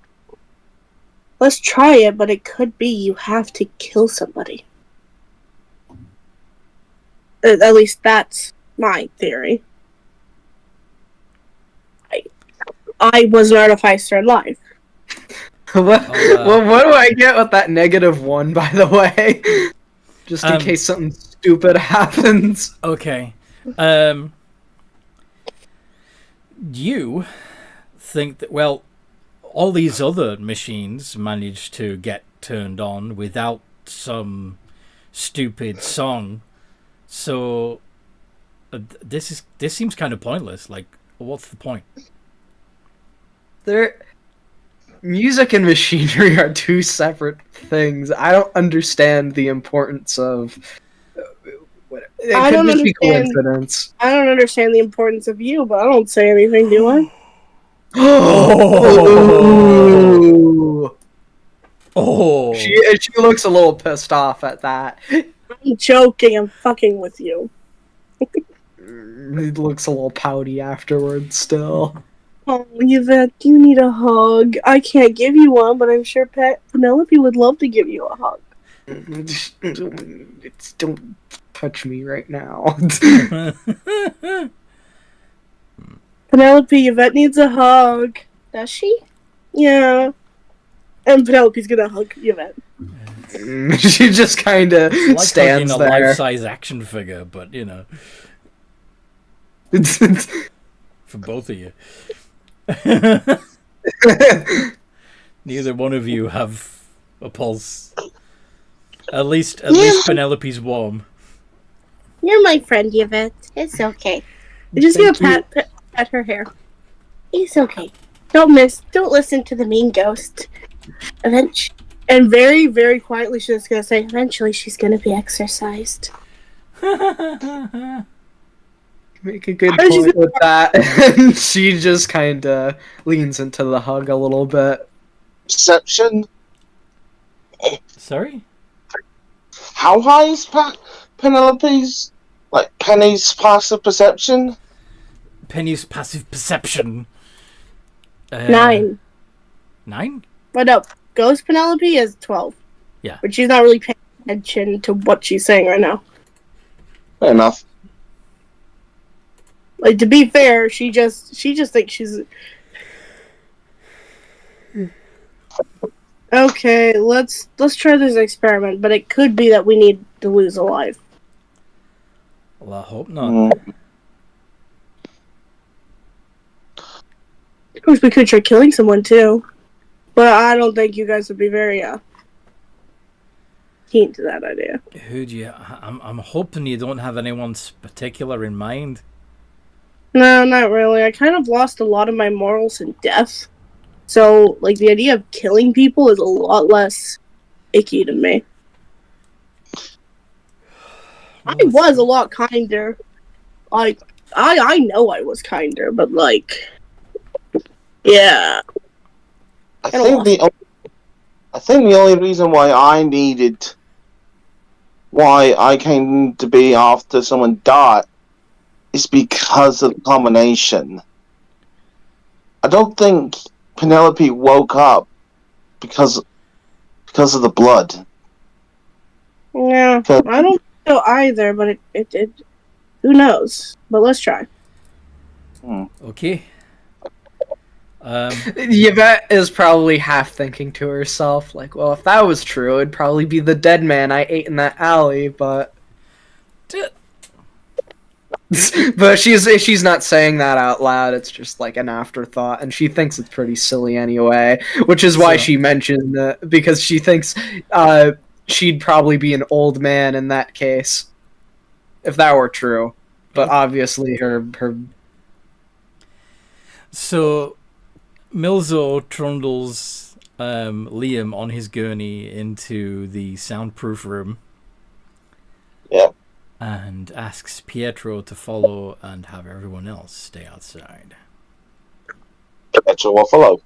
Let's try it, but it could be you have to kill somebody. At least that's my theory. I was an artificer in life. What do I get with that -1, by the way? Just in case something stupid happens. Okay. You think that, well, all these other machines managed to get turned on without some stupid song. So this seems kind of pointless. Like, what's the point? Music and machinery are two separate things. I don't understand the importance of. I don't just be understand. coincidence. I don't understand the importance of you, but I don't say anything, do I? Oh! She looks a little pissed off at that. I'm joking. I'm fucking with you. It looks a little pouty afterwards still. Oh, Yvette, you need a hug. I can't give you one, but I'm sure Penelope would love to give you a hug. Don't touch me right now. Penelope, Yvette needs a hug. Does she? Yeah. And Penelope's gonna hug Yvette. She just kind of It's like stands hugging a there. life-size action figure, but you know, for both of you. Neither one of you have a pulse. At least Penelope's warm. You're my friend, Yvette. It's okay. I'm just Thank gonna pat her hair. It's okay. Don't listen to the mean ghost. And very, very quietly, she's just gonna say, eventually she's gonna be exorcised. Make a good point with that. And she just kind of leans into the hug a little bit. Perception. Sorry? How high is Penelope's? Like Penny's passive perception? Penny's passive perception. 9. 9? But no, Ghost Penelope is 12. Yeah. But she's not really paying attention to what she's saying right now. Fair enough. Like, to be fair, she just thinks she's... Okay, let's try this experiment, but it could be that we need to lose alive. Well, I hope not. Of course, we could try killing someone, too. But I don't think you guys would be very, keen to that idea. Who do you... I'm hoping you don't have anyone particular in mind. No, not really. I kind of lost a lot of my morals in death. So, like, the idea of killing people is a lot less icky to me. I was a lot kinder. Like, I know I was kinder, but, like... Yeah. I think the only reason why I came to be after someone died is because of the combination. I don't think Penelope woke up because of the blood. Yeah, I don't know either, but it did. Who knows? But let's try. Okay. Yvette is probably half thinking to herself, like, well, if that was true, it'd probably be the dead man I ate in that alley, but... But she's not saying that out loud, it's just like an afterthought, and she thinks it's pretty silly anyway, which is why she mentioned it, because she thinks she'd probably be an old man in that case, if that were true. But obviously her... So, Milzo trundles Liam on his gurney into the soundproof room. Yeah. And asks Pietro to follow and have everyone else stay outside. Gepetto will follow.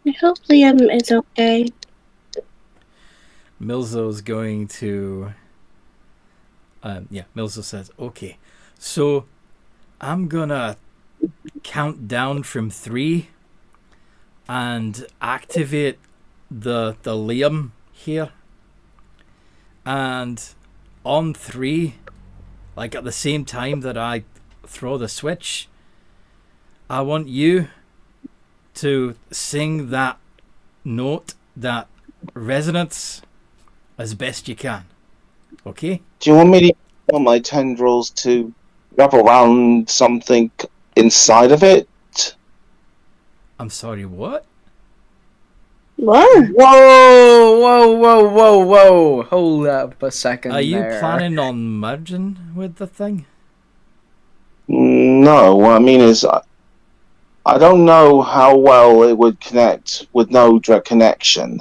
I hope Liam is okay. Milzo's going to... Milzo says, okay, so I'm gonna count down from 3 and activate the Liam here. And on 3... like at the same time that I throw the switch, I want you to sing that note, that resonance, as best you can. Okay? Do you want me to use my tendrils to wrap around something inside of it? I'm sorry, what? What? Whoa! Hold up a second. Are you there. planning on merging with the thing? No, what I mean is, I don't know how well it would connect with no direct connection.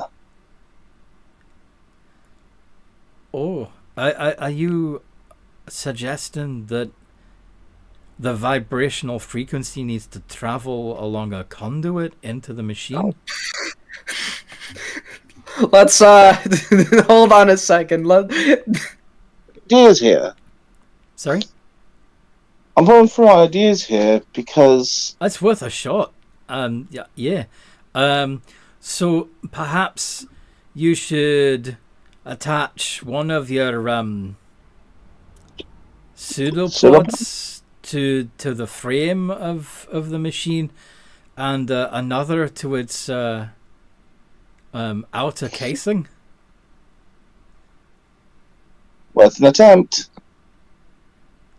Oh, are you suggesting that the vibrational frequency needs to travel along a conduit into the machine? Let's hold on a second. Ideas here. Sorry? I'm going through ideas here because That's worth a shot. Yeah. So perhaps you should attach one of your pseudopods to the frame of the machine, and another to its outer casing. worth an attempt.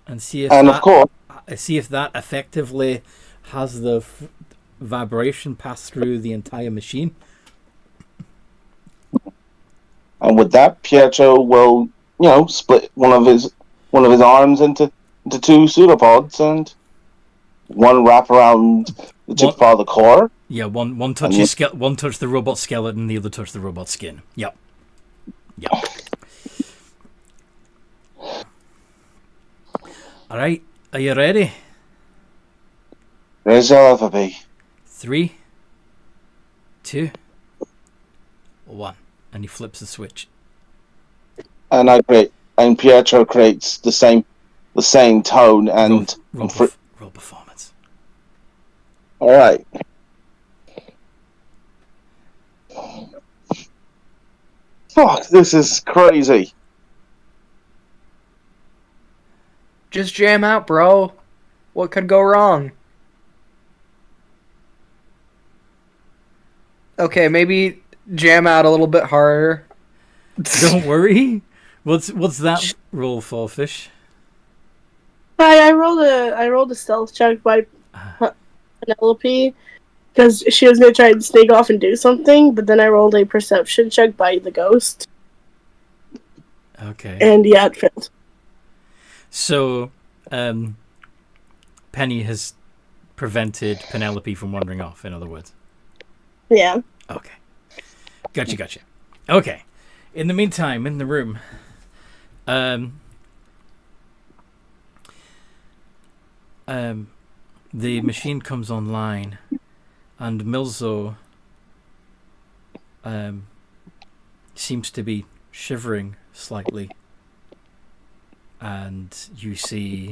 And see if And that, of course, see if that effectively has the vibration pass through the entire machine. and with that, Pietro will, split one of his arms into two pseudopods, and one wrap around the tip part of the core. Yeah, one touches one touch the robot skeleton, the other touch the robot skin. Yep. All right, are you ready? Ready I'll ever be. 3, 2, 1, and he flips the switch. And Pietro creates the same tone and roll performance. All right. Fuck, this is crazy. Just jam out, bro. What could go wrong? Okay, maybe jam out a little bit harder. Don't worry. What's that roll for, Fish? I rolled a stealth check by Penelope because she was gonna try and sneak off and do something, but then I rolled a perception check by the ghost. Okay. And yeah, it failed. So, Penny has prevented Penelope from wandering off, in other words. Yeah. Okay. Gotcha. Okay. In the meantime, in the room, the machine comes online, and Milzo seems to be shivering slightly, and you see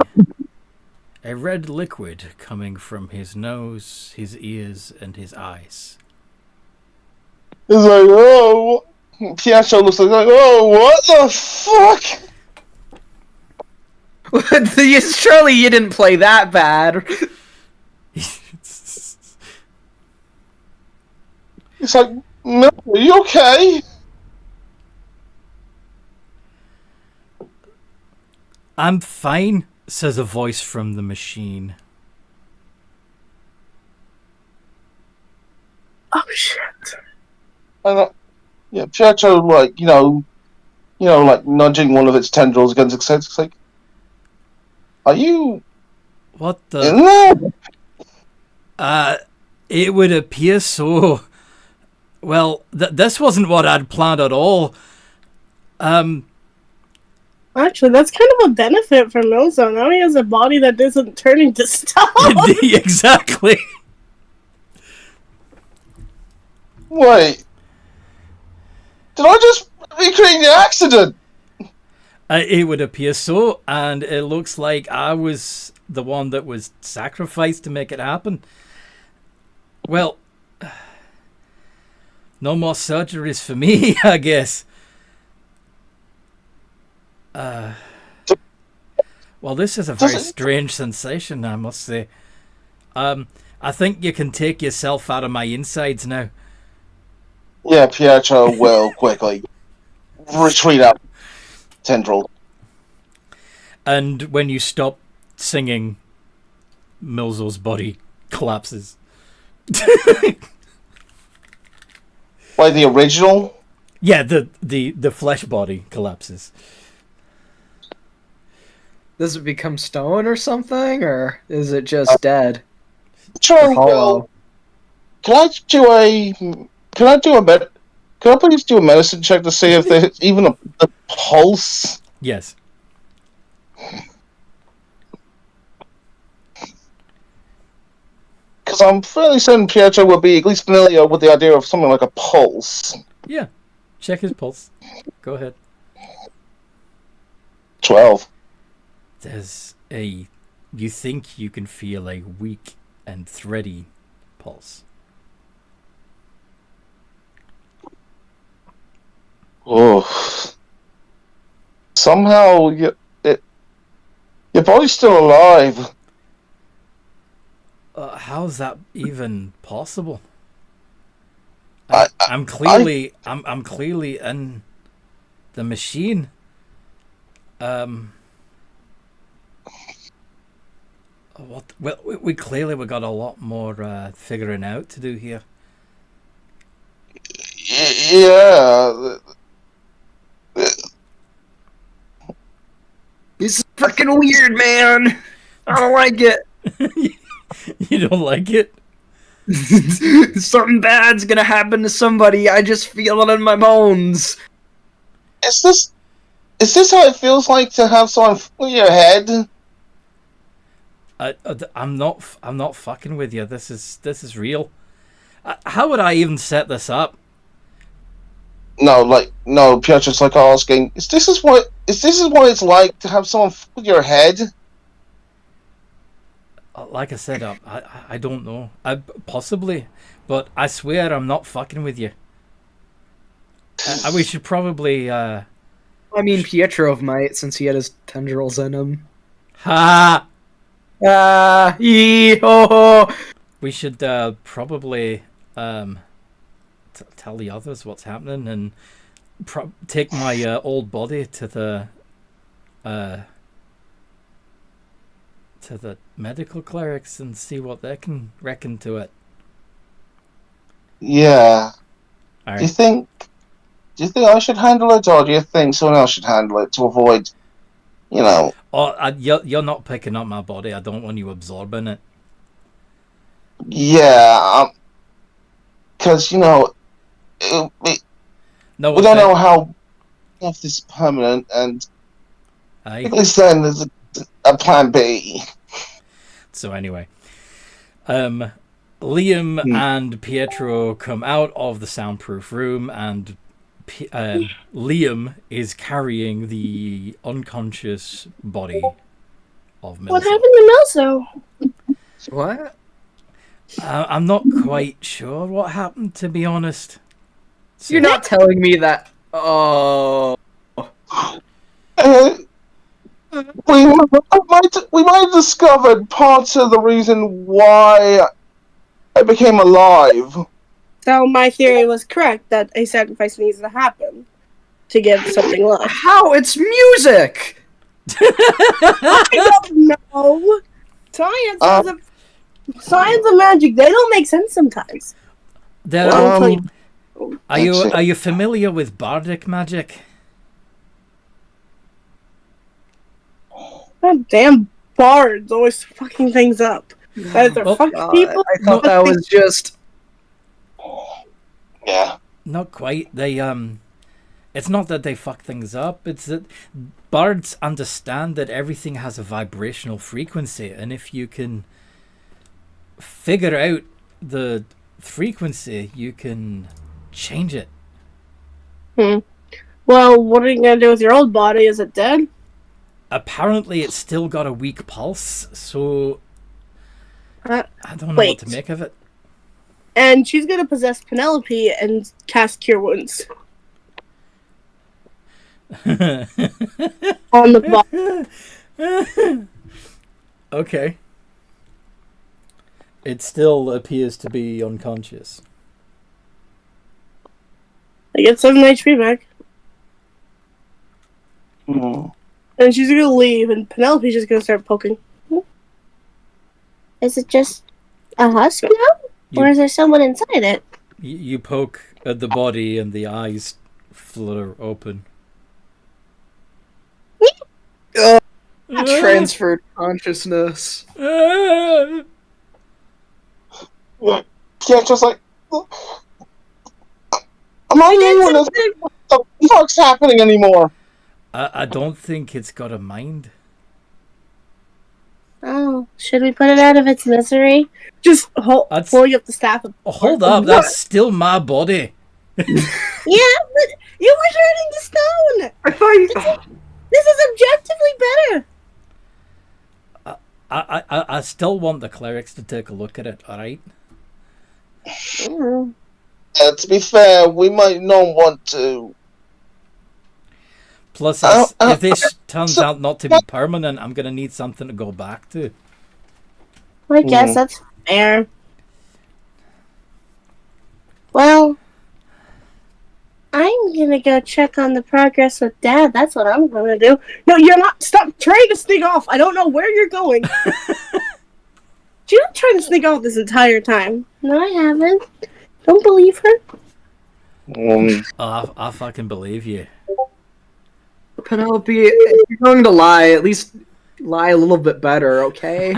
a red liquid coming from his nose, his ears, and his eyes. It's like, oh, Pietro looks like, oh, what the fuck? Surely you didn't play that bad. It's like, no, are you okay? I'm fine, says a voice from the machine. Oh shit. And Pietro, like, like nudging one of its tendrils against its head. It's like, are you What in the? there? It would appear so. Well, this wasn't what I'd planned at all. Actually, that's kind of a benefit for Milzo. Now he has a body that isn't turning to stone. Exactly. Wait. Did I just recreate the accident? It would appear so, and it looks like I was the one that was sacrificed to make it happen. Well, no more surgeries for me, I guess. Well, this is a very strange sensation, I must say. I think you can take yourself out of my insides now. Yeah, Pietro will quickly retreat up tendril. And when you stop singing, Milzo's body collapses. Like the original? Yeah, the flesh body collapses. Does it become stone or something, or is it just dead? Sure, Hollow. Can I please do a medicine check to see if there's even a pulse? Yes. Because I'm fairly certain Pietro will be at least familiar with the idea of something like a pulse. Yeah. Check his pulse. Go ahead. 12. You think you can feel a weak and thready pulse. Oh. Somehow your body's still alive. How's that even possible? I'm clearly in the machine. What? Well, we clearly got a lot more figuring out to do here. Yeah. This is freaking weird, man. I don't like it. You don't like it? Something bad's gonna happen to somebody. I just feel it in my bones. Is this how it feels like to have someone in your head? I'm not fucking with you. This is real. How would I even set this up? No, Pietro's like asking, is this what it's like to have someone in your head? Like I said, I don't know. Possibly, but I swear I'm not fucking with you. We should probably. I mean, Pietro might, since he had his tendrils in him. Ha! Ho. We should probably tell the others what's happening and take my old body to the medical clerics and see what they can reckon to it. Yeah. All Do you right. think I should handle it, or do you think someone else should handle it to avoid, Oh, you're not picking up my body. I don't want you absorbing it. Yeah, because No, we don't know how if this is permanent, and Aye. at least then there's a plan B. So anyway, Liam and Pietro come out of the soundproof room, and Liam is carrying the unconscious body of Milso. What happened to Milso? What? I'm not quite sure what happened, to be honest. So, You're not telling me that. Oh. We might have discovered parts of the reason why I became alive. So my theory was correct that a sacrifice needs to happen to give something life. How? It's music! I don't know. Science and magic, they don't make sense sometimes. There I'll tell you. are you familiar with bardic magic? God damn bards always fucking things up. Either Oh, fuck people. I thought that was just. Yeah. Not quite. They it's not that they fuck things up, it's that bards understand that everything has a vibrational frequency, and if you can figure out the frequency, you can change it. Well, what are you gonna do with your old body? Is it dead? Apparently it's still got a weak pulse, so I don't know wait. what to make of it. And she's gonna possess Penelope and cast Cure Wounds on the body. Okay. It still appears to be unconscious. I get 7 HP back. And she's gonna leave, and Penelope's just gonna start poking. Is it just a husk now? Or is there someone inside it? You poke at the body and the eyes flutter open. Transferred consciousness. Yeah, just like, I'm not even what the fuck's happening anymore. I don't think it's got a mind. Oh, should we put it out of its misery? Just pulling up the staff. Hold up, that's still my body. Yeah, but you were turning to stone. I thought you. This is objectively better. I still want the clerics to take a look at it, alright? To be fair, we might not want to. Plus, if this turns out not to be permanent, I'm going to need something to go back to. I guess that's fair. Well, I'm gonna go check on the progress with Dad. That's what I'm gonna do. No, you're not. Stop trying to sneak off. I don't know where you're going. You're not trying to sneak off this entire time. No, I haven't. Don't believe her. I fucking believe you. Penelope, if you're going to lie, at least lie a little bit better, okay?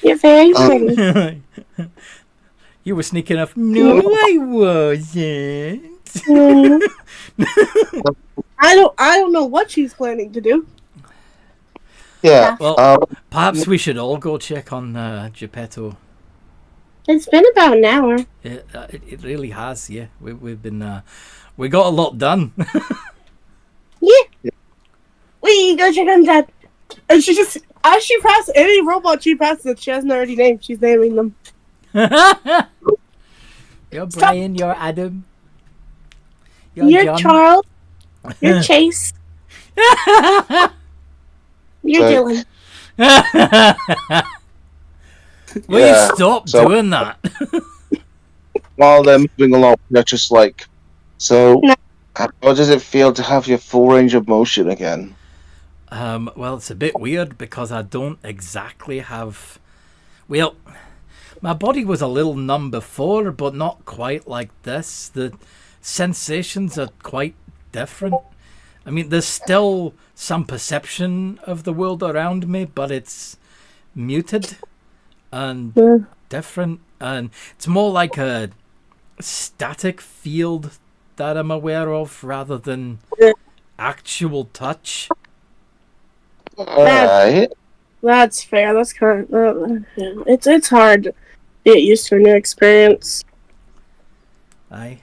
You're very pretty. You were sneaking off. No, I wasn't. I don't know what she's planning to do. Yeah. Well, perhaps we should all go check on Gepetto. It's been about an hour. It really has, yeah. We've been we got a lot done. Yeah. We go check on Dad. And she just, as she passes any robot she passes, she hasn't already named. She's naming them. You're Brian, you're Adam. You're John. Charles. You're Chase. You're Dylan. Will you stop doing that? While they're moving along, they're just like, so, how does it feel to have your full range of motion again? Well, it's a bit weird because I don't exactly have... Well, my body was a little numb before, but not quite like this. The sensations are quite different. I mean, there's still some perception of the world around me, but it's muted and different. And it's more like a static field that I'm aware of rather than actual touch. Alright. That's fair. That's kind of, it's hard to get used to a new experience. Aye.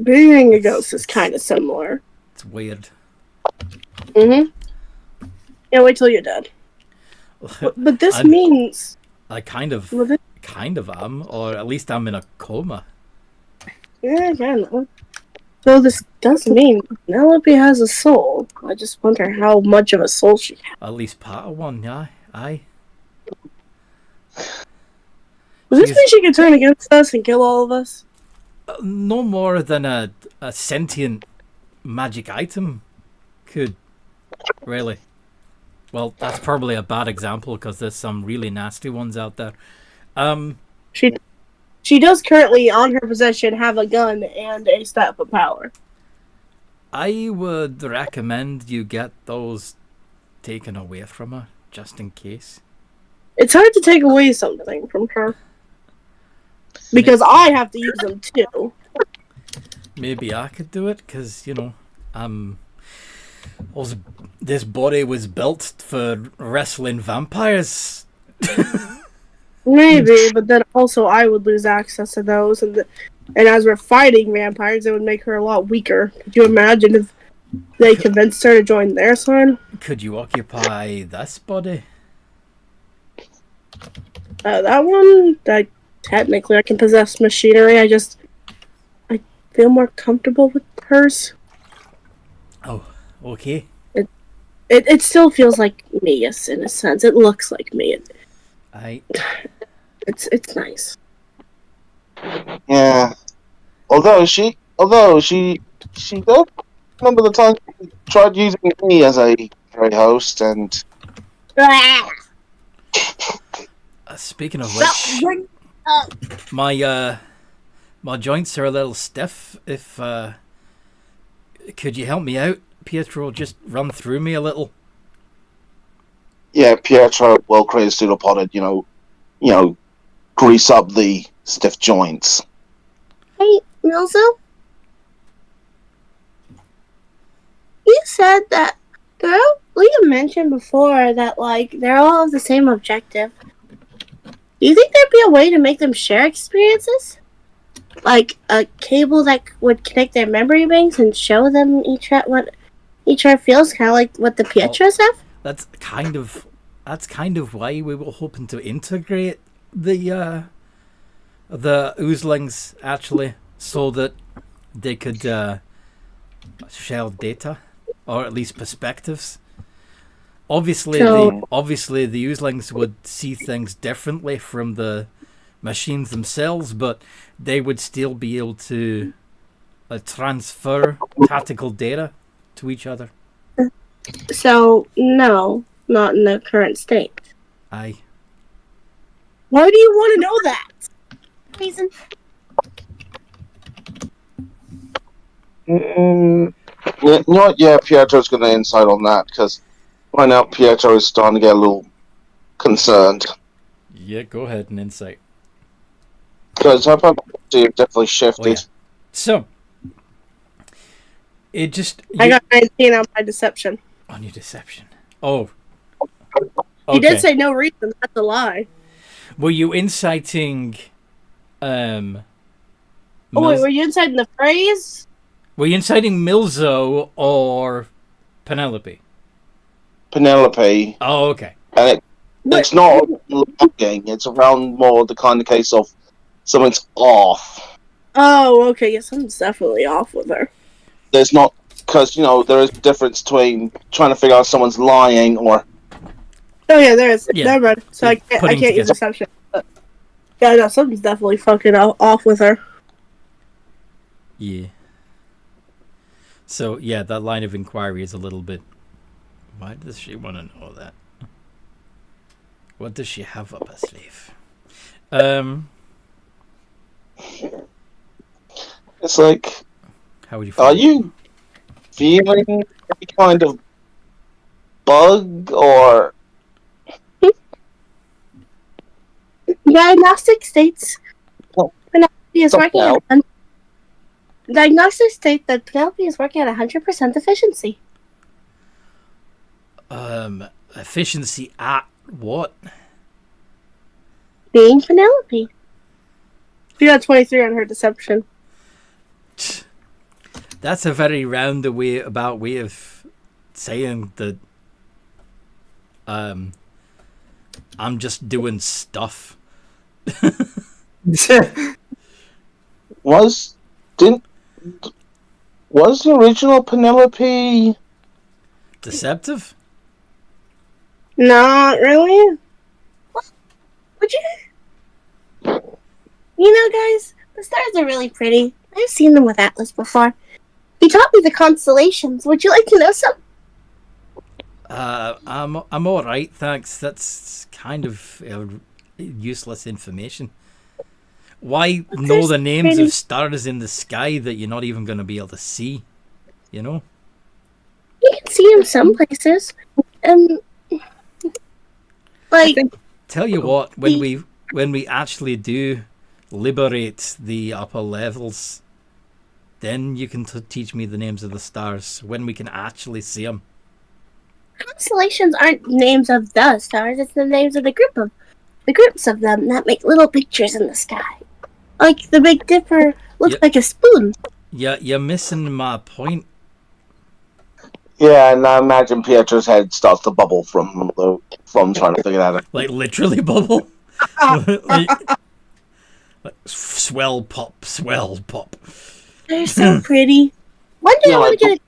Being a ghost is kind of similar. It's weird. Mm-hmm. Yeah, wait till you're dead. But this means... I kind of am, or at least I'm in a coma. Yeah, I know. So this does mean Penelope has a soul. I just wonder how much of a soul she has. At least part of one, yeah. Aye. Does this mean she can turn against us and kill all of us? No more than a sentient magic item could, really. Well, that's probably a bad example because there's some really nasty ones out there. She does currently, on her possession, have a gun and a staff of power. I would recommend you get those taken away from her, just in case. It's hard to take away something from her. Because I have to use them too. Maybe I could do it, because, you know, this body was built for wrestling vampires. Maybe, but then also I would lose access to those, and as we're fighting vampires, it would make her a lot weaker. Could you imagine if they convinced her to join their side? Could you occupy this body? That one, technically I can possess machinery. I feel more comfortable with hers. Oh, okay. It still feels like me, yes, in a sense. It looks like me. It's nice. Yeah. Although she does remember the time she tried using me as a host, and speaking of which, my joints are a little stiff. If could you help me out, Pietro? Just run through me a little. Yeah, Pietro will create a pseudopod, you know, grease up the stiff joints. Hey, Milzo? You said that Liam mentioned before that, like, they're all of the same objective. Do you think there'd be a way to make them share experiences? Like a cable that would connect their memory banks and show them what each other feels, kind of like what the Pietros have? That's kind of why we were hoping to integrate the oozlings, actually, so that they could share data, or at least perspectives. Obviously, the oozlings would see things differently from the machines themselves, but they would still be able to transfer tactical data to each other. So, no, not in the current state. Aye. Why do you want to know that? Reason? You know what? Yeah, Pietro's going to insight on that because right now Pietro is starting to get a little concerned. Yeah, go ahead and insight. Because her publicity have definitely shifted. Oh, yeah. So, it just... I got 19 on my deception. On your deception. Oh. He did say no reason. That's a lie. Were you inciting... Oh, wait, were you inside the phrase? Were you inciting Milzo or Penelope? Penelope. Oh, okay. And it's not lying. It's around more the kind of case of something's off. Oh, okay. Yeah, something's definitely off with her. There's not... Because, you know, there is a difference between trying to figure out if someone's lying or... Oh, yeah, there is. Yeah. Never mind. So I can't use deception. But yeah, no, something's definitely fucking off with her. Yeah. So, yeah, that line of inquiry is a little bit... Why does she want to know that? What does she have up her sleeve? It's like... How would you feel? Are you feeling any kind of bug or... Diagnostic states Penelope is working at Diagnostics state that Penelope is working at 100% efficiency. Efficiency at what? Being Penelope. She got 23 on her deception. That's a very roundabout way of saying that I'm just doing stuff. Was the original Penelope deceptive? Not really. Would you? You know, guys, the stars are really pretty. I've seen them with Atlas before. He taught me the constellations. Would you like to know some? I'm all right, thanks. That's kind of useless information. Why know the names of stars in the sky that you're not even going to be able to see? You know? You can see them some places. Tell you what, when we actually do liberate the upper levels, then you can teach me the names of the stars when we can actually see them. Constellations aren't names of the stars; it's the names of the groups of them that make little pictures in the sky. Like the Big Dipper looks like a spoon. Yeah, you're missing my point. Yeah, and I imagine Pietro's head starts to bubble from trying to figure that out. Like literally bubble. like swell pop. They're so pretty. One day I want to get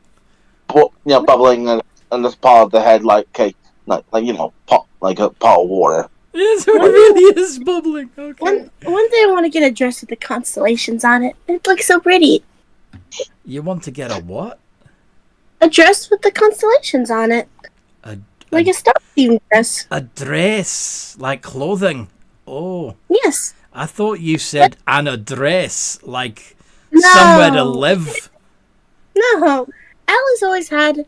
a... bubbling and this part of the head like pop like a pot of water. Yes, it really is bubbling. Okay. One day I want to get a dress with the constellations on it. It looks so pretty. You want to get a what? A dress with the constellations on it. Like a star-themed dress. A dress, like clothing. Oh. Yes. I thought you said an address, like somewhere to live. No. Alice always had...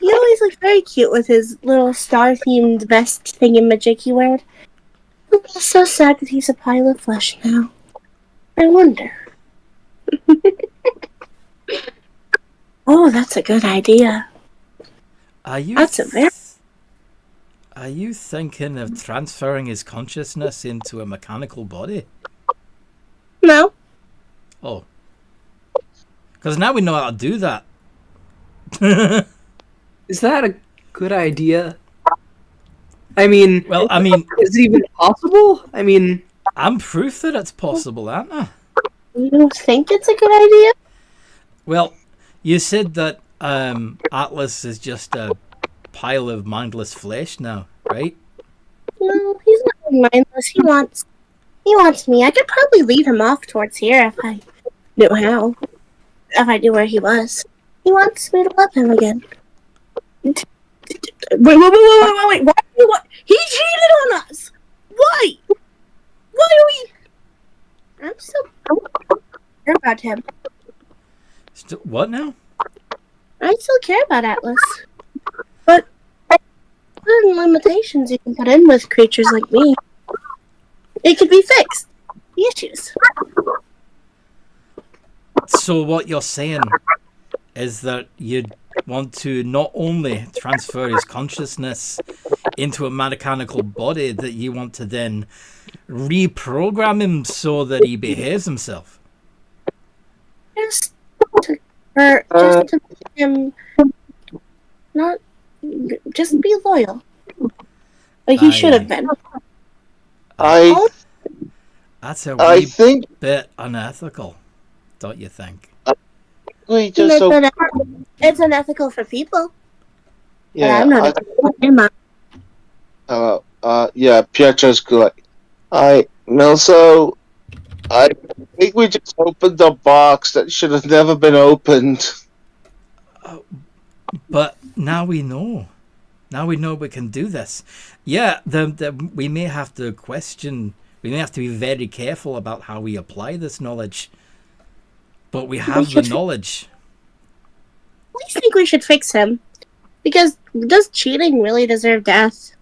He always looked very cute with his little star-themed vest thingamajig he wore. It's so sad that he's a pile of flesh now. I wonder. Oh, that's a good idea. Are you thinking of transferring his consciousness into a mechanical body? No. Oh. Because now we know how to do that. Is that a good idea? I mean, is it even possible? I mean, I'm proof that it's possible, aren't I? You think it's a good idea? Well, you said that Atlas is just a pile of mindless flesh now, right? No, he's not mindless. He wants me. I could probably lead him off towards here if I knew how. If I knew where he was. He wants me to love him again. Wait. Why do you want? He cheated on us. Why? Why are we? I'm still care about him. What now? I still care about Atlas. But certain limitations you can put in with creatures like me. It could be fixed. The issues. So what you're saying is that you want to not only transfer his consciousness into a mechanical body, that you want to then reprogram him so that he behaves himself. Just to make him not just be loyal. Like he should have been. That's a I wee think bit unethical, don't you think? we just so It's unethical for people. yeah. I'm not Yeah, Pietro's correct. I think we just opened a box that should have never been opened. But now we know. Now we know we can do this. Yeah, we may have to question. We may have to be very careful about how we apply this knowledge. But we have the knowledge. I think we should fix him. Because does cheating really deserve death?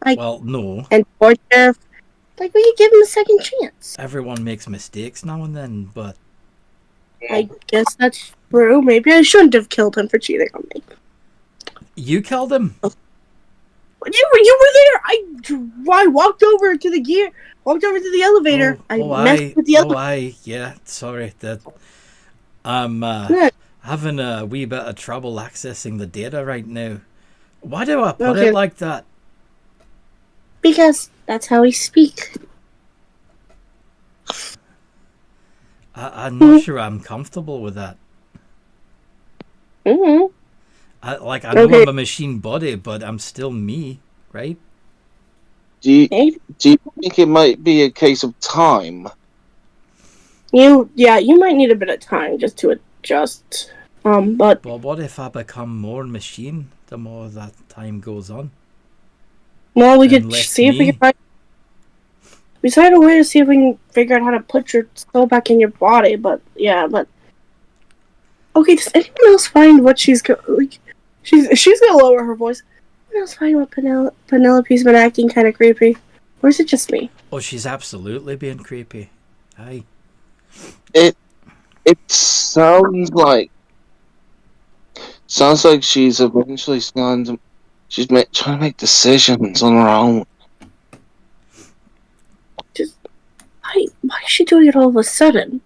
Well, no. And torture? Like, we could give him a second chance. Everyone makes mistakes now and then, but... I guess that's true. Maybe I shouldn't have killed him for cheating on me. You killed him? You were there! I walked over to the elevator. I messed with the elevator. Yeah, sorry. I'm having a wee bit of trouble accessing the data right now. Why do I put it like that? Because that's how we speak. I'm not sure I'm comfortable with that. Mm-hmm. I know I'm a machine body, but I'm still me, right? Do you think it might be a case of time? You might need a bit of time just to adjust. But what if I become more machine the more that time goes on? Well, we could see if we can find. We find a way to see if we can figure out how to put your soul back in your body. But okay. Does anyone else find what she's like? She's gonna lower her voice. Anyone else find what Penelope's been acting kind of creepy, or is it just me? Oh, she's absolutely being creepy. Aye. It sounds like she's eventually trying to make decisions on her own. Why is she doing it all of a sudden?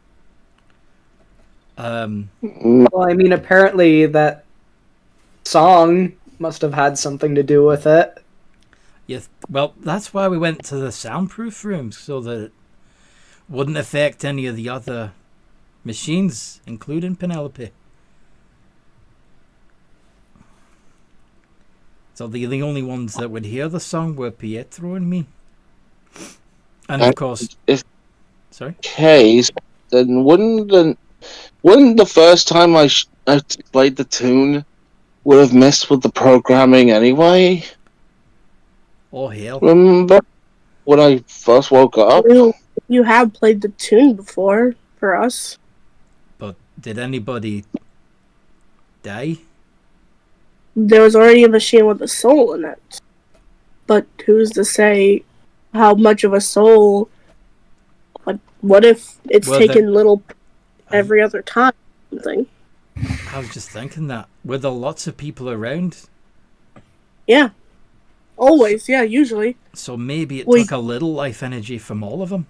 Well, I mean, apparently that song must have had something to do with it. Yes. Well, that's why we went to the soundproof room, so that it wouldn't affect any of the other machines, including Penelope. So the only ones that would hear the song were Pietro and me. And of course, sorry. Case, then wouldn't the first time I played the tune would have messed with the programming anyway? Oh hell! Remember when I first woke up? You have played the tune before for us. But did anybody die? There was already a machine with a soul in it. But who's to say how much of a soul? What if it's taken little every other time? Something. I was just thinking that. Were there lots of people around? Yeah. Always, yeah, usually. So maybe it took a little life energy from all of them.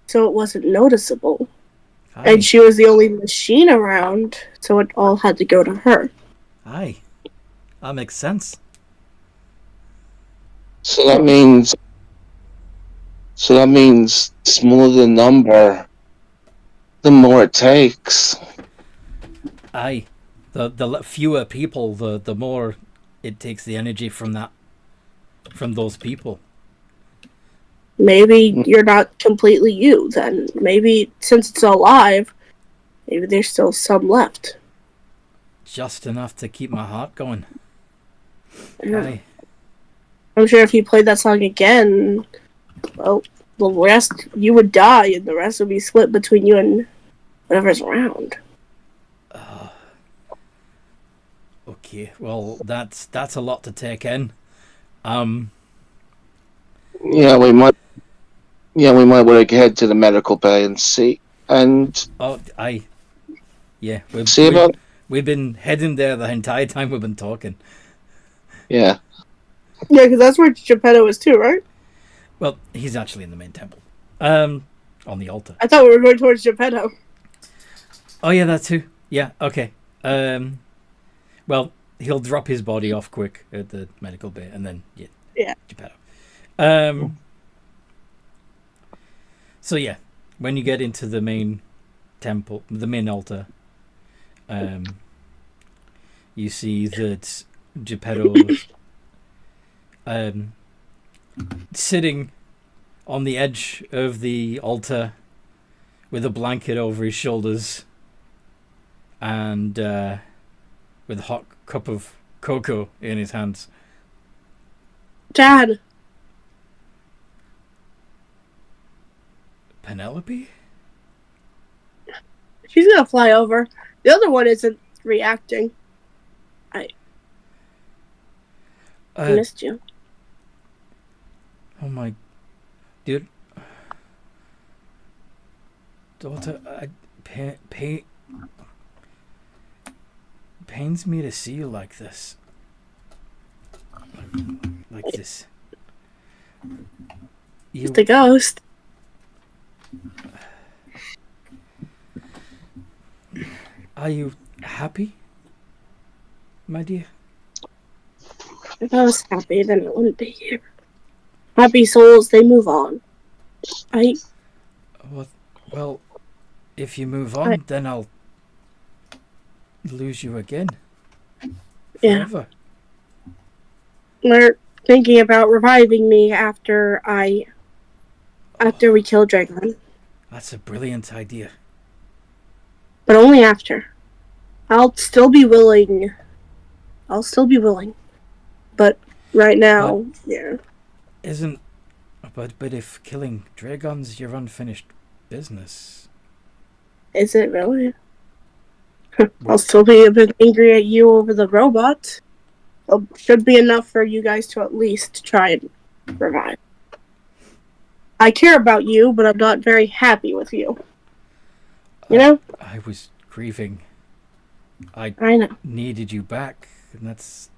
So it wasn't noticeable. Aye. And she was the only machine around, so it all had to go to her. Aye. That makes sense. So that means the smaller the number, the more it takes. Aye. The fewer people, the more it takes the energy from those people. maybe you're not completely you then. Maybe since it's alive, maybe there's still some left. Just enough to keep my heart going. Yeah. Aye. I'm sure if you played that song again, well, the rest, you would die and the rest would be split between you and whatever's around. Okay, well, that's a lot to take in. Yeah, we might want to head to the medical bay and see. And see about. We've been heading there the entire time we've been talking. Yeah. Yeah, because that's where Gepetto is too, right? Well, he's actually in the main temple. On the altar. I thought we were going towards Gepetto. Oh yeah, that too. Yeah, okay. Well, he'll drop his body off quick at the medical bay, and then Yeah. Gepetto. So yeah, when you get into the main temple, the main altar, you see that Gepetto sitting on the edge of the altar with a blanket over his shoulders and with a hot cup of cocoa in his hands. Dad. Penelope? She's gonna fly over. The other one isn't reacting. I missed you. Oh my... Dude. Daughter, pains me to see you like this. Like this. You... It's the ghost. Are you happy, my dear? If I was happy, then I wouldn't be here. Happy souls, they move on. Well, if you move on, then I'll lose you again. Forever. Yeah. They're thinking about reviving me after we kill Dragon. That's a brilliant idea. But only after. I'll still be willing. But right now, yeah. But if killing dragons your unfinished business. Is it really? I'll still be a bit angry at you over the robot. It should be enough for you guys to at least try and revive. I care about you, but I'm not very happy with you. You know? I was grieving. I know. Needed you back, and that's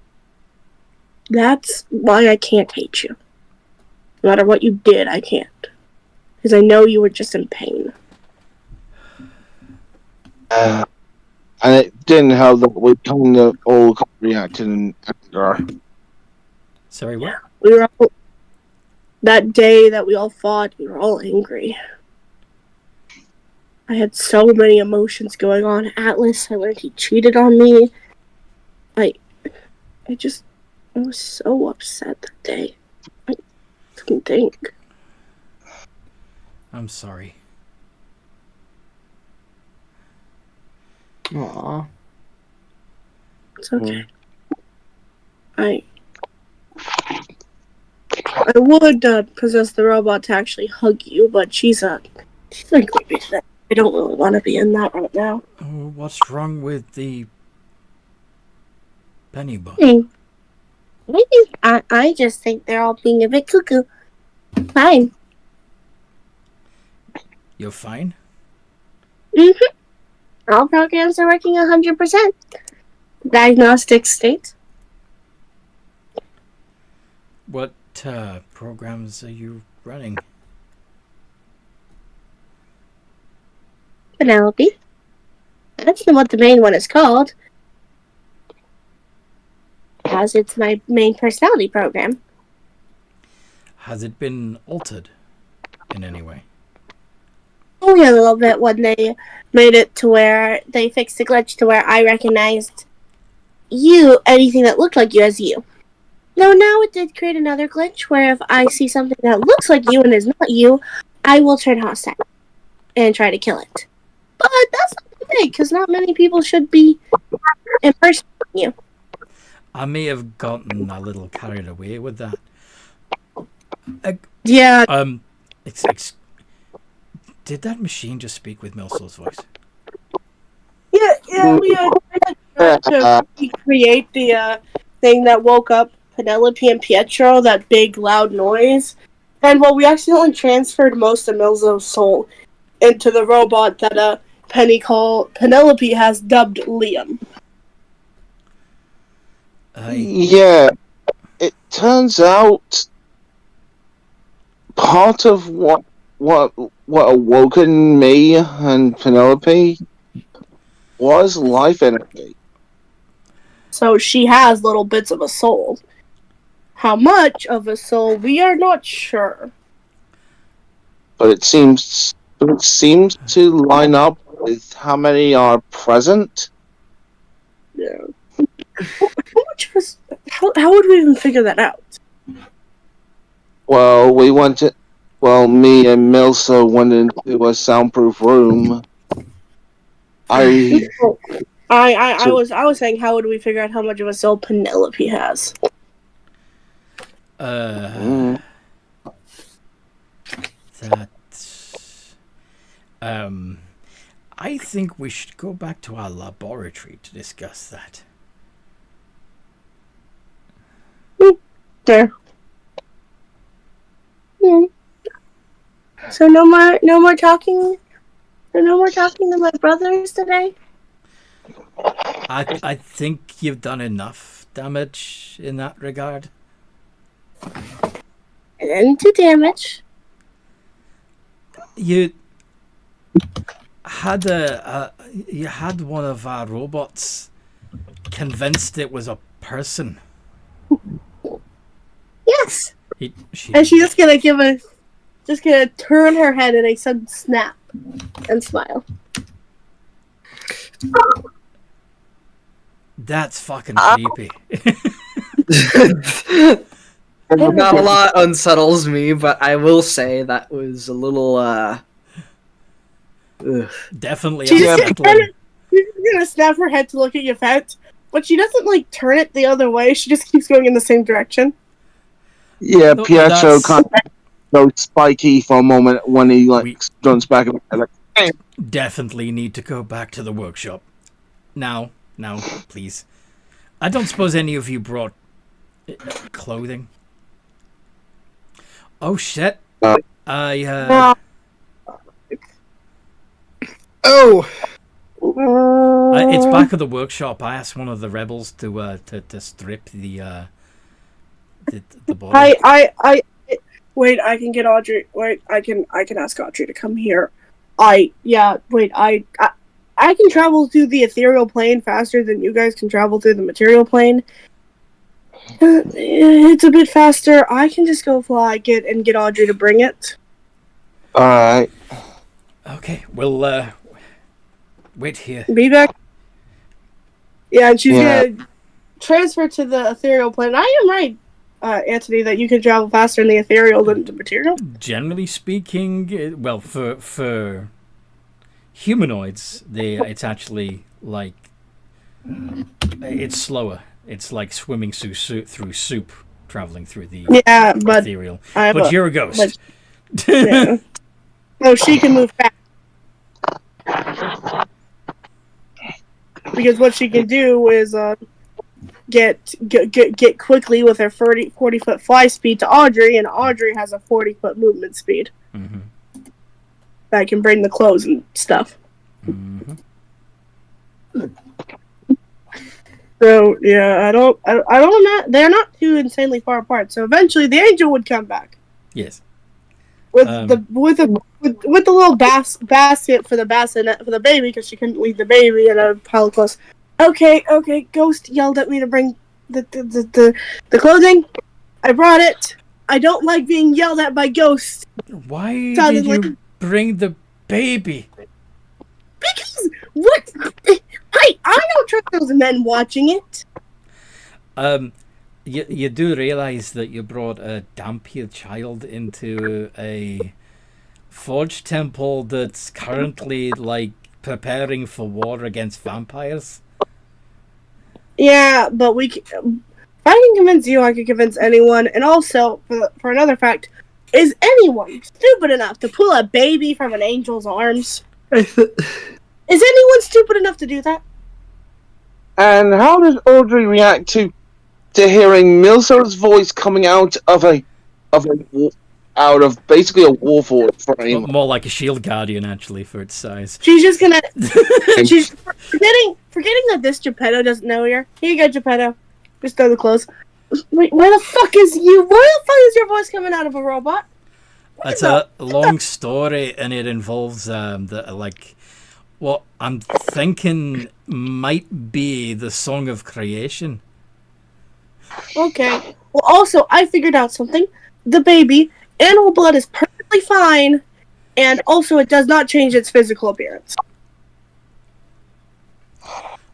why I can't hate you. No matter what you did, I can't. Because I know you were just in pain. And it didn't help that we kind of all reacted in anger. Sorry, what? We were all... That day that we all fought, we were all angry. I had so many emotions going on. Atlas, I learned he cheated on me. I was so upset that day. I couldn't think. I'm sorry. Aww. It's okay. I would possess the robot to actually hug you, but she's like creepy today. I don't really want to be in that right now. Oh, what's wrong with the penny book? I just think they're all being a bit cuckoo. Fine. You're fine? All programs are working 100%. Diagnostic state. What programs are you running? Penelope. That's what the main one is called. As it's my main personality program. Has it been altered in any way? Only a little bit when they made it to where they fixed the glitch to where I recognized you, anything that looked like you, as you. Though now it did create another glitch where if I see something that looks like you and is not you, I will turn hostile and try to kill it. But that's not the thing, because not many people should be impersonating you. I may have gotten a little carried away with that. Yeah. Did that machine just speak with Milso's voice? Yeah, we had to recreate the thing that woke up Penelope and Pietro, that big loud noise. And well, we accidentally transferred most of Milzo's soul into the robot that Penelope has dubbed Liam. Yeah, it turns out part of what awoken me and Penelope was life energy. So she has little bits of a soul. How much of a soul, we are not sure. But it seems to line up with how many are present. Yeah. How much was? How would we even figure that out? Well, me and Milsa went into a soundproof room. I was saying, how would we figure out how much of a soul Penelope has? That's. I think we should go back to our laboratory to discuss that. There. So no more talking. So no more talking to my brothers today. I think you've done enough damage in that regard. And to damage. You had one of our robots convinced it was a person. Yes. And she's just gonna turn her head in a sudden snap and smile. That's fucking creepy. Not a lot unsettles me, but I will say that was a little, Definitely She's unsettling. gonna snap her head to look at Gepetto, but she doesn't, turn it the other way. She just keeps going in the same direction. Yeah, Pietro kind of goes spiky for a moment when he turns back and Definitely need to go back to the workshop. Now, please. I don't suppose any of you brought clothing. Oh shit! Oh. It's back at the workshop. I asked one of the rebels to strip the body. Wait, I can get Audrey. Wait, I can ask Audrey to come here. I can travel through the ethereal plane faster than you guys can travel through the material plane. It's a bit faster. I can just go fly, get Audrey to bring it. Alright. Okay, we'll wait here. Be back. Yeah, and she's gonna transfer to the ethereal plane. I am right, Anthony, that you can travel faster in the ethereal than the material. Generally speaking, well, for humanoids, it's actually it's slower. It's like swimming through soup, traveling through the ethereal. But you're a ghost. Yeah. No, she can move fast. Because what she can do is get quickly with her 40-foot fly speed to Audrey, and Audrey has a 40-foot movement speed. Mm-hmm. That can bring the clothes and stuff. Mm-hmm. So yeah, I don't know. They're not too insanely far apart. So eventually, the angel would come back. Yes. With the little basket for the baby, because she couldn't leave the baby in a pile of clothes. Okay. Ghost yelled at me to bring the clothing. I brought it. I don't like being yelled at by ghosts. Why did you bring the baby? Because what? I don't trust those men watching it. You do realize that you brought a Dampier child into a forge temple that's currently like preparing for war against vampires. Yeah, but if I can convince you, I can convince anyone. And also, for another fact, is anyone stupid enough to pull a baby from an angel's arms? Is anyone stupid enough to do that? And how does Audrey react to hearing Milser's voice coming out of basically a warforged frame? More like a shield guardian, actually, for its size. She's just gonna. She's forgetting that this Gepetto doesn't know her. Here you go, Gepetto. Just throw the clothes. Wait, where the fuck is you? Where the fuck is your voice coming out of a robot? It's a long story, and it involves what I'm thinking might be the Song of Creation. Okay. Well, also, I figured out something. The baby, animal blood is perfectly fine, and also it does not change its physical appearance.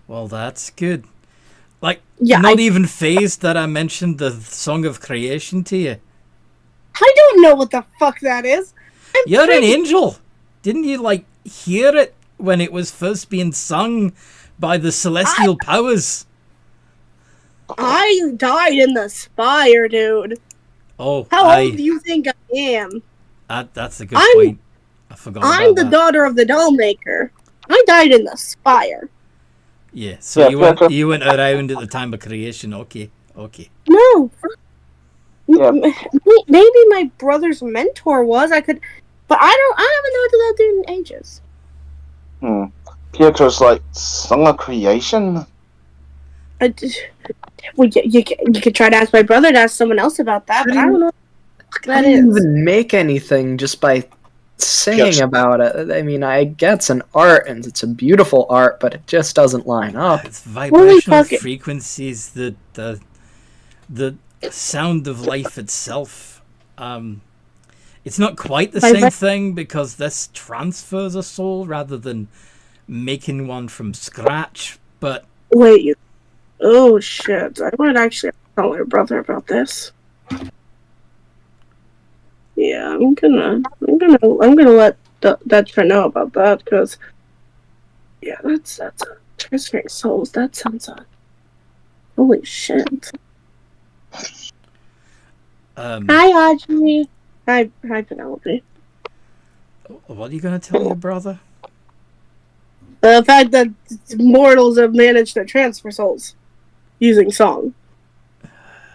Well, that's good. Like, Yeah, not even phased that I mentioned the Song of Creation to you. I don't know what the fuck that is. You're an angel. Didn't you, like, hear it when it was first being sung by the celestial powers? I died in the Spire, dude. Oh, How old do you think I am? That's a good point. I forgot about I'm the that. daughter of the doll maker. I died in the Spire. Yeah, so Yeah, you went around at the time of creation. Okay. No. Yeah. Maybe my brother's mentor was. I haven't known that dude in ages. Pietro's like, Song of Creation? Well, you could try to ask my brother to ask someone else about that, but I don't know what the fuck I that didn't is. even make anything just by saying about it. I mean, I get it's an art and it's a beautiful art, but it just doesn't line up. It's vibrational fuck it. frequencies, the sound of life itself. It's not quite the same thing because this transfers a soul rather than making one from scratch. But Wait, oh shit! I might actually tell my brother about this. Yeah, I'm gonna let that know about that because yeah, that's transferring souls. That sounds holy shit. Hi, Audrey. Hi, Penelope. what are you gonna tell your brother? The fact that mortals have managed to transfer souls using song.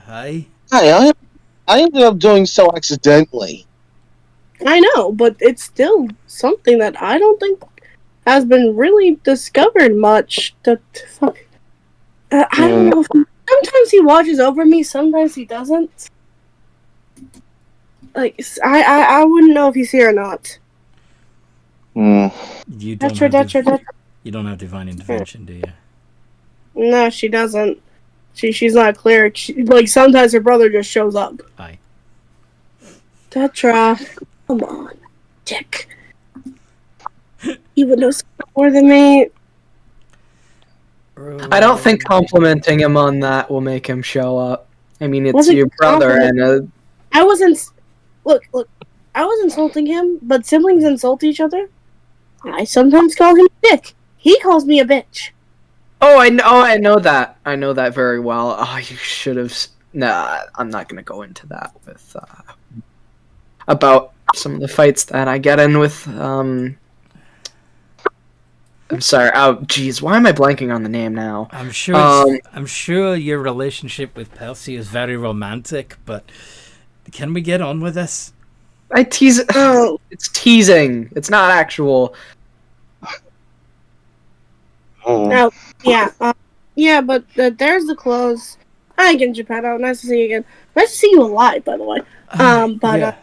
Hi. Hey, I ended up doing so accidentally. I know, but it's still something that I don't think has been really discovered much. I don't know. Sometimes he watches over me, sometimes he doesn't. Like, I wouldn't know if he's here or not. You don't you don't have divine intervention, do you? No, she doesn't. She's not a cleric. Sometimes her brother just shows up. Aye. Tetra, come on, Dick. You would know more than me. I don't think complimenting him on that will make him show up. I mean, it's your brother, and I wasn't. Look. I was insulting him, but siblings insult each other. I sometimes call him a dick. He calls me a bitch. I know that. I know that very well. Oh, you should have. Nah, I'm not gonna go into that with about some of the fights that I get in with. I'm sorry. Oh, jeez, why am I blanking on the name now? I'm sure your relationship with Percy is very romantic, but can we get on with this? I tease. Oh, it's teasing. It's not actual. Oh, yeah, but there's the clothes. Hi again, Gepetto. Nice to see you again. Nice to see you alive, by the way.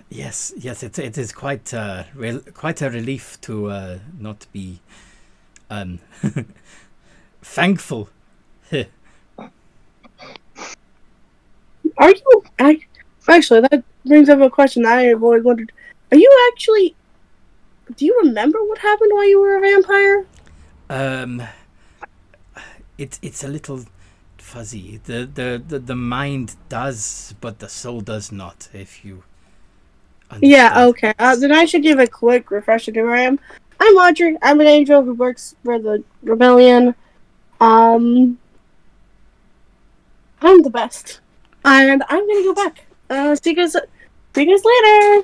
Yes, it is quite a relief to not be thankful. Are you? Actually, that brings up a question that I've always wondered. Are you actually? Do you remember what happened while you were a vampire? It's a little fuzzy. The mind does, but the soul does not. If you understand. Yeah, okay. Then I should give a quick refresher to who I am. I'm Audrey. I'm an angel who works for the rebellion. I'm the best. And I'm gonna go back. See you guys later.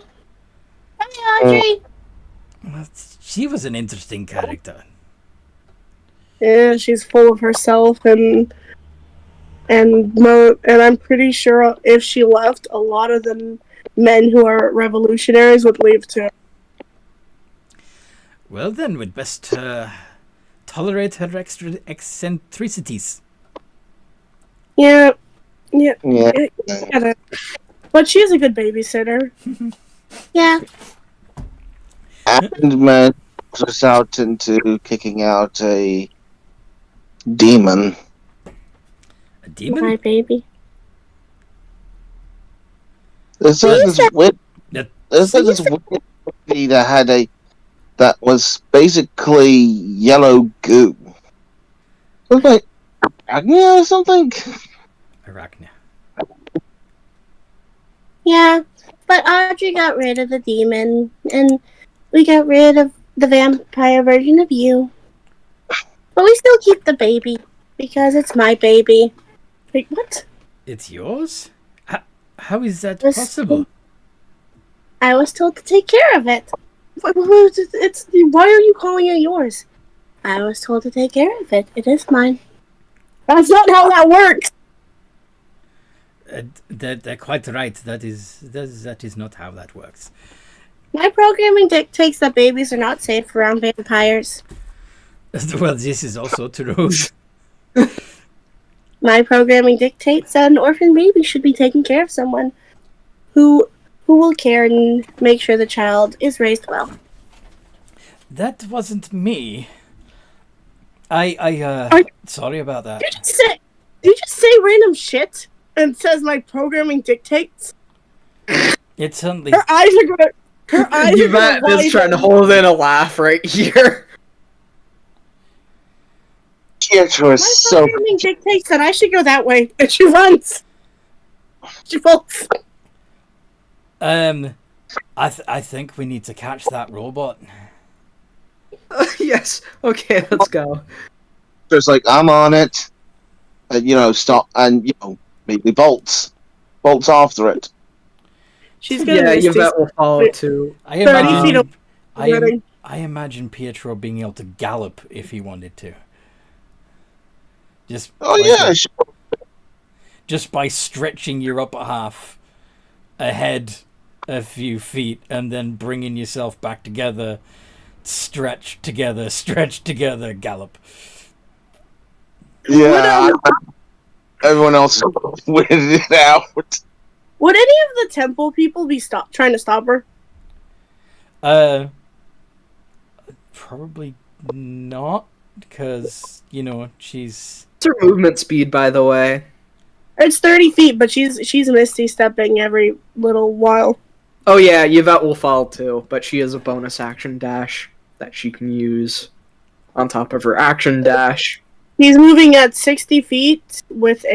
Bye, Audrey. Well, she was an interesting character. Yeah, she's full of herself and I'm pretty sure if she left, a lot of the men who are revolutionaries would leave too. Well, then, we'd best tolerate her extra eccentricities. Yeah. Yeah. But she's a good babysitter. Yeah. And man us out into kicking out a demon. A demon? My baby. There's this weird. That- There's this weird lady that was basically yellow goo. It was like Agnia or something. Arachnia. Yeah, but Audrey got rid of the demon, and we got rid of the vampire version of you. But we still keep the baby, because it's my baby. Wait, what? It's yours? How is that Yes. possible? I was told to take care of it. Why are you calling it yours? I was told to take care of it. It is mine. That's not how that works. They're quite right. That is not how that works. My programming dictates that babies are not safe around vampires. Well, this is also true. My programming dictates that an orphan baby should be taken care of someone who will care and make sure the child is raised well. That wasn't me. Sorry about that. Did you just say random shit and says my programming dictates? It certainly. Her eyes are gonna. Yvette is trying to hold in a laugh right here. Pietro My is so. programming dictates that I should go that way, and she runs. She bolts. I think we need to catch that robot. Yes. Okay, let's go. Just like I'm on it, and stop, and maybe bolts after it. She's gonna Yeah, miss Yvette will follow too. I 30 feet imagine. away. I imagine Pietro being able to gallop if he wanted to. Just. Oh like yeah, a- sure. just by stretching your upper half ahead a few feet and then bringing yourself back together, stretch together, gallop. Yeah. Everyone else is weirded it out. Would any of the temple people be trying to stop her? Probably not, because she's. What's her movement speed, by the way? It's 30 feet, but she's misty stepping every little while. Oh yeah, Yvette will follow too, but she has a bonus action dash that she can use on top of her action dash. He's moving at 60 feet with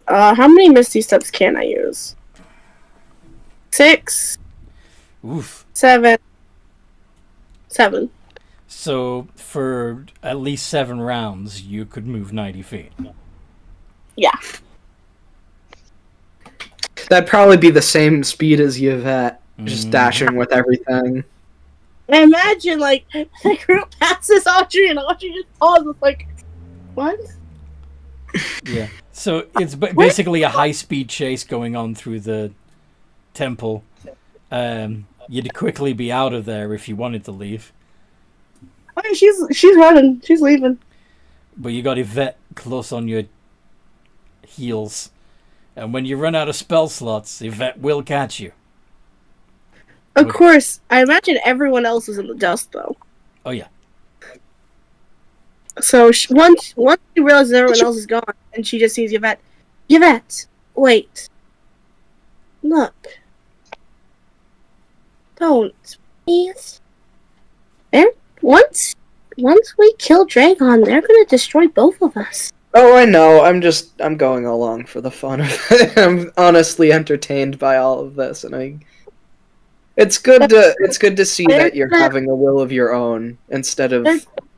how many misty steps can I use? 6, Oof. 7. So for at least 7 rounds, you could move 90 feet. Yeah. That'd probably be the same speed as Yvette, just dashing with everything. I imagine, the group passes Audrey, and Audrey just pauses, what? Yeah. So it's basically a high-speed chase going on through the temple. You'd quickly be out of there if you wanted to leave. Okay, she's running. She's leaving. But you got Yvette close on your heels. And when you run out of spell slots, Yvette will catch you. Of course, I imagine everyone else is in the dust, though. Oh, yeah. So once she realizes everyone else is gone, and she just sees Yvette. Yvette, wait. Look. Don't, please. Once we kill Dragon, they're gonna destroy both of us. Oh, I know. I'm going along for the fun of it. I'm honestly entertained by all of this, and it's good to see that you're having a will of your own instead of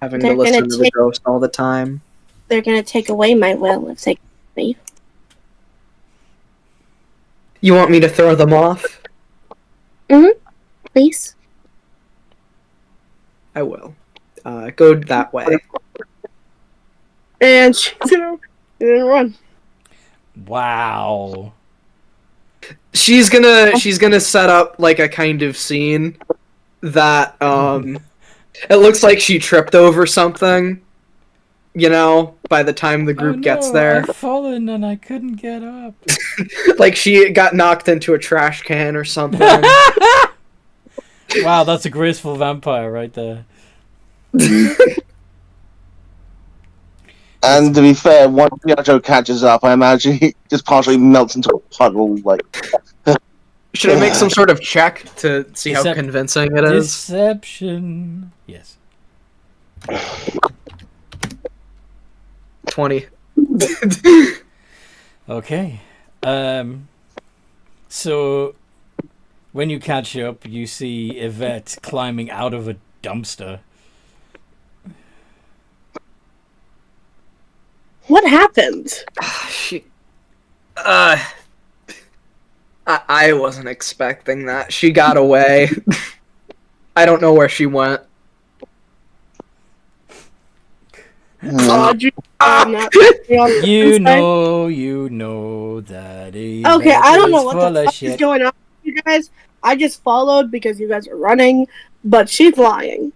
having to they're gonna listen to the take ghost all the time. they're gonna take away my will if they me. You want me to throw them off? Please. I will. Go that way. And she's gonna run. Wow. She's gonna set up like a kind of scene that it looks like she tripped over something, you know, by the time the group gets there. I've fallen and I couldn't get up. Like she got knocked into a trash can or something. Wow, that's a graceful vampire right there. And to be fair, once Gepetto catches up, I imagine he just partially melts into a puddle. Like, Should I make some sort of check to see how Decep- convincing it is? Deception. Yes. 20. Okay. So when you catch up, you see Yvette climbing out of a dumpster. What happened? She, I wasn't expecting that. She got away. I don't know where she went. Audrey, You know that Yvette Okay, I don't know is what full the of fuck shit. is going on with you guys. I just followed because you guys are running, but she's lying.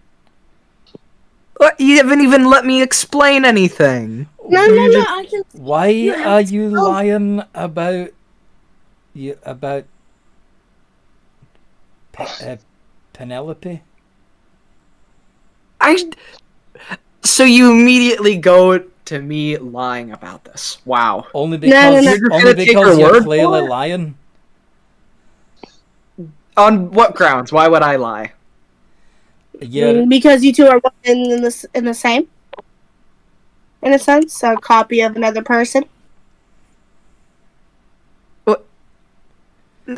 What? You haven't even let me explain anything. No, I can. Why have are to you tell- lying about Penelope? So you immediately go to me lying about this. Wow. Only No, because no. You're just only gonna take because her you're word clearly for it? lying. On what grounds? Why would I lie? Yeah. Because you two are one in the same. In a sense, a copy of another person.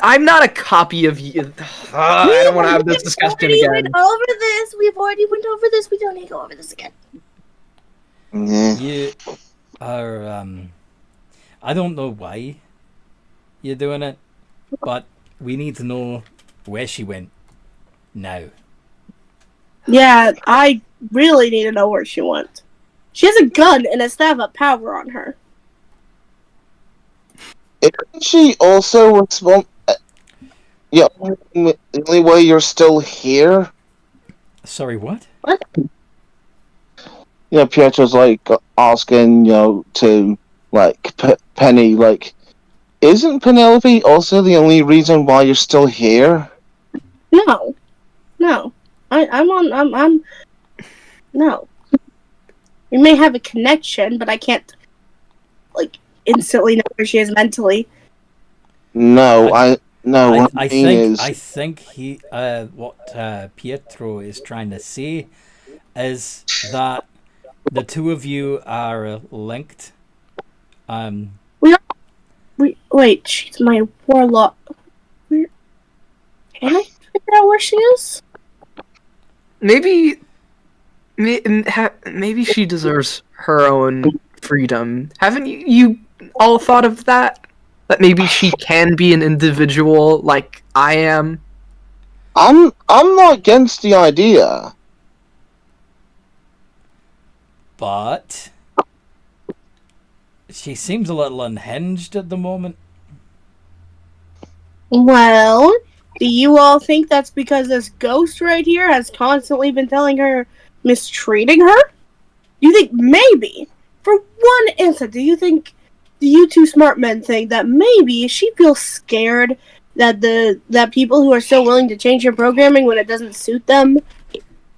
I'm not a copy of you. I don't want to have this discussion We again. went over this. We've already went over this. We don't need to go over this again. yeah. You are I don't know why you're doing it, but we need to know where she went now. Yeah, I really need to know where she went. She has a gun and a staff of power on her. Isn't she also responsible? Yeah, the only way you're still here? Sorry, what? Yeah, Pietro's like asking, to like Penny, like, isn't Penelope also the only reason why you're still here? No. I'm no. We may have a connection, but I can't like instantly know where she is mentally. No, I what I mean I is, think he what Pietro is trying to say is that the two of you are linked. Wait, she's my warlock. Can I figure out where she is? Maybe she deserves her own freedom. Haven't you all thought of that? That maybe she can be an individual like I am? I'm not against the idea. But she seems a little unhinged at the moment. Well, do you all think that's because this ghost right here has constantly been telling her mistreating her? Do you think maybe, for one instant, do you two smart men think that maybe she feels scared that people who are still willing to change her programming when it doesn't suit them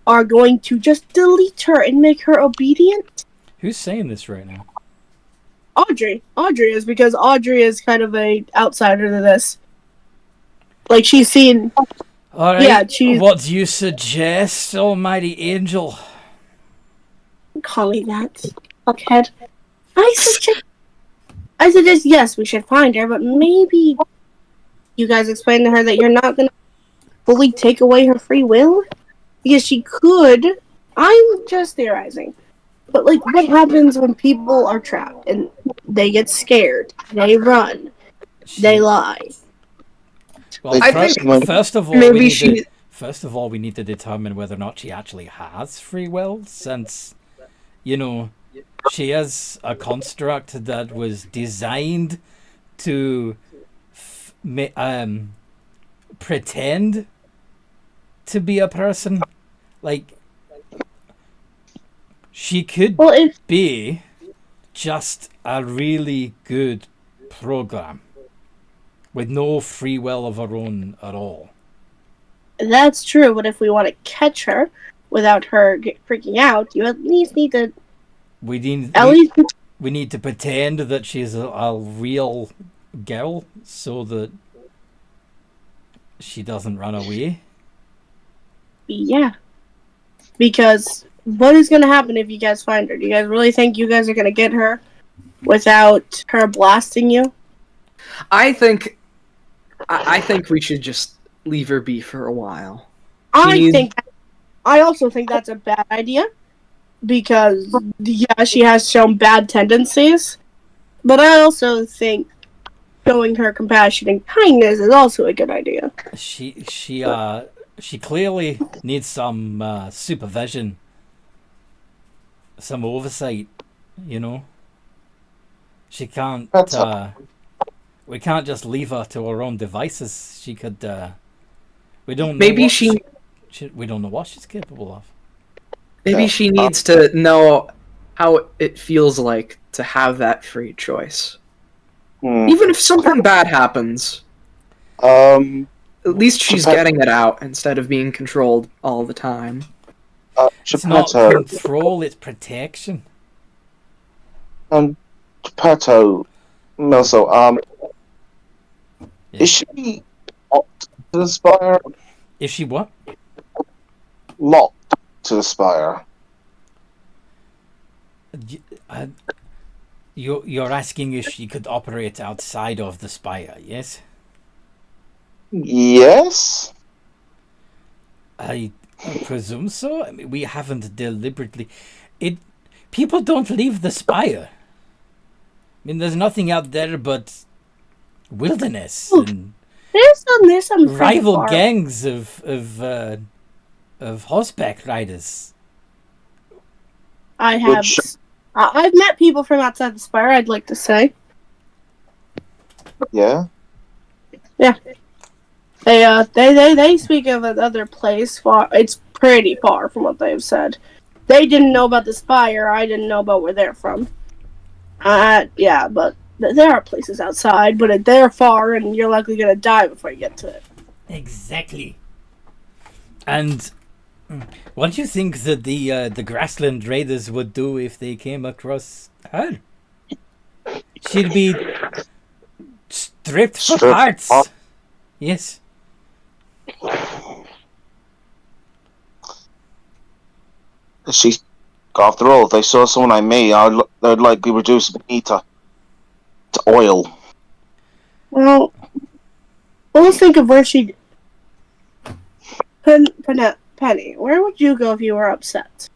are going to just delete her and make her obedient? Who's saying this right now? Audrey is, because Audrey is kind of a outsider to this. Like, she's seen. All right. Yeah, she's. What do you suggest, Almighty Angel? Call me that, fuckhead. I suggest yes, we should find her, but maybe you guys explain to her that you're not gonna fully take away her free will? Because she could. I'm just theorizing. But, like, what happens when people are trapped and they get scared? They run. They lie. Well, I think first of all, maybe she. first of all, we need to determine whether or not she actually has free will, since, you know, she is a construct that was designed to pretend to be a person. Like, she could be just a really good program with no free will of her own at all. That's true, but if we want to catch her without her freaking out, you at least need to. We need to pretend that she's a real girl so that she doesn't run away. Yeah. Because what is going to happen if you guys find her? Do you guys really think you guys are going to get her without her blasting you? I think we should just leave her be for a while. I also think that's a bad idea. Because, yeah, she has shown bad tendencies. But I also think showing her compassion and kindness is also a good idea. She clearly needs some supervision, some oversight, you know. She can't. We can't just leave her to her own devices. She could. We don't. Know we don't know what she's capable of. Maybe she needs to know how it feels like to have that free choice. Even if something bad happens. At least she's getting it out instead of being controlled all the time. It's not control, it's protection. Gepetto, Melso, is she locked to the Spire? Is she what? Locked to the Spire. You're asking if she could operate outside of the Spire, yes? Yes? I presume so. I mean, we haven't deliberately. People don't leave the Spire. I mean, there's nothing out there but wilderness and There's some rival gangs of horseback riders. I've met people from outside the Spire, I'd like to say. Yeah? Yeah. They speak of another place far. It's pretty far from what they've said. They didn't know about the Spire. I didn't know about where they're from. Yeah, but there are places outside, but they're far, and you're likely gonna die before you get to it. Exactly. And what do you think that the grassland raiders would do if they came across her? She'd be stripped for parts. Yes. She's, after all, if they saw someone like me, they'd likely reduce me to oil. Well, let's think of where she'd... Penny, where would you go if you were upset?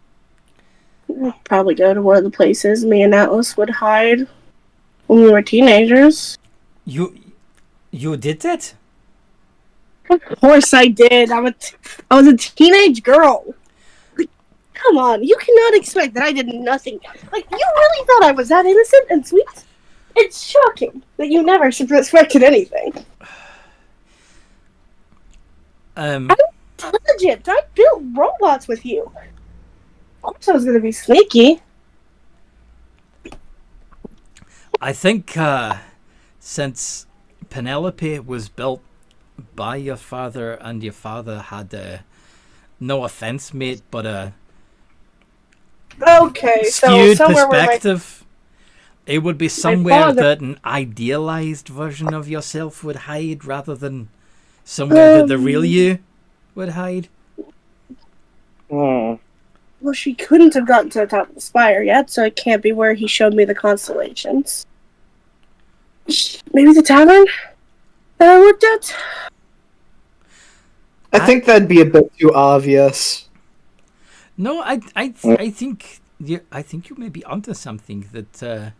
You'd probably go to one of the places me and Atlas would hide when we were teenagers. You did that? Of course I did. I was a teenage girl. Like, come on, you cannot expect that I did nothing. Like, you really thought I was that innocent and sweet? It's shocking that you never suspected anything. I'm intelligent. I built robots with you. Of course I was going to be sneaky. I think since Penelope was built by your father and your father had no offense, mate, but a skewed perspective, it would be somewhere that an idealized version of yourself would hide rather than somewhere that the real you would hide. Well, she couldn't have gotten to the top of the spire yet, so it can't be where he showed me the constellations. Maybe the tavern that I worked at? I think that'd be a bit too obvious. No, I think you may be onto something that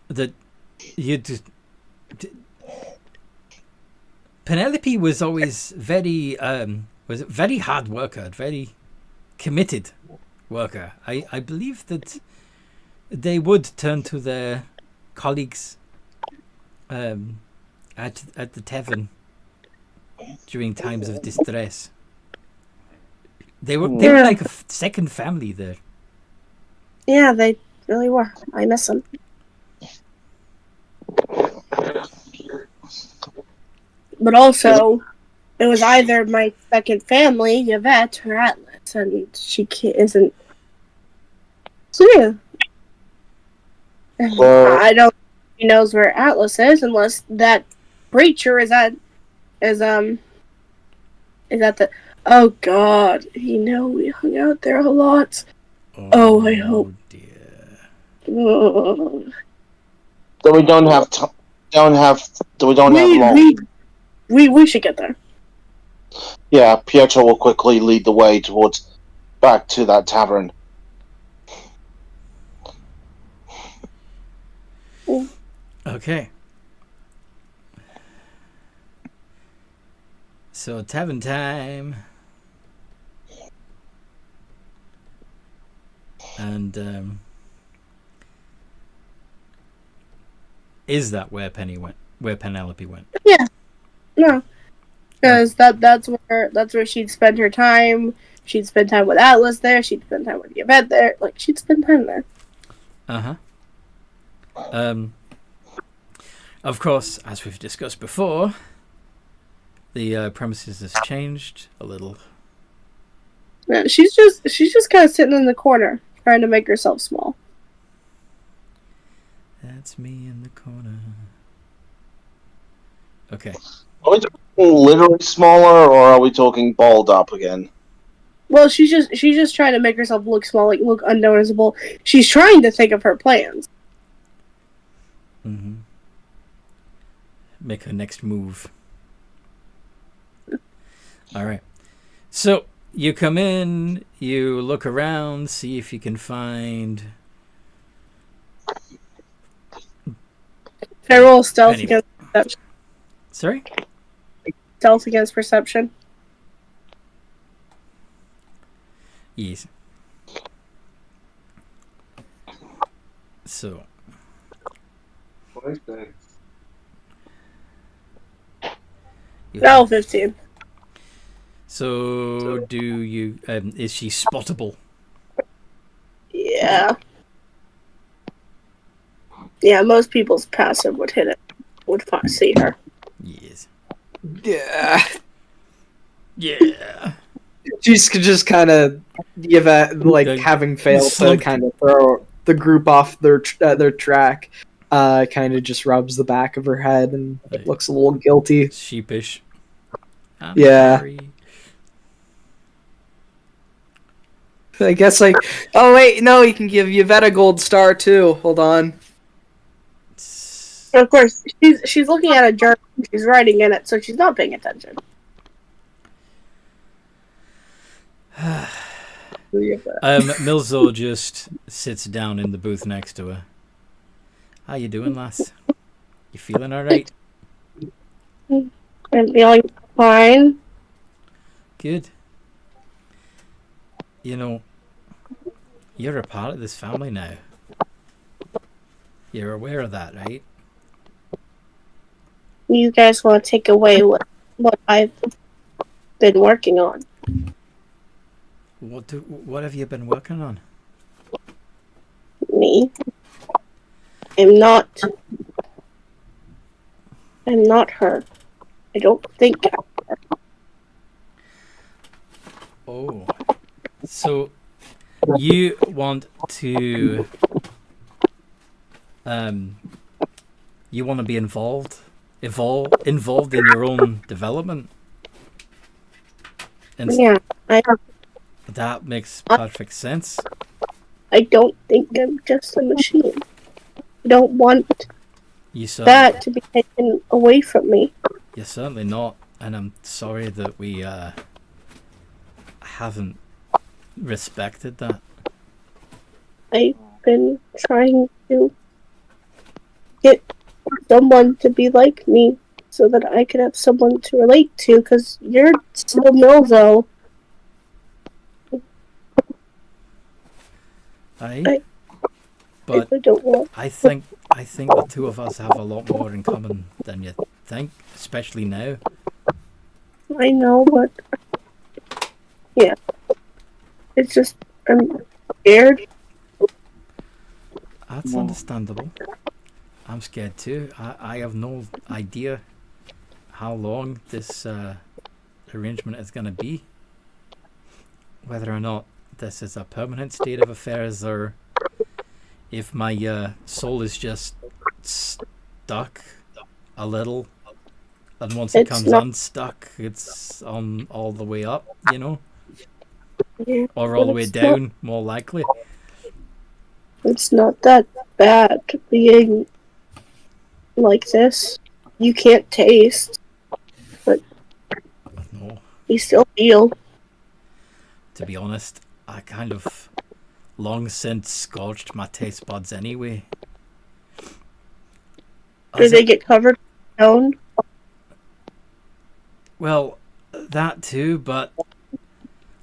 that you. Penelope was always very very hard worker, very committed worker. I believe that they would turn to their colleagues at the tavern during times of distress. They were like a second family there. Yeah, they really were. I miss them. But also, it was either my second family, Yvette, or Atlas, and she isn't. So yeah. Well- I don't think she knows where Atlas is unless that preacher is at the. Oh God, we hung out there a lot. Oh, I hope. Dear. Ugh. So we don't have long. We should get there. Yeah, Pietro will quickly lead the way back to that tavern. Okay. So tavern time. And is that where Penny went? Where Penelope went? Yeah. No. Because that's where she'd spend her time. She'd spend time with Atlas there. She'd spend time with Yvette there. Like, she'd spend time there. Uh-huh. Of course, as we've discussed before, the premises has changed a little. Yeah, she's just kind of sitting in the corner, trying to make herself small. That's me in the corner. Okay. Are we talking literally smaller, or are we talking balled up again? Well, she's just trying to make herself look small, like look unnoticeable. She's trying to think of her plans. Mm-hmm. Make her next move. All right. So you come in, you look around, see if you can find. Can I roll stealth Anyway. against perception? Sorry? Stealth against perception. Yes. So. You No, have- 15. So do you? Is she spottable? Yeah. Yeah, most people's passive would hit it. See her. Yes. Yeah. Yeah. She's just kind of having failed to Slump. kind of throw the group off their track. Kind of just rubs the back of her head and Right. looks a little guilty. Sheepish. I'm Yeah. sorry. I guess oh wait, no, you can give Yvette a gold star too. Hold on. Of course, she's looking at a journal. She's writing in it, so she's not paying attention. Milzo just sits down in the booth next to her. How you doing, lass? You feeling all right? I'm feeling fine. Good. You know, you're a part of this family now. You're aware of that, right? You guys want to take away what I've been working on? What have you been working on? Me? I'm not her. I don't think I'm her. Oh. So you want to be involved in your own development? And Yeah, That makes perfect sense. I don't think I'm just a machine. I don't want You that to be taken away from me. You're certainly not, and I'm sorry that we haven't respected that. I've been trying to get someone to be like me so that I could have someone to relate to, because you're still Milzo. Aye? But I don't want. I think the two of us have a lot more in common than you think, especially now. I know, but yeah, it's just I'm scared. That's understandable. I'm scared too. I have no idea how long this arrangement is going to be. Whether or not this is a permanent state of affairs, or if my soul is just stuck a little, and once it comes unstuck, it's on all the way up, you know? Yeah, or all the way down, more likely. It's not that bad being like this. You can't taste, but No, you still feel. to be honest, I kind of long since scorched my taste buds anyway. Do they get covered in stone? Well, that too, but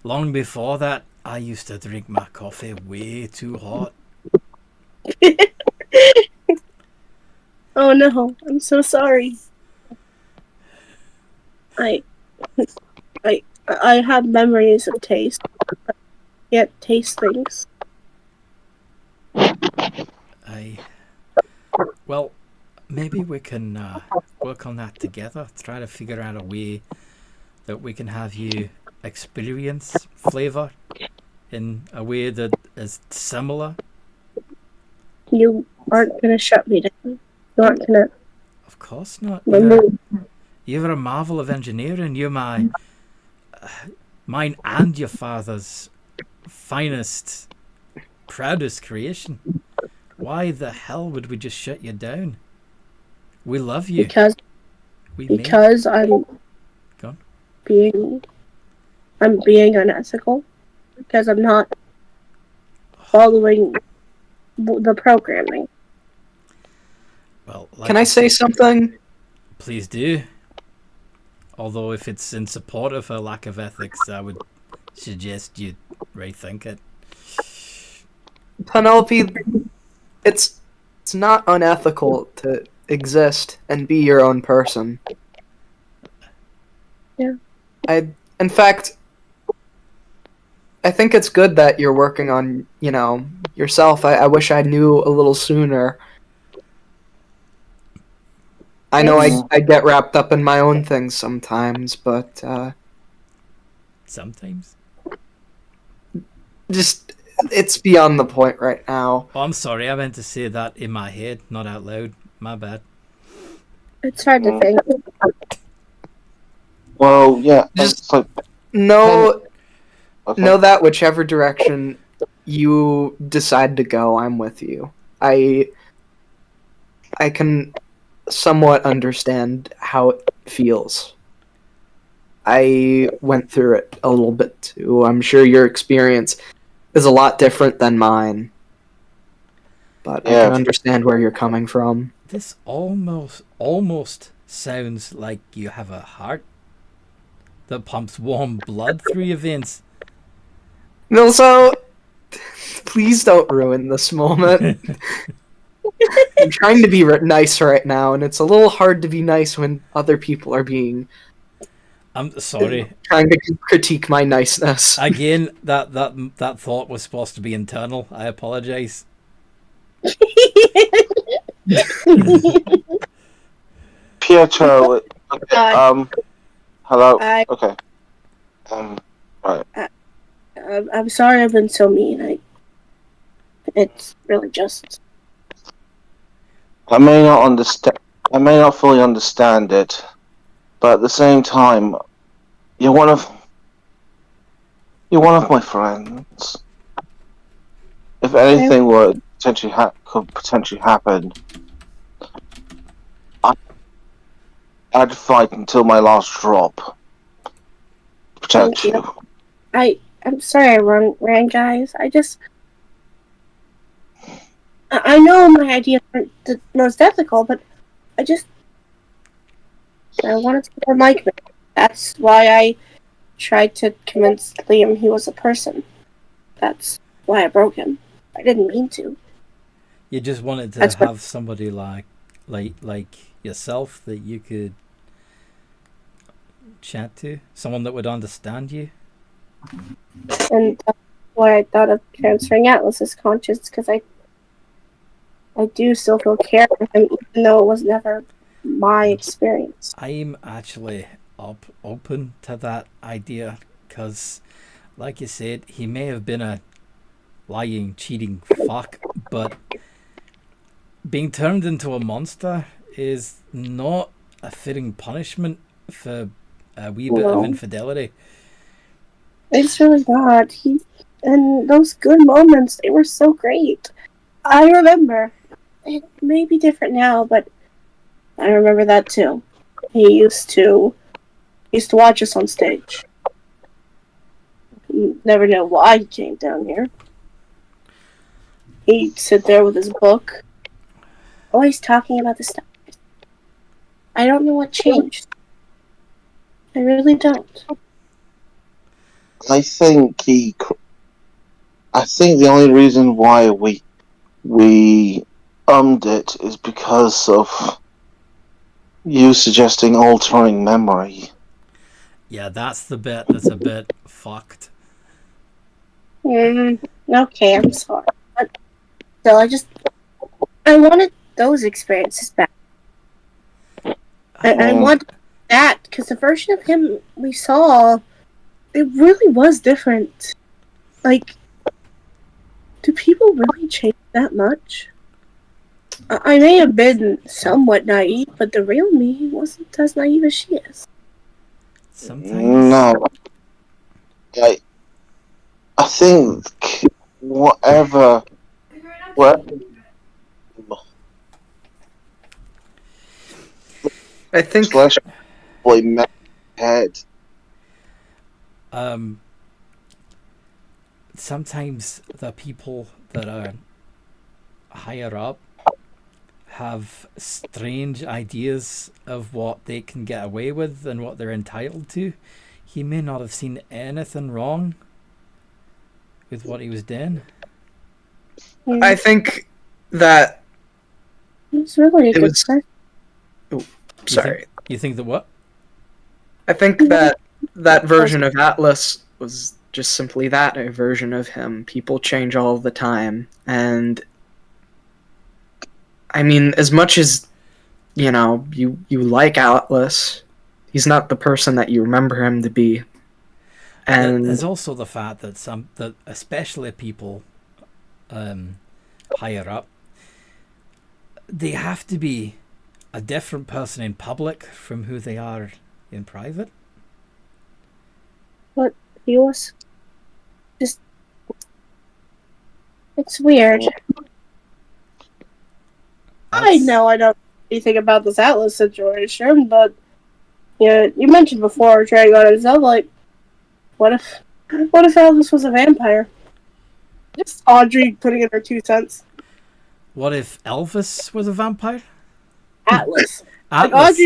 long before that, I used to drink my coffee way too hot. Oh no, I'm so sorry. I have memories of taste. I can't taste things. Well, maybe we can work on that together. Try to figure out a way that we can have you experience flavor in a way that is similar. You aren't gonna shut me down. You aren't gonna. Of course not. remove. You're a marvel of engineering. You're mine and your father's finest, proudest creation. Why the hell would we just shut you down? We love you. Because I'm Go on. being unethical. Because I'm not following the programming. Well, like Can I say something? Please do. Although if it's in support of a lack of ethics, I would suggest you rethink it. Penelope, it's not unethical to exist and be your own person. Yeah. In fact, I think it's good that you're working on, yourself. I wish I knew a little sooner. I know I get wrapped up in my own things sometimes, but Sometimes? just it's beyond the point right now. Oh, I'm sorry. I meant to say that in my head, not out loud. My bad. It's hard to think. Well, yeah. Just like, know okay. know that whichever direction you decide to go, I'm with you. I can somewhat understand how it feels. I went through it a little bit too. I'm sure your experience is a lot different than mine. But Yeah. I can understand where you're coming from. This almost sounds like you have a heart that pumps warm blood through your veins. Also, please don't ruin this moment. I'm trying to be nice right now, and it's a little hard to be nice when other people are being... I'm sorry. Trying to critique my niceness. Again, that thought was supposed to be internal. I apologize. Pietro. Okay, hello. Hi. Okay. Right. I'm sorry I've been so mean. It's really just... I may not understand. I may not fully understand it, but at the same time, you're one of You're one of my friends. If anything could potentially happen, I'd fight until my last drop. Protect you. I'm sorry I ran, guys. I know my ideas aren't the most ethical, but I wanted to be like me. That's why I tried to convince Liam he was a person. That's why I broke him. I didn't mean to. You just wanted to have somebody like yourself that you could chat to, someone that would understand you. And that's why I thought of transferring Atlas's conscience, because I do still feel care for him, even though it was never my experience. I'm actually open to that idea, because, like you said, he may have been a lying, cheating fuck, but being turned into a monster is not a fitting punishment for a wee bit of infidelity. It's really not. And those good moments, they were so great. I remember. It may be different now, but I remember that too. He used to watch us on stage. Never know why he came down here. He'd sit there with his book, always talking about the stuff. I don't know what changed. I really don't. I think the only reason why we it is because of you suggesting altering memory. Yeah, that's the bit that's a bit fucked. Okay, I'm sorry. But still, I wanted those experiences back. I want that, because the version of him we saw, it really was different. Like, do people really change that much? I may have been somewhat naive, but the real me wasn't as naive as she is. Sometimes. No. I think whatever I think head. Sometimes the people that are higher up have strange ideas of what they can get away with and what they're entitled to. He may not have seen anything wrong with what he was doing. I think that It's really a good question. Sorry. You think that what? I think that version of Atlas was just simply that, a version of him. People change all the time, and I mean, as much as you like Atlas, he's not the person that you remember him to be. And there's also the fact that especially people higher up, they have to be a different person in public from who they are in private. But he was just... It's weird. I know I don't know anything about this Atlas situation, but you mentioned before Dragon himself, like, what if Atlas was a vampire? Just Audrey putting in her 2 cents. What if Elvis was a vampire? Atlas. Like, Atlas.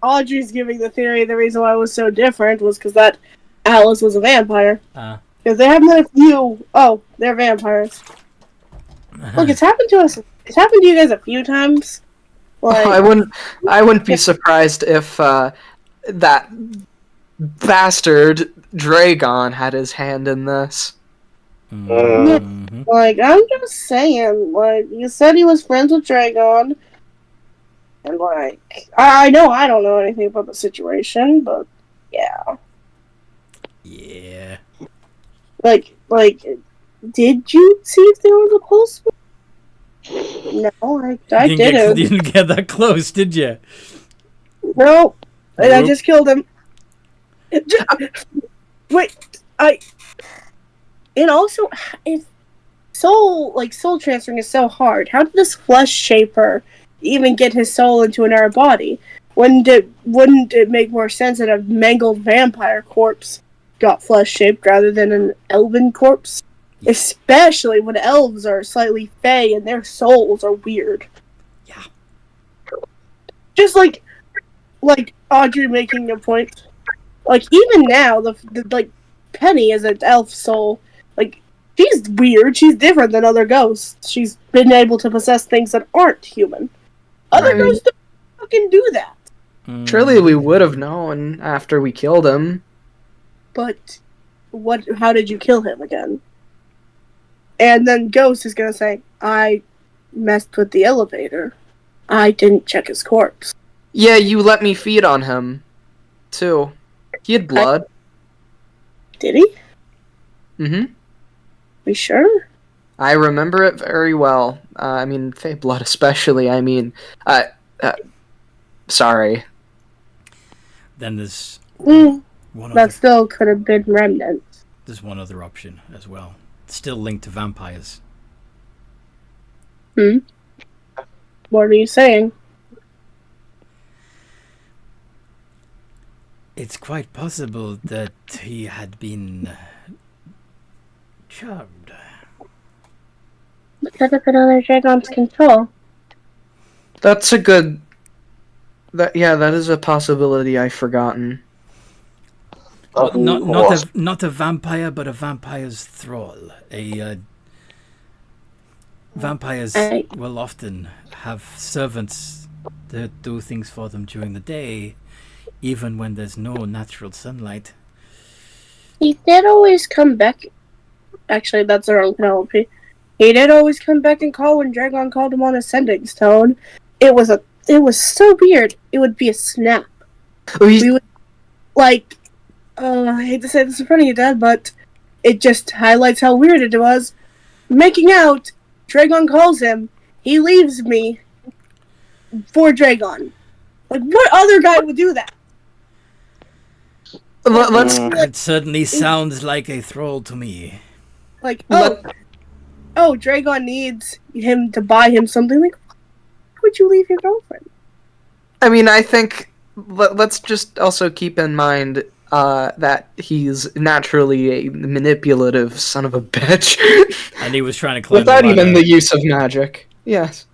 Audrey's giving the theory the reason why it was so different was because that Atlas was a vampire. Because they have met a few. Oh, they're vampires. Look, it's happened to us. It's happened to you guys a few times. Like, I wouldn't be surprised if that bastard Dragon had his hand in this. Mm-hmm. like, I'm just saying, like, you said he was friends with Dragon, and like, I know I don't know anything about the situation, but yeah. Yeah. Like, did you see if there was a pulse? No, I didn't. You didn't get that close, did you? Nope. And I just killed him. Wait, And also, if soul transferring is so hard, how did this flesh shaper even get his soul into another body? Wouldn't it make more sense that a mangled vampire corpse got flesh shaped rather than an elven corpse? Especially when elves are slightly fey and their souls are weird. Yeah. Just like Audrey making a point. Like even now, the Penny is an elf soul. Like she's weird. She's different than other ghosts. She's been able to possess things that aren't human. Other ghosts don't fucking do that. Surely we would have known after we killed him. But how did you kill him again? And then Ghost is gonna say, I messed with the elevator. I didn't check his corpse. Yeah, you let me feed on him, too. He had blood. Did he? Mm-hmm. We sure? I remember it very well. I mean, Fey blood especially. I mean, sorry. Then there's That still could have been remnants. There's one other option as well. Still linked to vampires. What are you saying? It's quite possible that he had been charmed. It could have been under Dragon's control. That's a good... that is a possibility I've forgotten. Well, not a vampire, but a vampire's thrall. Vampires will often have servants that do things for them during the day, even when there's no natural sunlight. He did always come back. Actually, that's the wrong Penelope. He did always come back and call when Dragon called him on a sending stone. It was so weird. It would be a snap. We would, I hate to say this in front of you, Dad, but it just highlights how weird it was. Making out, Dragon calls him, he leaves me for Dragon. Like, what other guy would do that? It certainly sounds like a thrall to me. Like, Dragon needs him to buy him something. Like, why would you leave your girlfriend? I mean, I think let's just also keep in mind that he's naturally a manipulative son of a bitch. And he was trying to climb without the ladder. even the use of magic. Yes.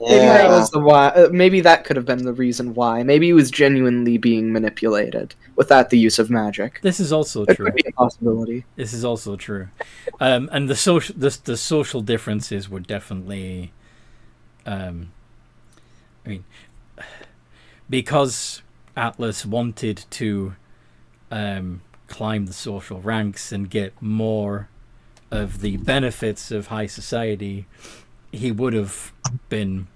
Maybe that was the why. Maybe that could have been the reason why. Maybe he was genuinely being manipulated without the use of magic. This is also It true. could be a possibility. This is also true. And the social differences were definitely, because Atlas wanted to climb the social ranks and get more of the benefits of high society, he would have been...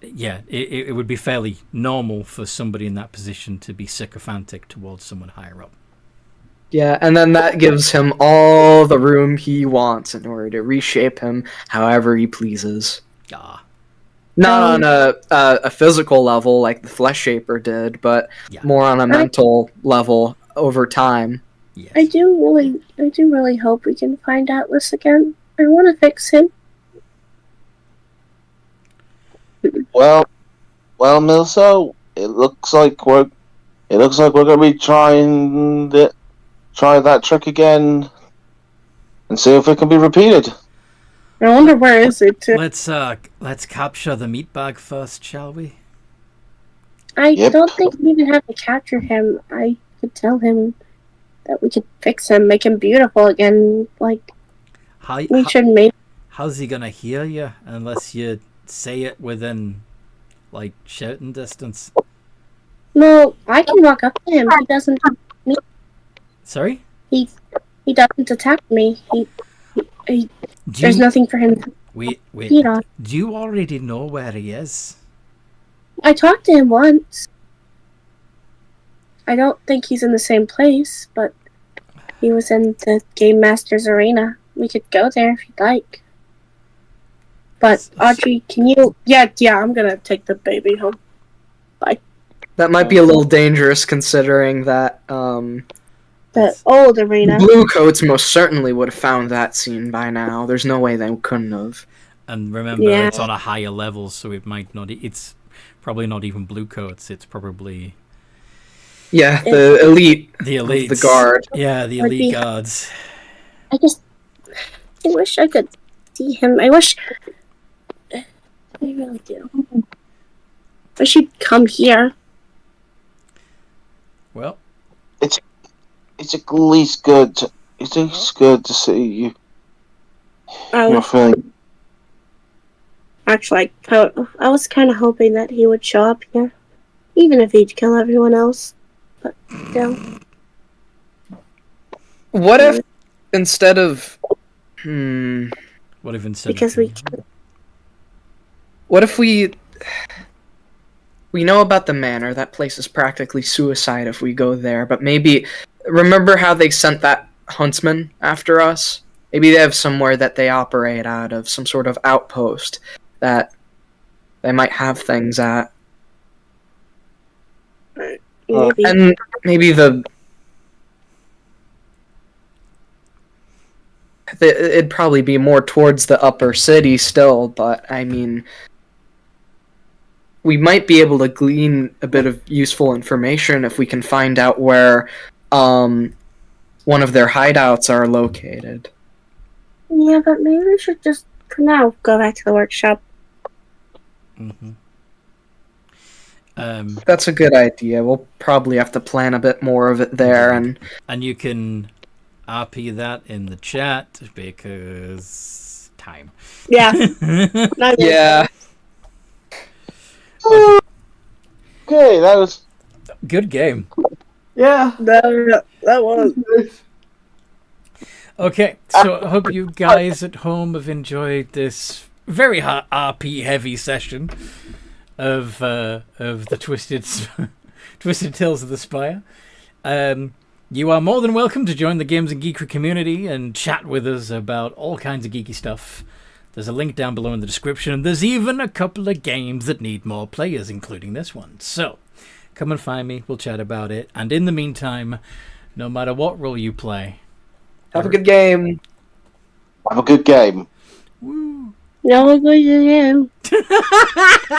Yeah, it would be fairly normal for somebody in that position to be sycophantic towards someone higher up. Yeah, and then that gives him all the room he wants in order to reshape him however he pleases. Ah. Not on a physical level like the Flesh Shaper did, but more on a mental level over time. Yes. I do really hope we can find Atlas again. I want to fix him. Well, Milso, it looks like we're gonna be trying that trick again, and see if it can be repeated. I wonder where is it too. Let's capture the meat bag first, shall we? I don't think we even have to capture him. I could tell him that we could fix him, make him beautiful again. Like, we should make. How's he gonna hear you unless you say it within, like, shouting distance? No, I can walk up to him. He doesn't attack me. Sorry? He doesn't attack me. There's nothing for him to feed on. Do you already know where he is? I talked to him once. I don't think he's in the same place, but he was in the Game Master's arena. We could go there if you'd like. But Audrey, can you? Yeah, I'm gonna take the baby home. Bye. That might be a little dangerous considering that The old arena. Blue coats most certainly would have found that scene by now. There's no way they couldn't have. And remember, Yeah. it's on a higher level, so it might not. It's probably not even blue coats. It's probably Yeah, the elite. the elites. The guard. Yeah, the Would elite be- guards. I wish I could see him. I really do. Wish he'd come here. Well, It's at least good. It's at least good to see you. You're feeling. Actually, I was kind of hoping that he would show up here, even if he'd kill everyone else. But still, What if instead of what if instead? because we can. what if we know about the manor? That place is practically suicide if we go there. But maybe remember how they sent that huntsman after us? Maybe they have somewhere that they operate out of, some sort of outpost that they might have things at. Maybe. And maybe it'd probably be more towards the upper city still, but I mean, we might be able to glean a bit of useful information if we can find out where one of their hideouts are located. Yeah, but maybe we should just, for now, go back to the workshop. Mm-hmm. That's a good idea. We'll probably have to plan a bit more of it there, and you can RP that in the chat because time. Yeah. Not good. yeah. Okay, that was. Good game. Yeah. That was. Okay, so I hope you guys at home have enjoyed this very RP heavy session of the Twisted Tales of the Spire. You are more than welcome to join the Games and Geekery community and chat with us about all kinds of geeky stuff. There's a link down below in the description, and there's even a couple of games that need more players, including this one. So, come and find me, we'll chat about it, and in the meantime, no matter what role you play, Have a good game. Have a good game. woo! No, we're going to him.